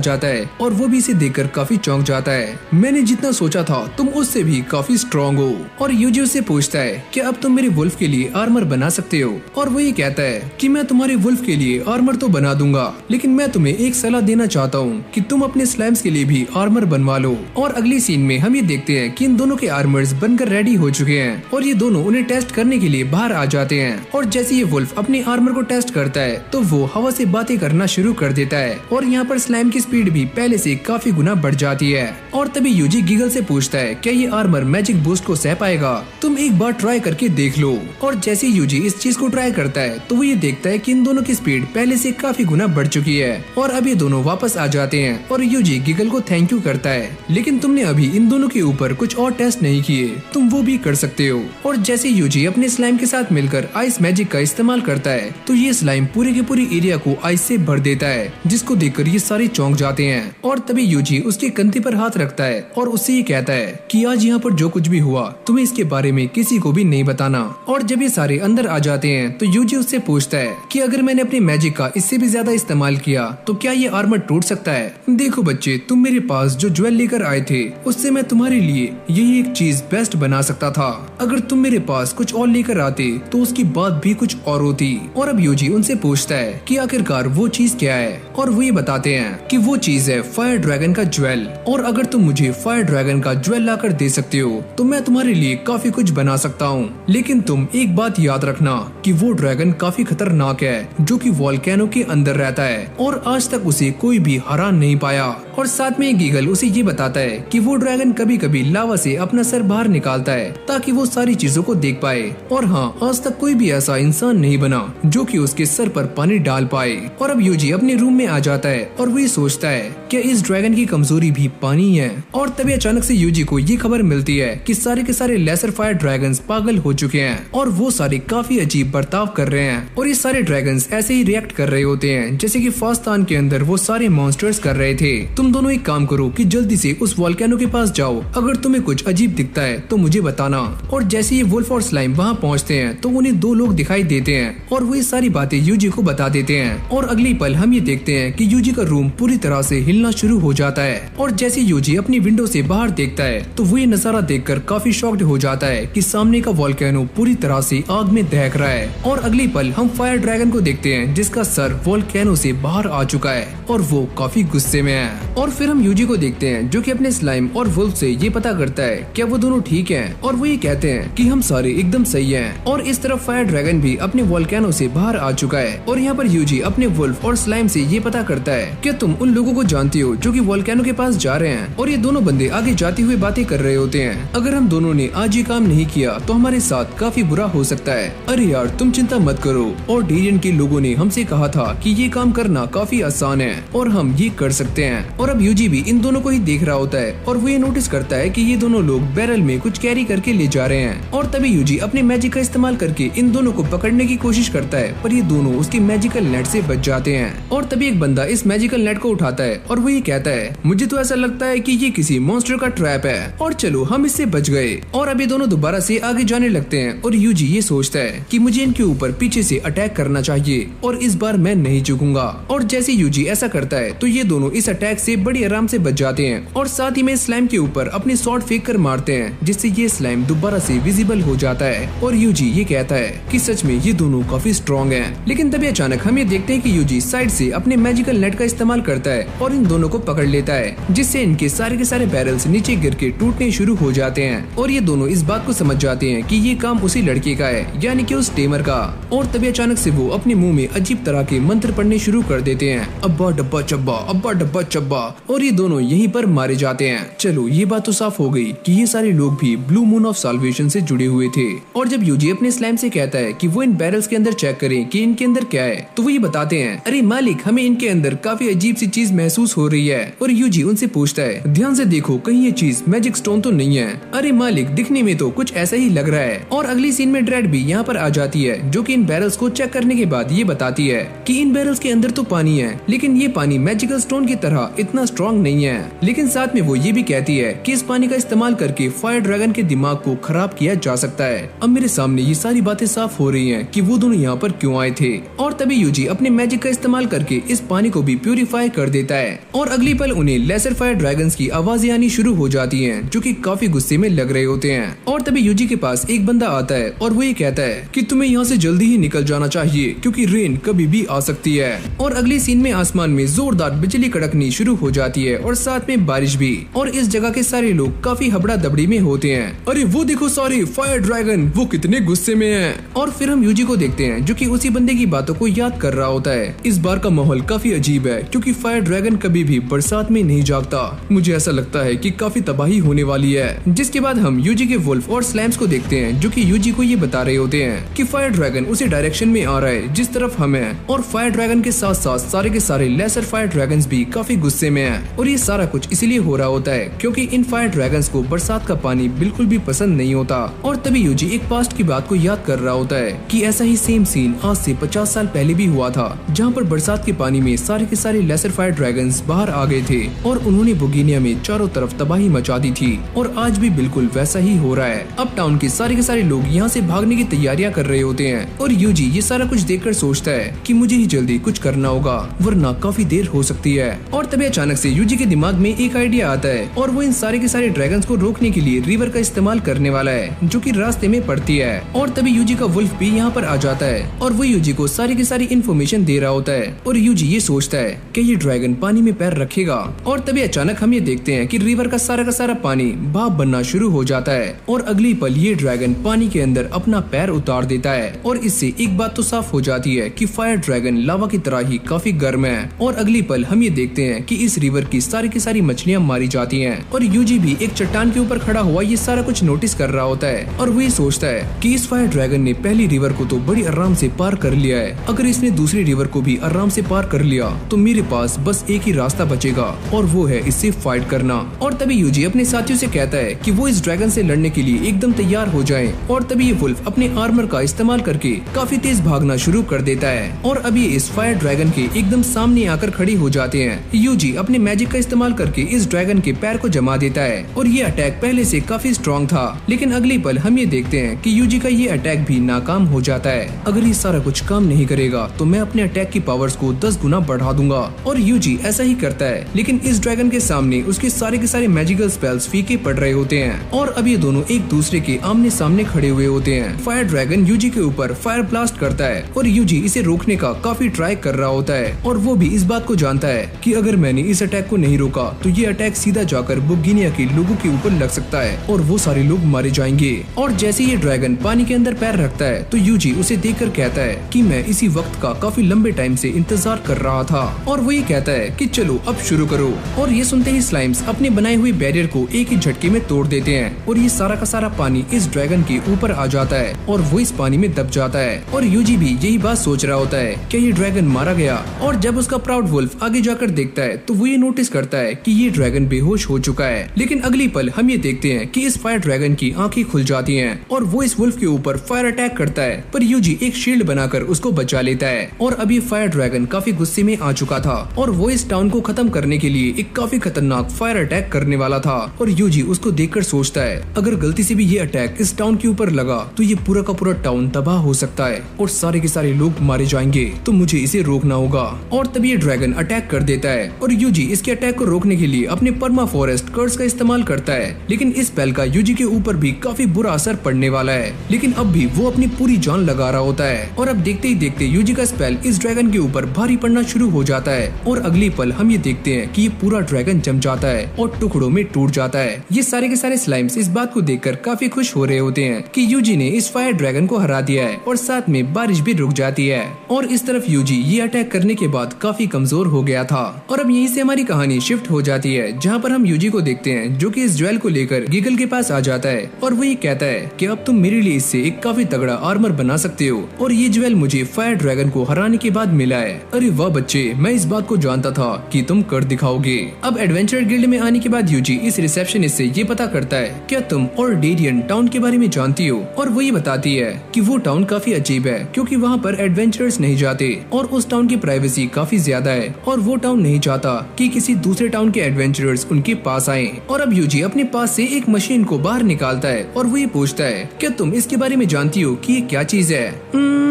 जाता है और वो भी इसे देखकर काफी चौंक जाता है। मैंने जितना सोचा था तुम उससे भी काफी स्ट्रॉन्ग हो। और यूजी उससे पूछता है कि अब तुम मेरे वुल्फ के लिए आर्मर बना सकते हो, और वो ये कहता है कि मैं तुम्हारे वुल्फ के लिए आर्मर तो बना दूंगा, लेकिन मैं तुम्हें एक सलाह देना चाहता हूँ कि तुम अपने स्लाइम्स के लिए भी आर्मर बनवा लो। और अगली सीन में हम ये देखते हैं कि इन दोनों के आर्मर्स बनकर रेडी हो चुके हैं और ये दोनों उन्हें टेस्ट करने के लिए बाहर आ जाते हैं। और जैसे ये वुल्फ अपने आर्मर को टेस्ट करता है तो वो हवा से बातें करना शुरू कर देता है और यहाँ पर स्लाइम की स्पीड भी पहले से काफी गुना बढ़ जाती है। और तभी यूजी गीगल से पूछता है क्या ये आर्मर मैजिक बूस्ट को सह पाएगा, तुम एक बार ट्राई करके देख लो। और जैसे यूजी इस चीज को ट्राई करता है तो वो ये देखता है कि इन दोनों की स्पीड पहले से काफी गुना बढ़ चुकी है और अब ये दोनों वापस आ जाते हैं और यूजी गीगल को थैंक यू करता है, लेकिन तुमने अभी इन दोनों के ऊपर कुछ और टेस्ट नहीं किए, तुम वो भी कर सकते हो। और जैसे यूजी अपने स्लाइम के साथ मिलकर आइस मैजिक का इस्तेमाल करता है तो ये स्लाइम पूरे के पूरे एरिया को आइस से भर देता है, जिसको देखकर ये सारे चौंक जाते हैं। और तभी यूजी उसके कंधे पर हाथ रखता है और उससे ये कहता है कि आज यहाँ पर जो कुछ भी हुआ तुम्हें इसके बारे में किसी को भी नहीं बताना। और जब ये सारे अंदर आ जाते हैं तो यूजी उससे पूछता है कि अगर मैंने अपनी मैजिक का इससे भी ज्यादा इस्तेमाल किया तो क्या ये आर्मर टूट सकता है। देखो बच्चे, तुम मेरे पास जो ज्वेल लेकर आए थे उससे मैं तुम्हारे लिए यही एक चीज बेस्ट बना सकता था, अगर तुम मेरे पास कुछ और लेकर आते तो उसकी बात भी कुछ और होती। और अब यूजी उनसे पूछता है कि आखिरकार वो चीज क्या है और वो ये बताते हैं कि वो चीज है फायर ड्रैगन का ज्वेल, और अगर तुम मुझे फायर ड्रैगन का ज्वेल लाकर दे सकते हो तो मैं तुम्हारे लिए काफी कुछ बना सकता हूँ, लेकिन तुम एक बात याद रखना कि वो ड्रैगन काफी खतरनाक है जो कि वोल्केनो के अंदर रहता है और आज तक उसे कोई भी हरा नहीं पाया। और साथ में गीगल उसे ये बताता है कि वो ड्रैगन कभी कभी लावा से अपना सर बाहर निकालता है ताकि वो सारी चीजों को देख पाए, और हाँ, आज तक कोई भी ऐसा इंसान नहीं बना जो कि उसके सर पर पानी डाल पाए। और अब यूजी अपने रूम में आ जाता है और वो ये सोचता है कि इस ड्रैगन की कमजोरी भी पानी है। और तभी अचानक से यूजी को ये खबर मिलती है कि सारे के सारे लेजर फायर ड्रैगन्स पागल हो चुके हैं और वो सारे काफी अजीब बर्ताव कर रहे हैं, और ये सारे ड्रैगन्स ऐसे ही रिएक्ट कर रहे होते हैं जैसे कि फास्तान के अंदर वो सारे मॉन्स्टर्स कर रहे थे। तुम दोनों एक काम करो कि जल्दी से उस वोल्केनो के पास जाओ, अगर तुम्हें कुछ अजीब दिखता है तो मुझे बताना। और जैसे ये वुल्फ और स्लाइम वहाँ पहुँचते हैं तो उन्हें दो लोग दिखाई देते हैं और वो ये सारी बातें यूजी को बता देते हैं। और अगली पल हम ये देखते हैं कि यूजी का रूम पूरी तरह से हिलना शुरू हो जाता है, और जैसे यूजी अपनी विंडो से बाहर देखता है तो वो ये नजारा देखकर काफी शॉक्ड हो जाता है कि सामने का वोल्केनो पूरी तरह से आग में दहक रहा है। और अगली पल हम फायर ड्रैगन को देखते हैं जिसका सर वोल्केनो से बाहर आ चुका है और वो काफी गुस्से में है। और फिर हम यूजी को देखते हैं जो कि अपने स्लाइम और वुल्फ से ये पता करता है क्या वो दोनों ठीक हैं, और वो ये कहते हैं कि हम सारे एकदम सही हैं। और इस तरफ फायर ड्रैगन भी अपने वोल्केनो से बाहर आ चुका है। और यहाँ पर यूजी अपने वुल्फ और स्लाइम से ये पता करता है क्या तुम उन लोगों को जानती हो जो कि वोल्केनो के पास जा रहे हैं। और ये दोनों बंदे आगे जाते हुए बातें कर रहे होते हैं, अगर हम दोनों ने आज ये काम नहीं किया तो हमारे साथ काफी बुरा हो सकता है। अरे यार तुम चिंता मत करो, और डेरियन के लोगों ने हमसे कहा था कि ये काम करना काफी आसान है और हम ये कर सकते हैं। और अब यूजी भी इन दोनों को ही देख रहा होता है और वो ये नोटिस करता है कि ये दोनों लोग बैरल में कुछ कैरी करके ले जा रहे हैं। और तभी यूजी अपने मैजिक का इस्तेमाल करके इन दोनों को पकड़ने की कोशिश करता है, पर ये दोनों उसके मैजिकल नेट से बच जाते हैं। और तभी एक बंदा इस मैजिकल नेट को उठाता है और वो ये कहता है मुझे तो ऐसा लगता है कि ये किसी मॉन्स्टर का ट्रैप है, और चलो हम इससे बच गए। और अभी दोनों दोबारा से आगे जाने लगते हैं और यूजी ये सोचता है कि मुझे इनके ऊपर पीछे से अटैक करना चाहिए और इस बार मैं नहीं झुकूंगा। और जैसे यूजी ऐसा करता है तो ये दोनों इस अटैक से बड़ी आराम से बच जाते हैं और साथ ही में स्लाइम के ऊपर अपने स्वॉर्ड फेंक कर मारते हैं, जिससे ये स्लाइम दोबारा से विजिबल हो जाता है। और यूजी ये कहता है कि सच में ये दोनों काफी स्ट्रॉन्ग हैं। लेकिन तभी अचानक हम ये देखते हैं कि यूजी साइड से अपने मैजिकल नेट का इस्तेमाल करता है और इन दोनों को पकड़ लेता है, जिससे इनके सारे के सारे बैरल्स नीचे गिर के टूटने शुरू हो जाते हैं। और ये दोनों इस बात को समझ जाते हैं कि ये काम उसी लड़के का है, यानी कि उस टेमर का। और तभी अचानक से वो अपने मुंह में अजीब तरह के मंत्र पढ़ने शुरू कर देते हैं, अब्बा डब्बा चब्बा, अब्बा डब्बा चब्बा, और ये दोनों यहीं पर मारे जाते हैं। चलो ये बात तो साफ हो गई कि ये सारे लोग भी ब्लू मून ऑफ साल्वेशन से जुड़े हुए थे। और जब यूजी अपने स्लाइम से कहता है कि वो इन बैरल्स के अंदर चेक करें कि इनके अंदर क्या है, तो वो ये बताते हैं अरे मालिक हमें इनके अंदर काफी अजीब सी चीज महसूस हो रही है। और यूजी उनसे पूछता है ध्यान से देखो कहीं ये चीज मैजिक स्टोन तो नहीं है। अरे मालिक दिखने में तो कुछ ऐसा ही लग रहा है। और अगली सीन में ड्रेड भी यहाँ पर आ जाती है, जो कि इन बैरल्स को चेक करने के बाद ये बताती है कि इन बैरल्स के अंदर तो पानी है, लेकिन ये पानी मैजिकल स्टोन की तरह इतना स्ट्रॉन्ग नहीं है। लेकिन साथ में वो ये भी कहती है कि इस पानी का इस्तेमाल करके फायर ड्रैगन के दिमाग को खराब किया जा सकता है। अब मेरे सामने ये सारी बातें साफ हो रही हैं कि वो दोनों यहाँ पर क्यों आए थे। और तभी यूजी अपने मैजिक का इस्तेमाल करके इस पानी को भी प्यूरिफाई कर देता है। और अगली पल उन्हें लेसर फायर ड्रैगन्स की आवाजें आनी शुरू हो जाती हैं, जो कि काफी गुस्से में लग रहे होते हैं। और तभी यूजी के पास एक बंदा आता है और वो ये कहता है कि तुम्हें यहाँ से जल्दी ही निकल जाना चाहिए क्योंकि रेन कभी भी आ सकती है। और अगली सीन में आसमान में जोरदार बिजली कड़कनी शुरू हो जाती है और साथ में बारिश भी। और इस जगह के सारे लोग काफी हबड़ा दबड़ी में होते हैं। अरे वो देखो सारे फायर ड्रैगन, वो कितने गुस्से में हैं। और फिर हम यूजी को देखते हैं जो कि उसी बंदे की बातों को याद कर रहा होता है। इस बार का माहौल काफी अजीब है क्योंकि फायर ड्रैगन कभी भी बरसात में नहीं जागता। मुझे ऐसा लगता है कि काफी तबाही होने वाली है। जिसके बाद हम यूजी के वुल्फ और स्लैम्स को देखते हैं जो कि यूजी को ये बता रहे होते हैं कि फायर ड्रैगन उसी डायरेक्शन में आ रहा है जिस तरफ हम हैं। और फायर ड्रैगन के साथ साथ सारे के सारे लेसर फायर ड्रैगन्स भी काफी गुस्से में हैं। और ये सारा कुछ इसलिए हो रहा होता है क्योंकि इन फायर ड्रैगन्स को बरसात का पानी बिल्कुल भी पसंद नहीं होता। और तभी यूजी एक पास्ट की बात को याद कर रहा होता है कि ऐसा ही सेम सीन आज से 50 साल पहले भी हुआ था, जहाँ पर बरसात के पानी में सारे के सारे लेसर फायर ड्रैगन्स बाहर आ गए थे और उन्होंने बोगीनिया में चारों तरफ तबाही मचा दी थी। और आज भी बिल्कुल वैसा ही हो रहा है। अब टाउन के सारे लोग यहाँ से भागने की तैयारियां कर रहे होते हैं और यूजी ये सारा कुछ देखकर सोचता है कि मुझे ही जल्दी कुछ करना होगा वरना काफी देर हो सकती है। और तभी अचानक से यूजी के दिमाग में एक आइडिया आता है और वो इन सारे के सारे ड्रैगन्स को रोकने के लिए रिवर का इस्तेमाल करने वाला है, जो कि रास्ते में पड़ती है। और तभी यूजी का वुल्फ भी यहाँ पर आ जाता है और वो यूजी को सारी की सारी इन्फॉर्मेशन दे रहा होता है। और यूजी ये सोचता है कि ये ड्रैगन पानी में पैर रखेगा। और तभी अचानक हम ये देखते हैं कि रिवर का सारा पानी भाप बनना शुरू हो जाता है और अगली पल ये ड्रैगन पानी के अंदर अपना पैर उतार देता है। और इससे एक बात तो साफ हो जाती है कि फायर ड्रैगन लावा की तरह ही काफी गर्म है। और अगली पल हम ये देखते हैं कि इस रिवर की सारी मछलियां मारी जाती हैं और यूजी भी एक चट्टान के ऊपर खड़ा हुआ ये सारा कुछ नोटिस कर रहा होता है। और वो ये सोचता है कि इस फायर ड्रैगन ने पहली रिवर को तो बड़ी आराम से पार कर लिया है, अगर इसने दूसरी रिवर को भी आराम से पार कर लिया तो मेरे पास बस एक ही रास्ता बचेगा और वो है इससे फाइट करना। और तभी यूजी अपने साथियों से कहता है कि वो इस ड्रैगन से लड़ने के लिए एकदम तैयार हो जाएं। और तभी ये वुल्फ अपने आर्मर का इस्तेमाल करके काफी तेज भागना शुरू कर देता है और अभी इस फायर ड्रैगन के एकदम सामने आकर खड़ी हो जाते हैं। यूजी अपने मैजिक का इस्तेमाल करके इस ड्रैगन के पैर को जमा देता है और ये अटैक पहले से काफी स्ट्रॉन्ग था, लेकिन अगली पल हम ये देखते हैं कि यूजी का ये अटैक भी नाकाम हो जाता है। अगर ये सारा कुछ काम नहीं करेगा तो मैं अपने अटैक की पावर्स को 10 गुना बढ़ा दूंगा। और यूजी ऐसा ही करता है, लेकिन इस ड्रैगन के सामने उसके सारे के सारे मैजिकल स्पेल्स फीके पड़ रहे होते हैं और अब ये दोनों एक दूसरे के आमने सामने खड़े हुए होते हैं। फायर ड्रैगन यूजी के ऊपर फायर ब्लास्ट करता है और यूजी इसे रोकने का काफी ट्राई कर रहा होता है और वो भी इस बात को जानता है कि अगर मैंने इस अटैक को नहीं रोका तो ये अटैक सीधा जाकर बुगिनिया के लोगों के ऊपर लग सकता है और वो सारे लोग मारे जाएंगे। और जैसे ये ड्रैगन पानी के अंदर पैर रखता है तो यूजी उसे देखकर कहता है कि मैं इसी वक्त का काफी लंबे टाइम से इंतजार कर रहा था। और वो ये कहता है कि चलो अब शुरू करो। और ये सुनते ही स्लाइम्स अपने बनाए हुए बैरियर को एक ही झटके में तोड़ देते हैं और ये सारा का सारा पानी इस ड्रैगन के ऊपर आ जाता है और वो इस पानी में दब जाता है। और यूजी भी यही बात सोच रहा होता है क्या ये ड्रैगन मारा गया। और जब उसका प्राउड वुल्फ आगे जाकर देखता है तो वो ये नोटिस करता है कि ये ड्रैगन बेहोश हो चुका है। लेकिन अगली पल हम ये देखते हैं कि इस फायर ड्रैगन की आंखें खुल जाती हैं और वो इस वुल्फ के ऊपर फायर अटैक करता है, पर यूजी एक शील्ड बनाकर उसको बचा लेता है। और अभी फायर ड्रैगन काफी गुस्से में आ चुका था और वो इस टाउन को खत्म करने के लिए एक काफी खतरनाक फायर अटैक करने वाला था। और यूजी उसको देखकर सोचता है अगर गलती से भी ये अटैक इस टाउन के ऊपर लगा तो ये पूरा का पूरा टाउन तबाह हो सकता है और सारे के सारे लोग मारे जाएंगे, तो मुझे इसे रोकना होगा। और तभी ये ड्रैगन अटैक कर देता है और यूजी इसके अटैक को रोकने के लिए अपने परमा फॉरेस्ट कर्स का इस्तेमाल करता है। लेकिन इस स्पेल का यूजी के ऊपर भी काफी बुरा असर पड़ने वाला है, लेकिन अब भी वो अपनी पूरी जान लगा रहा होता है। और अब देखते ही देखते यूजी का स्पेल इस ड्रैगन के ऊपर भारी पड़ना शुरू हो जाता है और अगली पल हम ये देखते हैं कि ये पूरा ड्रैगन जम जाता है और टुकड़ों में टूट जाता है। ये सारे के सारे स्लाइम्स इस बात को देखकर काफी खुश हो रहे होते हैं कि यूजी ने इस फायर ड्रैगन को हरा दिया है और साथ में बारिश भी रुक जाती है। और इस तरफ यूजी ये अटैक करने के बाद काफी कमजोर हो गया था। और अब यहीं से हमारी कहानी शिफ्ट हो जाती है जहाँ पर हम यूजी को देखते हैं जो कि इस ज्वेल को लेकर गिगल के पास आ जाता है और वो ये कहता है कि अब तुम मेरे लिए इससे एक काफी तगड़ा आर्मर बना सकते हो और ये ज्वेल मुझे फायर ड्रैगन को हराने के बाद मिला है। अरे वाह बच्चे, मैं इस बात को जानता था कि तुम कर दिखाओगे। अब एडवेंचर गिल्ड में आने के बाद यूजी इस रिसेप्शनिस्ट से ये पता करता है क्या तुम ऑर्डेरियन टाउन के बारे में जानती हो। और वो ये बताती है कि वो टाउन काफी अजीब है क्योंकि वहाँ पर एडवेंचर्स नहीं जाते और उस टाउन की प्राइवेसी काफी ज्यादा है और वो टाउन नहीं चाहता कि किसी दूसरे टाउन के एडवेंचरर्स उनके पास आए। और अब यूजी अपने पास से एक मशीन को बाहर निकालता है और वो ये पूछता है क्या तुम इसके बारे में जानती हो कि ये क्या चीज है।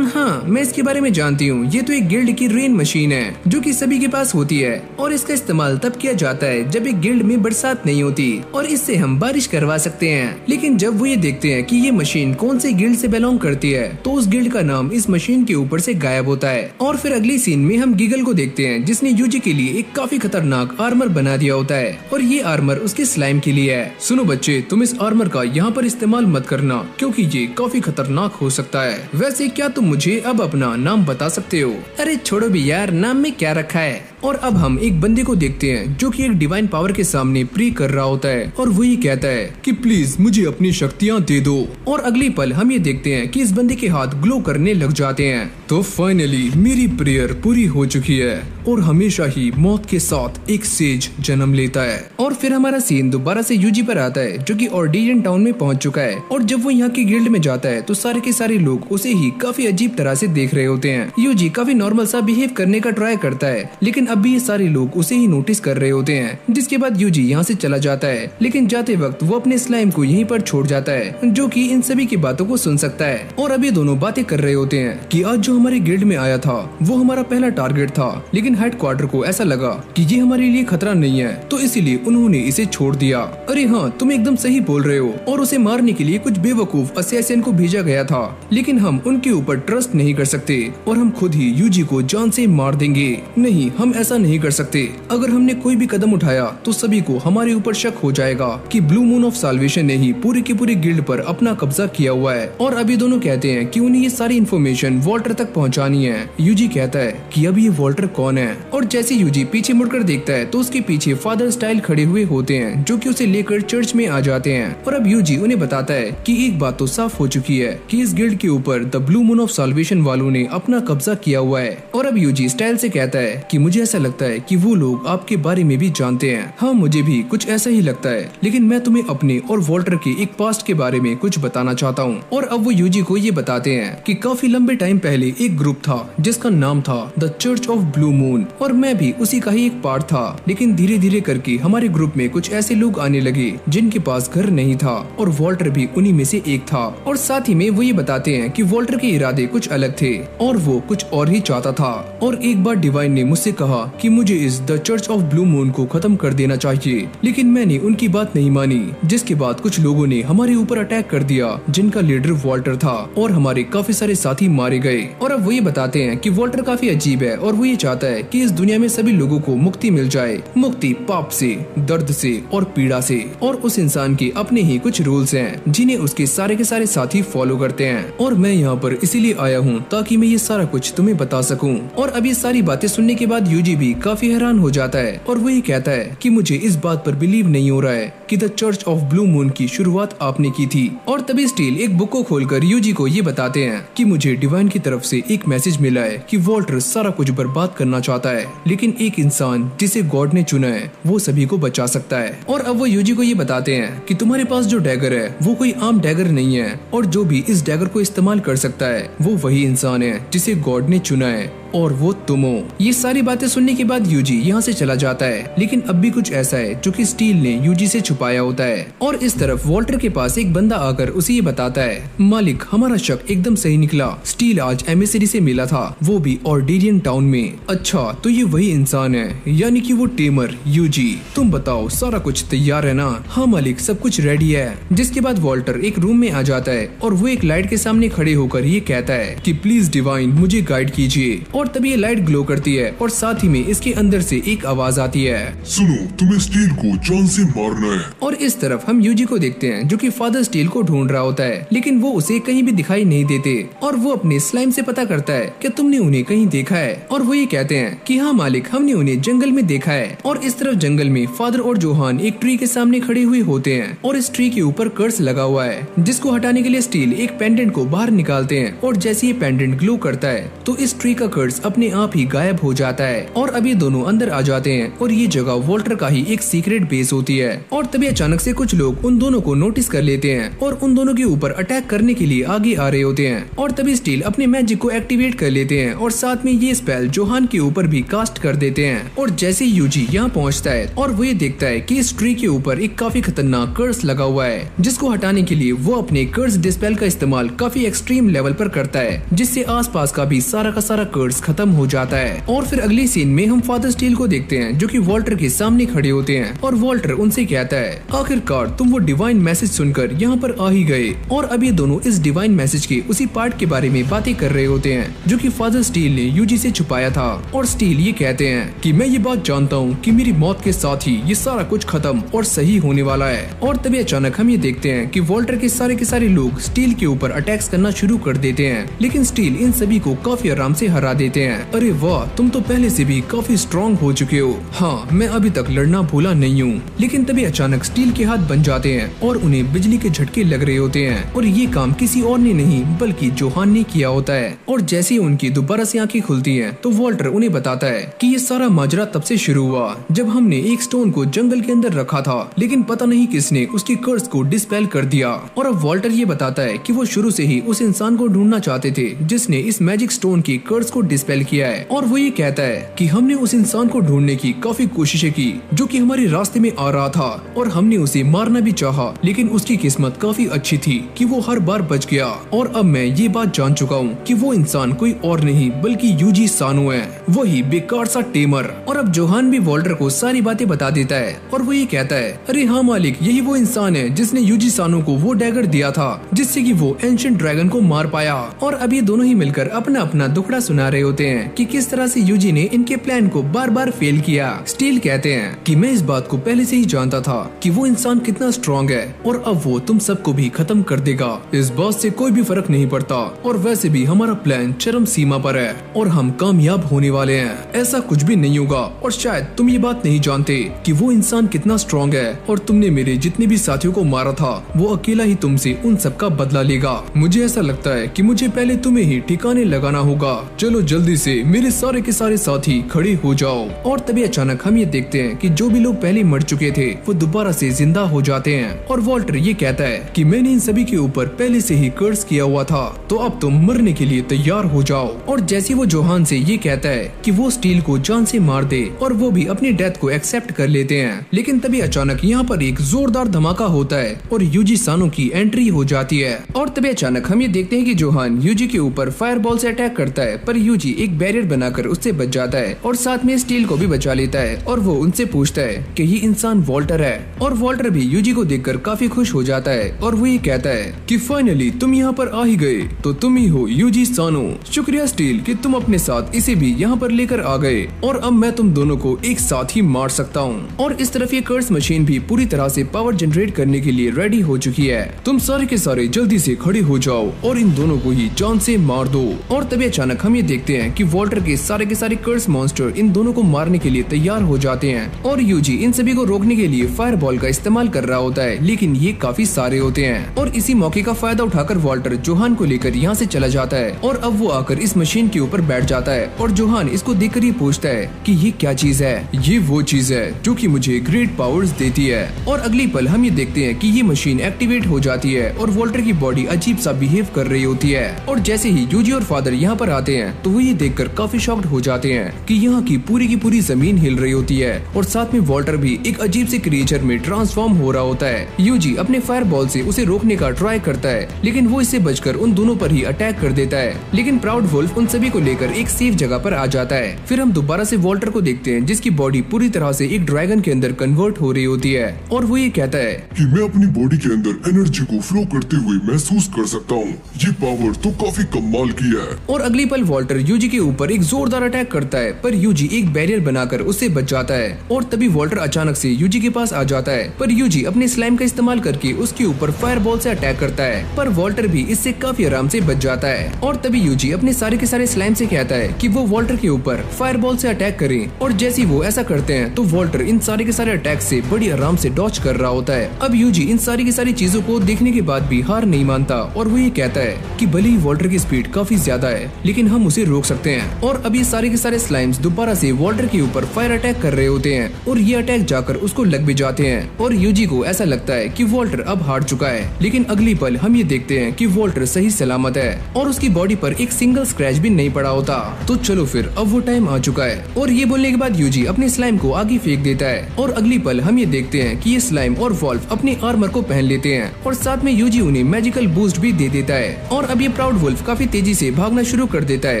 हाँ, मैं इसके बारे में जानती हूँ। ये तो एक गिल्ड की रेन मशीन है जो कि सभी के पास होती है और इसका इस्तेमाल तब किया जाता है जब एक गिल्ड में बरसात नहीं होती और इससे हम बारिश करवा सकते हैं। लेकिन जब वो ये देखते हैं कि ये मशीन कौन से गिल्ड से बिलोंग करती है तो उस गिल्ड का नाम इस मशीन के ऊपर से गायब होता है। और फिर अगली सीन में हम गिगल को देखते हैं जिसने यूजी के लिए एक काफी खतरनाक आर्मर बना दिया होता है और ये आर्मर उसके स्लाइम के लिए है। सुनो बच्चे, तुम इस आर्मर का यहाँ पर इस्तेमाल मत करना क्योंकि ये काफी खतरनाक हो सकता है। वैसे क्या तुम मुझे अब अपना नाम बता सकते हो। अरे छोड़ो भी यार, नाम में क्या रखा है। और अब हम एक बंदे को देखते हैं जो कि एक डिवाइन पावर के सामने प्रे कर रहा होता है और वो ये कहता है कि प्लीज मुझे अपनी शक्तियाँ दे दो। और अगली पल हम ये देखते हैं कि इस बंदे के हाथ ग्लो करने लग जाते हैं। तो फाइनली मेरी प्रेयर पूरी हो चुकी है और हमेशा ही मौत के साथ एक सेज जन्म लेता है। और फिर हमारा सीन दोबारा से यूजी पर आता है जो कि ऑर्डेरियन टाउन में पहुंच चुका है और जब वो यहाँ की गिल्ड में जाता है तो सारे के सारे लोग उसे ही काफी अजीब तरह से देख रहे होते हैं। यूजी काफी नॉर्मल सा बिहेव करने का ट्राई करता है लेकिन अब भी ये सारे लोग उसे ही नोटिस कर रहे होते हैं, जिसके बाद यूजी यहाँ से चला जाता है। लेकिन जाते वक्त वो अपने स्लाइम को यहीं पर छोड़ जाता है जो कि इन सभी की बातों को सुन सकता है। और अभी दोनों बातें कर रहे होते हैं कि आज जो हमारे गिल्ड में आया था वो हमारा पहला टारगेट था, लेकिन हेडक्वार्टर को ऐसा लगा कि ये हमारे लिए खतरा नहीं है तो इसीलिए उन्होंने इसे छोड़ दिया। अरे हाँ, तुम एकदम सही बोल रहे हो। और उसे मारने के लिए कुछ बेवकूफ असैसिन को भेजा गया था, लेकिन हम उनके ऊपर ट्रस्ट नहीं कर सकते और हम खुद ही यूजी को जान से मार देंगे। नहीं, हम ऐसा नहीं कर सकते। अगर हमने कोई भी कदम उठाया तो सभी को हमारे ऊपर शक हो जाएगा कि ब्लू मून ऑफ साल्वेशन ने ही पूरी की पूरी गिल्ड पर अपना कब्जा किया हुआ है। और अभी दोनों कहते हैं कि उन्हें ये सारी इन्फॉर्मेशन वॉल्टर तक पहुंचानी है। यूजी कहता है कि अब ये वॉल्टर कौन है और जैसे यूजी पीछे मुड़कर देखता है तो उसके पीछे फादर स्टाइल खड़े हुए होते हैं जो कि उसे लेकर चर्च में आ जाते हैं। और अब यूजी उन्हें बताता है कि एक बात तो साफ हो चुकी है कि इस गिल्ड के ऊपर the blue moon of solvation वालों ने अपना कब्जा किया हुआ है। और अब यूजी स्टाइल से कहता है कि मुझे ऐसा लगता है कि वो लोग आपके बारे में भी जानते हैं। हाँ, मुझे भी कुछ ऐसा ही लगता है, लेकिन मैं तुम्हें अपने और वॉल्टर के एक पास्ट के बारे में कुछ बताना चाहता हूँ। और अब वो यूजी को ये बताते हैं कि काफी लंबे टाइम पहले एक ग्रुप था जिसका नाम था the church of blue moon और मैं भी उसी का ही एक पार्ट था। लेकिन धीरे धीरे करके हमारे ग्रुप में कुछ ऐसे लोग आने लगे जिनके पास घर नहीं था और वॉल्टर भी उन्हीं में से एक था। और साथ ही में वो ये बताते हैं कि वॉल्टर के इरादे कुछ अलग थे और वो कुछ और ही चाहता था। और एक बार डिवाइन ने मुझसे कहा कि मुझे इस the church of blue moon को खत्म कर देना चाहिए, लेकिन मैंने उनकी बात नहीं मानी, जिसके बाद कुछ लोगों ने हमारे ऊपर अटैक कर दिया जिनका लीडर वॉल्टर था और हमारे काफी सारे साथी मारे गए। और अब वो ये बताते हैं कि वॉल्टर काफी अजीब है और वो ये चाहता है कि इस दुनिया में सभी लोगों को मुक्ति मिल जाए, मुक्ति पाप से, दर्द से और पीड़ा से। और उस इंसान के अपने ही कुछ रूल्स हैं जिन्हें उसके सारे के सारे साथी फॉलो करते हैं। और मैं यहाँ पर इसीलिए आया हूँ ताकि मैं ये सारा कुछ तुम्हें बता सकूं। और अब ये सारी बातें सुनने के बाद यूजी भी काफी हैरान हो जाता है और वो ये कहता है कि मुझे इस बात पर बिलीव नहीं हो रहा है कि the church of blue moon की शुरुआत आपने की थी। और तभी स्टील एक बुक को खोलकर यूजी को ये बताते हैं कि मुझे डिवाइन की तरफ से एक मैसेज मिला है कि वॉल्टर सारा कुछ बर्बाद करना चाहता है, लेकिन एक इंसान जिसे गॉड ने चुना है वो सभी को बचा सकता है। और अब वो यूजी को ये बताते हैं कि तुम्हारे पास जो डैगर है वो कोई आम डैगर नहीं है, और जो भी इस डैगर को इस्तेमाल कर सकता है वो वही इंसान है जिसे गॉड ने चुना है, और वो तुम हो। ये सारी बातें सुनने के बाद यूजी यहाँ से चला जाता है, लेकिन अब भी कुछ ऐसा है जो कि स्टील ने यूजी से छुपाया होता है। और इस तरफ वॉल्टर के पास एक बंदा आकर उसे ये बताता है, मालिक हमारा शक एकदम सही निकला, स्टील आज एमिसरी से मिला था, वो भी ऑर्डेरियन टाउन में। अच्छा तो ये वही इंसान है, यानी कि वो टेमर। यूजी तुम बताओ सारा कुछ तैयार है ना? हाँ मालिक सब कुछ रेडी है। जिसके बाद वॉल्टर एक रूम में आ जाता है और वो एक लाइट के सामने खड़े होकर ये कहता है कि प्लीज डिवाइन मुझे गाइड कीजिए। और तभी ये लाइट ग्लो करती है और साथ ही में इसके अंदर से एक आवाज आती है, सुनो तुम्हें स्टील को जान से मारना है। और इस तरफ हम यूजी को देखते हैं जो कि फादर स्टील को ढूंढ रहा होता है, लेकिन वो उसे कहीं भी दिखाई नहीं देते। और वो अपने स्लाइम से पता करता है कि तुमने उन्हें कहीं देखा है, और वो ये कहते हैं कि हाँ मालिक हमने उन्हें जंगल में देखा है। और इस तरफ जंगल में फादर और जोहान एक ट्री के सामने खड़े हुए होते हैं और इस ट्री के ऊपर कर्स लगा हुआ है, जिसको हटाने के लिए स्टील एक पेंडेंट को बाहर निकालते हैं। और जैसे ये पेंडेंट ग्लो करता है तो इस ट्री का कर्स अपने आप ही गायब हो जाता है। और अब ये दोनों अंदर आ जाते हैं और ये जगह वॉल्टर का ही एक सीक्रेट बेस होती है। और तभी अचानक से कुछ लोग उन दोनों को नोटिस कर लेते हैं और उन दोनों के ऊपर अटैक करने के लिए आगे आ रहे होते हैं। और तभी स्टील अपने मैजिक को एक्टिवेट कर लेते हैं और साथ में ये स्पेल जोहान के ऊपर भी कास्ट कर देते हैं। और जैसे यूजी यहाँ पहुँचता है और वो ये देखता है कि इस ट्री के ऊपर एक काफी खतरनाक कर्स लगा हुआ है, जिसको हटाने के लिए वो अपने कर्स डिस्पेल का इस्तेमाल काफी एक्सट्रीम लेवल पर करता है, जिससे आसपास का भी सारा का सारा कर्स खत्म हो जाता है। और फिर अगले सीन में हम फादर स्टील को देखते हैं जो कि वॉल्टर के सामने खड़े होते हैं और वॉल्टर उनसे कहता है, आखिरकार तुम वो डिवाइन मैसेज सुनकर यहाँ पर आ ही गए। और अब ये दोनों इस डिवाइन मैसेज के उसी पार्ट के बारे में बातें कर रहे होते हैं जो कि फादर स्टील ने यूजी से छुपाया था। और स्टील ये कहते हैं कि मैं ये बात जानता हूँ कि मेरी मौत के साथ ही ये सारा कुछ खत्म और सही होने वाला है। और तभी अचानक हम ये देखते हैं कि वॉल्टर के सारे लोग स्टील के ऊपर अटैक्स करना शुरू कर देते हैं, लेकिन स्टील इन सभी को काफी आराम से हरा देते हैं। अरे वाह तुम तो पहले से भी काफी स्ट्रॉन्ग हो चुके हो। हाँ मैं अभी तक लड़ना भूला नहीं हूँ। लेकिन तभी अचानक स्टील के हाथ बन जाते हैं और उन्हें बिजली के झटके लग रहे होते हैं, और ये काम किसी और ने नहीं बल्कि जोहान ने किया होता है। और जैसे ही उनकी दोबारा से आंखें खुलती हैं तो वॉल्टर उन्हें बताता है कि ये सारा माजरा तब से शुरू हुआ जब हमने एक स्टोन को जंगल के अंदर रखा था, लेकिन पता नहीं किसने उसके कर्स को डिस्पेल कर दिया। और अब वॉल्टर ये बताता है कि वो शुरू से ही उस इंसान को ढूंढना चाहते थे जिसने इस मैजिक स्टोन की कर्स को डिस्पेल किया है। और वो ये कहता है कि हमने उस इंसान को ढूंढने की काफी कोशिशें की जो कि हमारे रास्ते में आ रहा था, और हमने उसे मारना भी चाहा, लेकिन उसकी किस्मत काफी अच्छी थी कि वो हर बार बच गया। और अब मैं ये बात जान चुका हूँ कि वो इंसान कोई और नहीं बल्कि यूजी सानो है, वही बेकार सा टेमर। और अब जोहान भी वॉल्टर को सारी बातें बता देता है और वो ये कहता है, अरे हाँ मालिक यही वो इंसान है जिसने यूजी सानो को वो डैगर दिया था जिससे कि वो एंशिएंट ड्रैगन को मार पाया। और अब ये दोनों ही मिलकर अपना अपना दुखड़ा सुना रहे होते हैं कि किस तरह से यूजी ने इनके प्लान को बार बार फेल किया। स्टील कहते हैं कि मैं इस बात को पहले से ही जानता था कि वो इंसान कितना स्ट्रॉन्ग है और अब वो तुम सबको भी खत्म कर देगा। इस बात से कोई भी फर्क नहीं पड़ता, और वैसे भी हमारा प्लान चरम सीमा पर है और हम कामयाब होने वाले हैं। ऐसा कुछ भी नहीं होगा, और शायद तुम ये बात नहीं जानते कि वो इंसान कितना स्ट्रॉन्ग है, और तुमने मेरे जितने भी साथियों को मारा था वो अकेला ही तुमसे उन सब का बदला लेगा। मुझे ऐसा लगता है कि मुझे पहले तुम्हें ही ठिकाने लगाना होगा। चलो जल्दी से मेरे सारे के सारे साथी खड़े हो जाओ। और तभी अचानक हम ये देखते हैं कि जो भी लोग पहले मर चुके थे वो दोबारा से जिंदा हो जाते हैं। और वॉल्टर ये कहता है कि मैंने इन सभी के ऊपर पहले से ही कर्स किया हुआ था, तो अब तुम मरने के लिए तैयार हो जाओ। और जैसे वो जोहान से ये कहता है कि वो स्टील को जान से मार दे, और वो भी अपनी डेथ को एक्सेप्ट कर लेते हैं। लेकिन तभी अचानक यहाँ पर एक जोरदार धमाका होता है और यूजी सानो की एंट्री हो जाती है। और तभी अचानक हम ये देखते हैं कि जोहान यूजी के ऊपर फायरबॉल से अटैक करता है, पर यूजी यूजी एक बैरियर बनाकर उससे बच जाता है और साथ में स्टील को भी बचा लेता है और वो उनसे पूछता है कि ये इंसान वॉल्टर है। और वॉल्टर भी यूजी को देखकर काफी खुश हो जाता है और वो ये कहता है कि फाइनली तुम यहाँ पर आ ही गए, तो तुम ही हो यूजी सानो। शुक्रिया स्टील कि तुम अपने साथ इसे भी यहाँ पर लेकर आ गए और अब मैं तुम दोनों को एक साथ ही मार सकता हूँ। और इस तरफ ये कर्स मशीन भी पूरी तरह से पावर जनरेट करने के लिए रेडी हो चुकी है। तुम सारे के सारे जल्दी से खड़े हो जाओ और इन दोनों को ही जान से मार दो। और तभी अचानक हम ये देखते हैं कि वॉल्टर के सारे कर्स मॉन्स्टर इन दोनों को मारने के लिए तैयार हो जाते हैं और यूजी इन सभी को रोकने के लिए फायर बॉल का इस्तेमाल कर रहा होता है, लेकिन ये काफी सारे होते हैं। और इसी मौके का फायदा उठाकर वॉल्टर जोहान को लेकर यहाँ से चला जाता है और अब वो आकर इस मशीन के ऊपर बैठ जाता है और जोहान इसको देखकर ये पूछता है कि ये क्या चीज है। ये वो चीज है जो कि मुझे ग्रेट पावर्स देती है। और अगली पल हम ये देखते हैं कि ये मशीन एक्टिवेट हो जाती है और वॉल्टर की बॉडी अजीब सा बिहेव कर रही होती है। और जैसे ही यूजी और फादर यहाँ पर आते हैं तो वो ये देखकर काफी शॉक्ड हो जाते हैं कि यहाँ की पूरी जमीन हिल रही होती है और साथ में वॉल्टर भी एक अजीब से क्रिएचर में ट्रांसफॉर्म हो रहा होता है। यूजी अपने फायर बॉल से उसे रोकने का ट्राई करता है, लेकिन वो इससे बचकर उन दोनों पर ही अटैक कर देता है। लेकिन प्राउड वुल्फ उन सभी को लेकर एक सेफ जगह पर आ जाता है। फिर हम दोबारा से वॉल्टर को देखते हैं जिसकी बॉडी पूरी तरह से एक ड्रैगन के अंदर कन्वर्ट हो रही होती है और वो ये कहता है कि मैं अपनी बॉडी के अंदर एनर्जी को फ्लो करते हुए महसूस कर सकता हूँ। ये पावर तो काफी कमाल की है। और अगली पल वॉल्टर यूजी के ऊपर एक जोरदार अटैक करता है, पर यूजी एक बैरियर बनाकर उससे बच जाता है। और तभी वॉल्टर अचानक से यूजी के पास आ जाता है, पर यूजी अपने स्लाइम का इस्तेमाल करके उसके ऊपर फायर बॉल से अटैक करता है, पर वॉल्टर भी इससे काफी आराम से बच जाता है। और तभी यूजी अपने सारे के सारे स्लाइम से कहता है कि वो वॉल्टर के ऊपर फायर बॉल से अटैक करें। और जैसे ही वो ऐसा करते हैं तो वॉल्टर इन सारे के सारे अटैक से बड़ी आराम से डॉच कर रहा होता है। अब यूजी इन सारी की सारी चीजों को देखने के बाद भी हार नहीं मानता और वो ये कहता है कि भले ही वॉल्टर की स्पीड काफी ज्यादा है, लेकिन हम उसे रोक सकते हैं। और अब ये सारे के सारे स्लाइम्स दोबारा से वॉल्टर के ऊपर फायर अटैक कर रहे होते हैं और ये अटैक जाकर उसको लग भी जाते हैं। और यूजी को ऐसा लगता है कि वॉल्टर अब हार चुका है, लेकिन अगली पल हम ये देखते हैं कि वॉल्टर सही सलामत है और उसकी बॉडी पर एक सिंगल स्क्रैच भी नहीं पड़ा होता। तो चलो फिर अब वो टाइम आ चुका है। और ये बोलने के बाद यूजी अपने स्लाइम को आगे फेंक देता है और अगली पल हम ये देखते हैं कि ये स्लाइम और वॉल्फ अपने आर्मर को पहन लेते हैं और साथ में यूजी उन्हें मैजिकल बूस्ट भी दे देता है। और अब ये प्राउड वुल्फ काफी तेजी से भागना शुरू कर देता है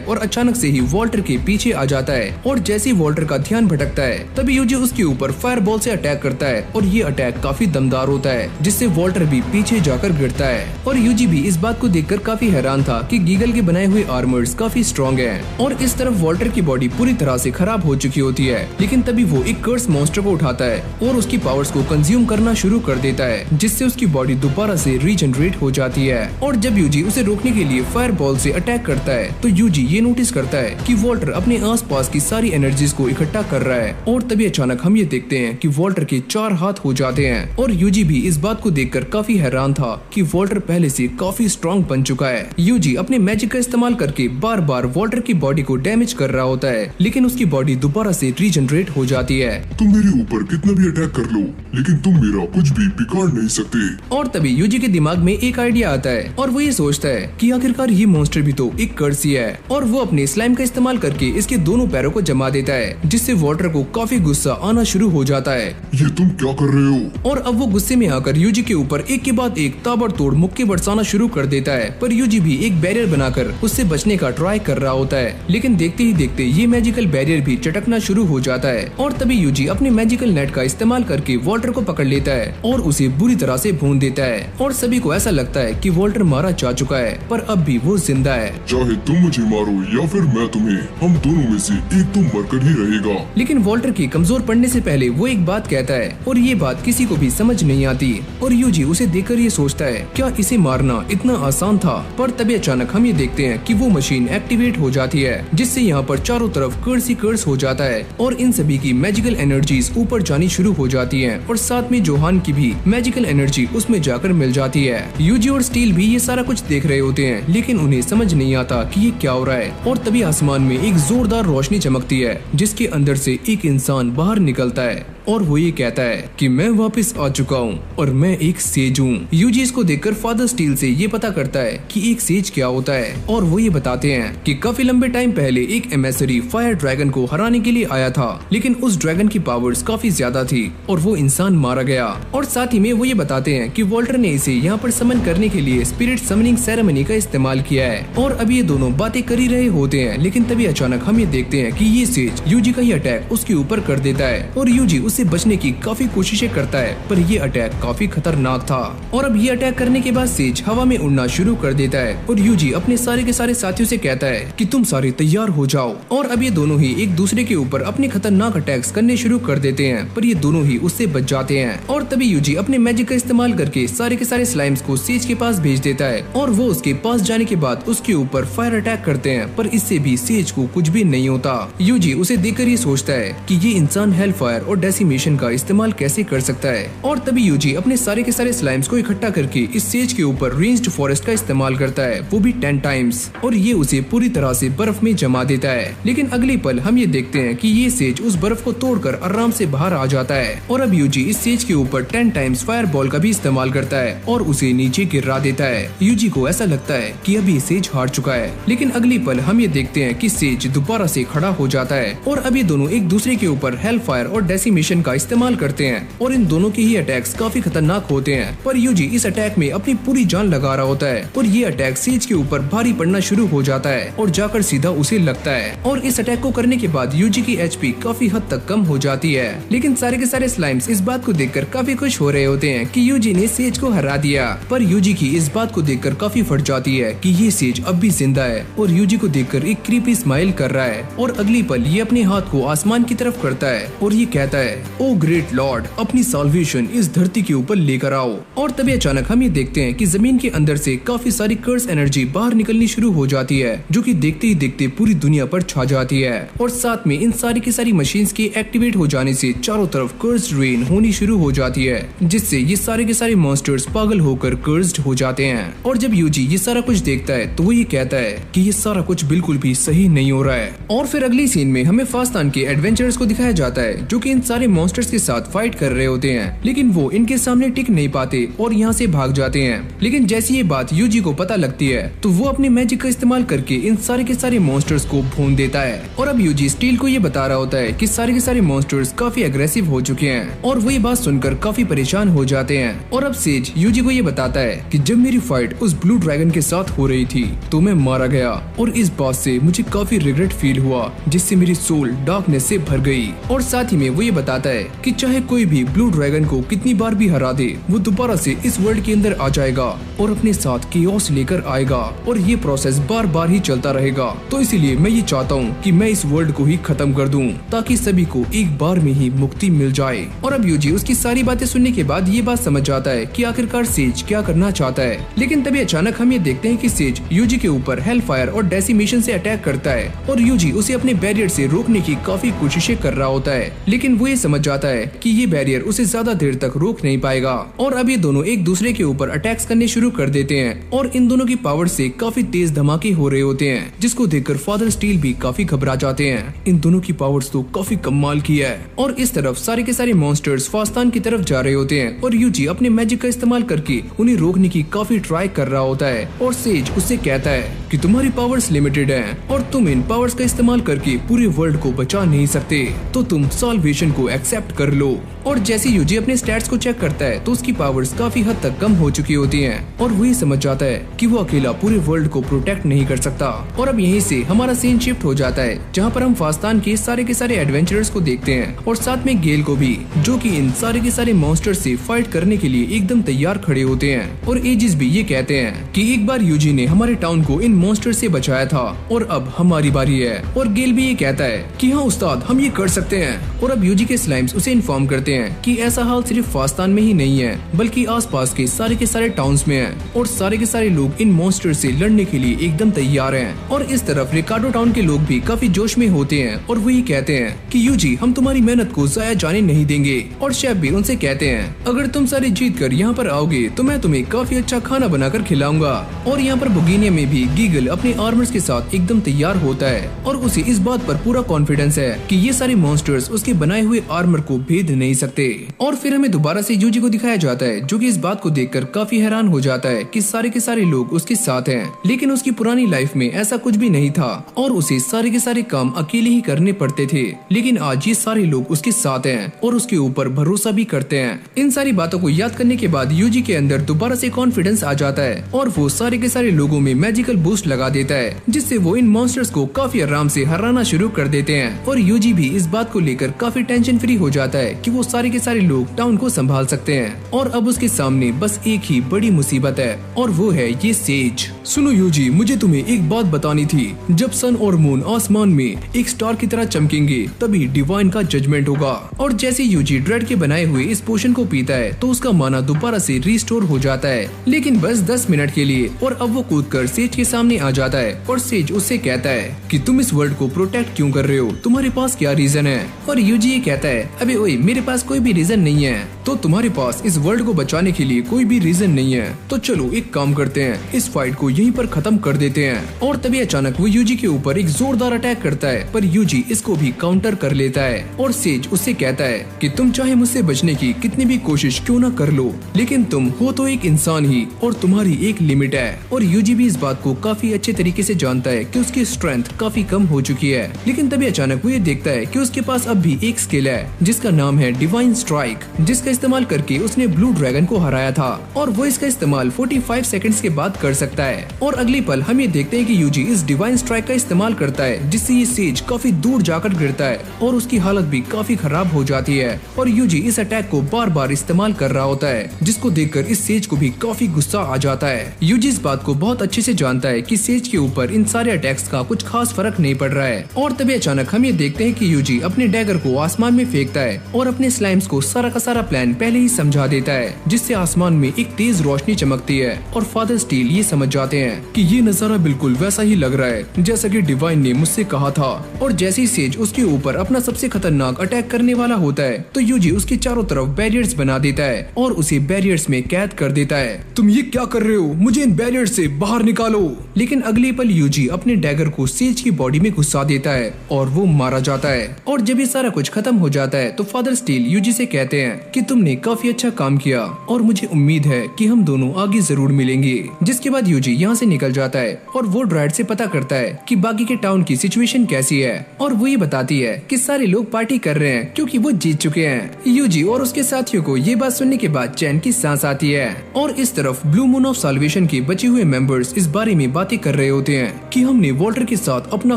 और अचानक से ही वॉल्टर के पीछे आ जाता है। और जैसे ही वॉल्टर का ध्यान भटकता है तभी यूजी उसके ऊपर फायर बॉल से अटैक करता है और ये अटैक काफी दमदार होता है, जिससे वॉल्टर भी पीछे जाकर गिरता है। और यूजी भी इस बात को देखकर काफी हैरान था कि गीगल के बनाए हुए आर्मर्स काफी स्ट्रॉन्ग हैं। और इस तरफ वॉल्टर की बॉडी पूरी तरह से खराब हो चुकी होती है, लेकिन तभी वो एक कर्स मॉन्स्टर को उठाता है और उसकी पावर्स को कंज्यूम करना शुरू कर देता है, जिससे उसकी बॉडी दोबारा से रीजनरेट हो जाती है। और जब यूजी उसे रोकने के लिए फायर बॉल से अटैक करता है तो यूजी ये नोटिस करता है कि वॉल्टर अपने आसपास की सारी एनर्जीज को इकट्ठा कर रहा है। और तभी अचानक हम ये देखते हैं कि वॉल्टर के 4 हाथ हो जाते हैं और यूजी भी इस बात को देखकर काफी हैरान था कि वॉल्टर पहले से काफी स्ट्रॉन्ग बन चुका है। यूजी अपने मैजिक का इस्तेमाल करके बार बार वॉल्टर की बॉडी को डैमेज कर रहा होता है, लेकिन उसकी बॉडी दोबारा से रीजनरेट हो जाती है। तुम मेरे ऊपर कितना भी अटैक कर लो, लेकिन तुम मेरा कुछ भी बिगाड़ नहीं सकते। और तभी यूजी के दिमाग में एक आइडिया आता है और वो ये सोचता है कि आखिरकार ये मॉन्स्टर भी तो एक कर्स ही है। और वो अपने स्लाइम का इस्तेमाल करके इसके दोनों पैरों को जमा देता है, जिससे वॉल्टर को काफी गुस्सा आना शुरू हो जाता है। ये तुम क्या कर रहे हो? और अब वो गुस्से में आकर यूजी के ऊपर एक के बाद एक ताबड़तोड़ मुक्के बरसाना शुरू कर देता है, पर यूजी भी एक बैरियर बनाकर उससे बचने का ट्राई कर रहा होता है, लेकिन देखते ही देखते ये मैजिकल बैरियर भी चटकना शुरू हो जाता है। और तभी यूजी अपने मैजिकल नेट का इस्तेमाल करके वॉल्टर को पकड़ लेता है और उसे बुरी तरह से भून देता है। और सभी को ऐसा लगता है कि वॉल्टर मारा जा चुका है, पर अब भी वो जिंदा है। चाहे तुम मुझे मारो या फिर मैं तुम्हें, हम दोनों में से एक तो मरकर ही रहेगा। लेकिन वॉल्टर के कमजोर पड़ने से पहले वो एक बात कहता है और ये बात किसी को भी समझ नहीं आती। और यूजी उसे देखकर ये सोचता है क्या इसे मारना इतना आसान था। पर तभी अचानक हम ये देखते हैं कि वो मशीन एक्टिवेट हो जाती है, जिससे यहाँ पर चारों तरफ कर्स ही कर्स हो जाता है और इन सभी की मैजिकल एनर्जीज ऊपर जानी शुरू हो जाती है और साथ में जोहान की भी मैजिकल एनर्जी उसमें जाकर मिल जाती है। यूजी और स्टील भी ये सारा कुछ देख रहे होते हैं, लेकिन उन्हें समझ नहीं आता कि ये क्या हो रहा है। और तभी आसमान में एक जोरदार रोशनी चमकती है, जिसके अंदर से एक इंसान बाहर निकलता है और वो ये कहता है कि मैं वापस आ चुका हूँ और मैं एक सेज हूँ। यूजी इसको देखकर फादर स्टील से ये पता करता है कि एक सेज क्या होता है और वो ये बताते हैं कि काफी लंबे टाइम पहले एक एमेसरी फायर ड्रैगन को हराने के लिए आया था, लेकिन उस ड्रैगन की पावर्स काफी ज्यादा थी और वो इंसान मारा गया। और साथ ही में वो ये बताते हैं कि वॉल्टर ने इसे यहाँ पर समन करने के लिए स्पिरिट समनिंग सेरेमनी का इस्तेमाल किया है। और अभी ये दोनों बातें कर ही रहे होते हैं, लेकिन तभी अचानक हम ये देखते हैं कि ये सेज यूजी का ही अटैक उसके ऊपर कर देता है और यूजी उससे बचने की काफी कोशिशें करता है, पर ये अटैक काफी खतरनाक था। और अब ये अटैक करने के बाद सेज हवा में उड़ना शुरू कर देता है और यूजी अपने सारे के सारे साथियों से कहता है कि तुम सारे तैयार हो जाओ। और अब ये दोनों ही एक दूसरे के ऊपर अपने खतरनाक अटैक्स करने शुरू कर देते हैं, पर ये दोनों ही उससे बच जाते हैं। और तभी यूजी अपने मैजिक का इस्तेमाल करके सारे के सारे स्लाइम्स को सेज के पास भेज देता है और वो उसके पास जाने के बाद उसके ऊपर फायर अटैक करते हैं, पर इससे भी सेज को कुछ भी नहीं होता। यूजी उसे देखकर ये सोचता है कि ये इंसान हेल फायर और डेसिमेशन का इस्तेमाल कैसे कर सकता है। और तभी यूजी अपने सारे के सारे स्लाइम्स को इकट्ठा करके इस सेज के ऊपर रेंज्ड फॉरेस्ट का इस्तेमाल करता है, वो भी 10 टाइम्स, और ये उसे पूरी तरह से बर्फ में जमा देता है। लेकिन अगले पल हम ये देखते हैं कि ये सेज उस बर्फ को तोड़कर आराम से बाहर आ जाता है और अब यूजी इस सेज के ऊपर 10 टाइम्स फायर बॉल का भी इस्तेमाल करता है और उसे नीचे गिरा देता है। यूजी को ऐसा लगता है कि अभी सेज हार चुका है, लेकिन अगली पल हम ये देखते हैं कि सेज दोबारा से खड़ा हो जाता है और अभी दोनों एक दूसरे के ऊपर हेल फायर और डेसिमेशन का इस्तेमाल करते हैं और इन दोनों के ही अटैक्स काफी खतरनाक होते हैं। पर यूजी इस अटैक में अपनी पूरी जान लगा रहा होता है और ये अटैक सेज के ऊपर भारी पड़ना शुरू हो जाता है और जाकर सीधा उसे लगता है। और इस अटैक को करने के बाद यूजी की एचपी काफी हद तक कम हो जाती है, लेकिन सारे के सारे स्लाइम्स इस बात को देखकर काफी खुश हो रहे होते हैं कि यूजी ने सेज को हरा दिया। पर यूजी की इस बात को देखकर काफी फट जाती है कि ये सेज अब भी जिंदा है और यूजी को देखकर एक क्रीपी स्माइल कर रहा है। और अगली पल ये अपने हाथ को आसमान की तरफ करता है और ये कहता है, ओ ग्रेट लॉर्ड, अपनी साल्वेशन इस धरती के ऊपर लेकर आओ। और तभी अचानक हम ये देखते हैं कि जमीन के अंदर से काफी सारी कर्स एनर्जी बाहर निकलनी शुरू हो जाती है, जो कि देखते ही देखते पूरी दुनिया पर छा जाती है। और साथ में इन सारी की सारी मशीन्स के एक्टिवेट हो जाने से चारों तरफ कर्स्ड रेन होनी शुरू हो जाती है, जिससे ये सारे के सारे मॉन्स्टर्स पागल होकर कर्स्ड हो जाते हैं। और जब यूजी ये सारा कुछ देखता है तो वो ये कहता है कि ये सारा कुछ बिल्कुल भी सही नहीं हो रहा है। और फिर अगली सीन में हमें फास्तान के एडवेंचर्स को दिखाया जाता है, जो कि इन सारे मॉन्स्टर्स के साथ फाइट कर रहे होते हैं, लेकिन वो इनके सामने टिक नहीं पाते और यहाँ से भाग जाते हैं। लेकिन जैसी ये बात यूजी को पता लगती है तो वो अपने मैजिक का इस्तेमाल करके इन सारे के सारे मॉन्स्टर्स को भून देता है। और अब यूजी स्टील को ये बता रहा होता है कि सारे के सारे मॉन्स्टर्स काफी अग्रेसिव हो चुके हैं और वो ये बात सुनकर काफी परेशान हो जाते हैं। और अब सेज यूजी को ये बताता है कि जब मेरी फाइट उस ब्लू ड्रैगन के साथ हो रही थी तो मैं मारा गया और इस बात से मुझे काफी रिग्रेट फील हुआ, जिससे मेरी सोल डार्कनेस से भर गई। और साथ ही में वो ये बताता है कि चाहे कोई भी ब्लू ड्रैगन को कितनी बार भी हरा दे, वो दोबारा से इस वर्ल्ड के अंदर आ जाएगा और अपने साथ केओस लेकर आएगा और ये प्रोसेस बार बार ही चलता रहेगा। तो इसीलिए मैं ये चाहता हूँ कि मैं इस वर्ल्ड को ही खत्म कर दूं, ताकि सभी को एक बार में ही मुक्ति मिल जाए। और अब यूजी उसकी सारी बातें सुनने के बाद ये बात समझ जाता है कि आखिरकार सेज क्या करना चाहता है। लेकिन तभी अचानक हम ये देखते हैं कि सेज यूजी के ऊपर हेल फायर और डेसिमेशन से अटैक करता है और यूजी उसे अपने बैरियर से रोकने की काफी कोशिशें कर रहा होता है, लेकिन वो ये समझ जाता है कि ये बैरियर उसे ज्यादा देर तक रोक नहीं पाएगा। और अब ये दोनों एक दूसरे के ऊपर अटैक्स करने शुरू कर देते हैं और इन दोनों की पावर से काफी तेज धमाके हो रहे होते हैं, जिसको देखकर फादर स्टील भी काफी घबरा जाते हैं। इन दोनों की पावर्स तो काफी कमाल की है। और इस तरफ सारे के सारे मॉन्स्टर्स फास्तान की तरफ जा रहे होते हैं और यूजी अपने मैजिक का इस्तेमाल करके उन्हें रोकने की काफी ट्राई कर रहा होता है। और सेज उससे कहता है कि तुम्हारी पावर्स लिमिटेड हैं और तुम इन पावर्स का इस्तेमाल करके पूरे वर्ल्ड को बचा नहीं सकते, तो तुम साल्वेशन को एक्सेप्ट कर लो। और जैसे यूजी अपने स्टैट्स को चेक करता है तो उसकी पावर्स काफी हद तक कम हो चुकी होती हैं और वो ये समझ जाता है कि वो अकेला पूरे वर्ल्ड को प्रोटेक्ट नहीं कर सकता। और अब यहीं से हमारा सीन शिफ्ट हो जाता है, जहाँ पर हम फास्तान के सारे एडवेंचरर्स को देखते हैं और साथ में गेल को भी, जो कि इन सारे के सारे मॉन्स्टर्स से फाइट करने के लिए एकदम तैयार खड़े होते हैं। और एजिस भी ये कहते हैं कि एक बार यूजी ने हमारे टाउन को इन मॉन्स्टर से बचाया था और अब हमारी बारी है। और गेल भी ये कहता है कि हाँ उस्ताद, हम ये कर सकते हैं। और अब यूजी के स्लाइम्स उसे इन्फॉर्म करते हैं कि ऐसा हाल सिर्फ फास्तान में ही नहीं है, बल्कि आसपास के सारे टाउन्स में है और सारे के सारे लोग इन मॉन्स्टर से लड़ने के लिए एकदम तैयार हैं। और इस तरफ रिकार्डो टाउन के लोग भी काफी जोश में होते हैं और वो ये कहते हैं कि यूजी, हम तुम्हारी मेहनत को जाया जाने नहीं देंगे। और शेफ भी उनसे कहते हैं, अगर तुम सारे जीत कर यहाँ पर आओगे तो मैं तुम्हें काफी अच्छा खाना बनाकर खिलाऊंगा। और यहाँ पर बुगीनिया में भी गिग ईगल अपने आर्मर्स के साथ एकदम तैयार होता है और उसे इस बात पर पूरा कॉन्फिडेंस है कि ये सारे मॉन्स्टर्स उसके बनाए हुए आर्मर को भेद नहीं सकते। और फिर हमें दोबारा से यूजी को दिखाया जाता है जो कि इस बात को देखकर काफी हैरान हो जाता है कि सारे के सारे लोग उसके साथ हैं, लेकिन उसकी पुरानी लाइफ में ऐसा कुछ भी नहीं था और उसे सारे के सारे काम अकेले ही करने पड़ते थे। लेकिन आज ये सारे लोग उसके साथ हैं और उसके ऊपर भरोसा भी करते हैं। इन सारी बातों को याद करने के बाद यूजी के अंदर दोबारा से कॉन्फिडेंस आ जाता है और वो सारे के सारे लोगों में मैजिकल बूस्ट लगा देता है, जिससे वो इन मॉन्स्टर्स को काफी आराम से हराना शुरू कर देते हैं। और यूजी भी इस बात को लेकर काफी टेंशन फ्री हो जाता है कि वो सारे के सारे लोग टाउन को संभाल सकते हैं। और अब उसके सामने बस एक ही बड़ी मुसीबत है और वो है ये सेज। सुनो यूजी, मुझे तुम्हें एक बात बतानी थी। जब सन और मून आसमान में एक स्टार की तरह चमकेंगे तभी डिवाइन का जजमेंट होगा। और जैसे यूजी ड्रेड के बनाए हुए इस पोशन को पीता है तो उसका माना दोबारा से रिस्टोर हो जाता है, लेकिन बस 10 मिनट के लिए। और अब वो कूदकर सेज के सामने आ जाता है और सेज उससे कहता है कि तुम इस वर्ल्ड को प्रोटेक्ट क्यों कर रहे हो, तुम्हारे पास क्या रीजन है। और यूजी ये कहता है, अबे ओए, मेरे पास कोई भी रीजन नहीं है। तो तुम्हारे पास इस वर्ल्ड को बचाने के लिए कोई भी रीजन नहीं है, तो चलो एक काम करते हैं, इस फाइट को यहीं पर खत्म कर देते हैं। और तभी अचानक वो यूजी के ऊपर एक जोरदार अटैक करता है, पर यूजी इसको भी काउंटर कर लेता है। और सेज उससे कहता है कि तुम चाहे मुझसे बचने की कितनी भी कोशिश क्यों न कर लो, लेकिन तुम हो तो एक इंसान ही और तुम्हारी एक लिमिट है। और यूजी भी इस बात को काफी अच्छे तरीके से जानता है कि उसकी स्ट्रेंथ काफी कम हो चुकी है। लेकिन तभी अचानक वो ये देखता है कि उसके पास अब भी एक स्किल है जिसका नाम है डिवाइन स्ट्राइक, जिसका इस्तेमाल करके उसने ब्लू ड्रैगन को हराया था और वो इसका इस्तेमाल 45 सेकंड्स के बाद कर सकता है। और अगले पल हम ये देखते हैं कि यूजी इस डिवाइन स्ट्राइक का इस्तेमाल करता है, जिससे ये सेज काफी दूर जाकर गिरता है और उसकी हालत भी काफी खराब हो जाती है। और यूजी इस अटैक को बार बार इस्तेमाल कर रहा होता है, जिसको देखकर इस सेज को भी काफी गुस्सा आ जाता है। यूजी इस बात को बहुत अच्छे से जानता है कि सेज के ऊपर इन सारे अटैक्स का कुछ खास फर्क नहीं पड़ रहा है। और तभी अचानक हम ये देखते हैं कि यूजी अपने डैगर को आसमान में फेंकता है और अपने स्लाइम्स को सारा का सारा प्लान पहले ही समझा देता है, जिससे आसमान में एक तेज रोशनी चमकती है। और फादर स्टील ये समझ जाते हैं कि ये नजारा बिल्कुल वैसा ही लग रहा है जैसा कि डिवाइन ने मुझसे कहा था। और जैसे ही सेज उसके ऊपर अपना सबसे खतरनाक अटैक करने वाला होता है तो यूजी उसके चारों तरफ बैरियर्स बना देता है और उसे बैरियर्स में कैद कर देता है। तुम ये क्या कर रहे हो, मुझे इन बैरियर्स से बाहर निकालो। लेकिन अगले पल यूजी अपने डैगर को सेज की बॉडी में घुसा देता है और वो मारा जाता है। और जब ये सारा कुछ खत्म हो जाता है तो फादर स्टील यूजी से कहते हैं कि तुमने काफी अच्छा काम किया और मुझे उम्मीद है कि हम दोनों आगे जरूर मिलेंगे। जिसके बाद यूजी यहाँ से निकल जाता है और वो ड्राइड से पता करता है कि बाकी के टाउन की सिचुएशन कैसी है। और वो ये बताती है कि सारे लोग पार्टी कर रहे हैं क्योंकि वो जीत चुके हैं। यूजी और उसके साथियों को ये बात सुनने के बाद चैन की सांस आती है। और इस तरफ ब्लू मून ऑफ साल्वेशन के बचे हुए मेंबर्स इस बारे में बातें कर रहे होते हैं कि हमने वॉल्टर के साथ अपना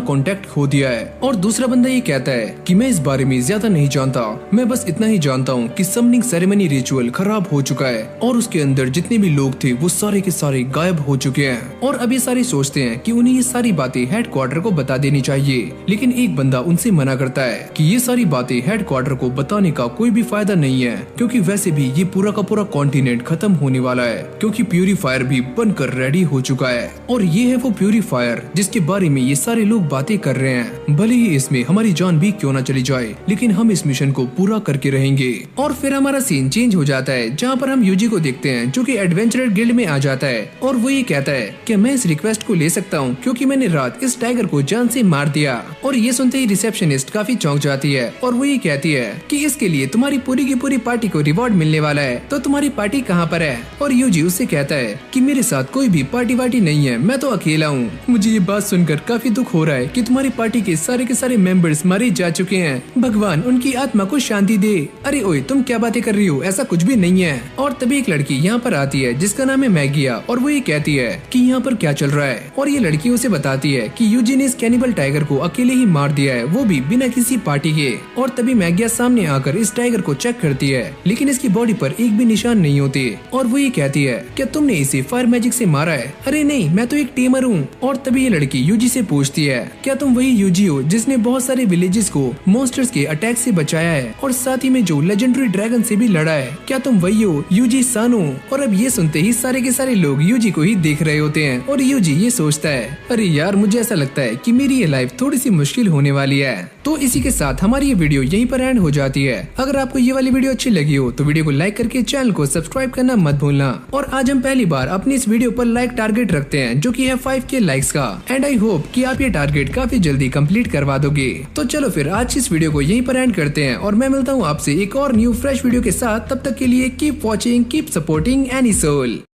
कांटेक्ट खो दिया है। और दूसरा बंदा ये कहता है कि मैं इस बारे में ज्यादा नहीं जानता, मैं बस इतना ही जानता हूँ कि समनिंग सेरेमनी रिचुअल खराब हो चुका है और उसके अंदर जितने भी लोग थे वो सारे के सारे गायब हो चुके हैं। और अब ये सारे सोचते हैं कि उन्हें ये सारी बातें हेडक्वार्टर को बता देनी चाहिए, लेकिन एक बंदा उनसे मना करता है कि ये सारी बातें हेडक्वार्टर को बताने का कोई भी फायदा नहीं है, क्योंकि वैसे भी ये पूरा का पूरा कॉन्टिनेंट खत्म होने वाला है, क्योंकि प्यूरीफायर भी बनकर रेडी हो चुका है। और ये है वो प्यूरीफायर जिसके बारे में ये सारे लोग बातें कर रहे हैं। भले ही इसमें हमारी जान भी क्यों न चली जाए, लेकिन हम इस मिशन को पूरा करके रहेंगे। और फिर हमारा सीन चेंज हो जाता है जहाँ पर हम यूजी को देखते हैं जो कि एडवेंचरर गिल्ड में आ जाता है और वो ये कहता है कि मैं इस रिक्वेस्ट को ले सकता हूँ क्योंकि मैंने रात इस टाइगर को जान से मार दिया। और ये सुनते ही रिसेप्शनिस्ट काफी चौंक जाती है और वो ये कहती है कि इसके लिए तुम्हारी पूरी की पूरी पार्टी को रिवॉर्ड मिलने वाला है, तो तुम्हारी पार्टी कहाँ पर है। और यूजी उससे कहता है कि मेरे साथ कोई भी पार्टी वार्टी नहीं है, मैं तो अकेला हूँ। मुझे ये बात सुनकर काफी दुख हो रहा है कि तुम्हारी पार्टी के सारे मेंबर्स मारे जा चुके हैं, भगवान उनकी आत्मा को शांति दे। अरे ओए, तुम क्या बातें कर रही हो, ऐसा कुछ भी नहीं है। और तभी एक लड़की यहाँ पर आती है जिसका नाम है मैगिया और वो ये कहती है कि यहाँ पर क्या चल रहा है। और ये लड़की उसे बताती है कि यूजी ने इस कैनिबल टाइगर को अकेले ही मार दिया है, वो भी बिना किसी पार्टी के। और तभी मैगिया सामने आकर इस टाइगर को चेक करती है, लेकिन इसकी बॉडी पर एक भी निशान नहीं होते। और वो ये कहती है क्या तुमने इसे फायर मैजिक से मारा है। अरे नहीं, मैं तो एक टेमर हूँ। और तभी ये लड़की यूजी से पूछती है क्या तुम वही यूजी हो जिसने बहुत सारे विलेजेस को मॉन्स्टर्स के अटैक से बचाया है और साथ ही में जो लेजेंडरी ड्रैगन से भी लड़ा है, क्या तुम वही हो यूजी सानो। और अब ये सुनते ही सारे के सारे लोग यूजी को ही देख रहे होते हैं और यूजी ये सोचता है अरे यार, मुझे ऐसा लगता है कि मेरी ये लाइफ थोड़ी सी मुश्किल होने वाली है। तो इसी के साथ हमारी ये वीडियो यहीं पर एंड हो जाती है। अगर आपको ये वाली वीडियो अच्छी लगी हो तो वीडियो को लाइक करके चैनल को सब्सक्राइब करना मत भूलना। और आज हम पहली बार अपनी इस वीडियो पर लाइक टारगेट रखते हैं जो कि है 5K लाइक्स का। एंड आई होप कि आप ये टारगेट काफी जल्दी कंप्लीट करवा दोगे। तो चलो फिर आज इस वीडियो को यहीं पर एंड करते हैं और मैं मिलता हूँ आपसे एक और न्यू फ्रेश वीडियो के साथ। तब तक के लिए keep watching, keep supporting any soul.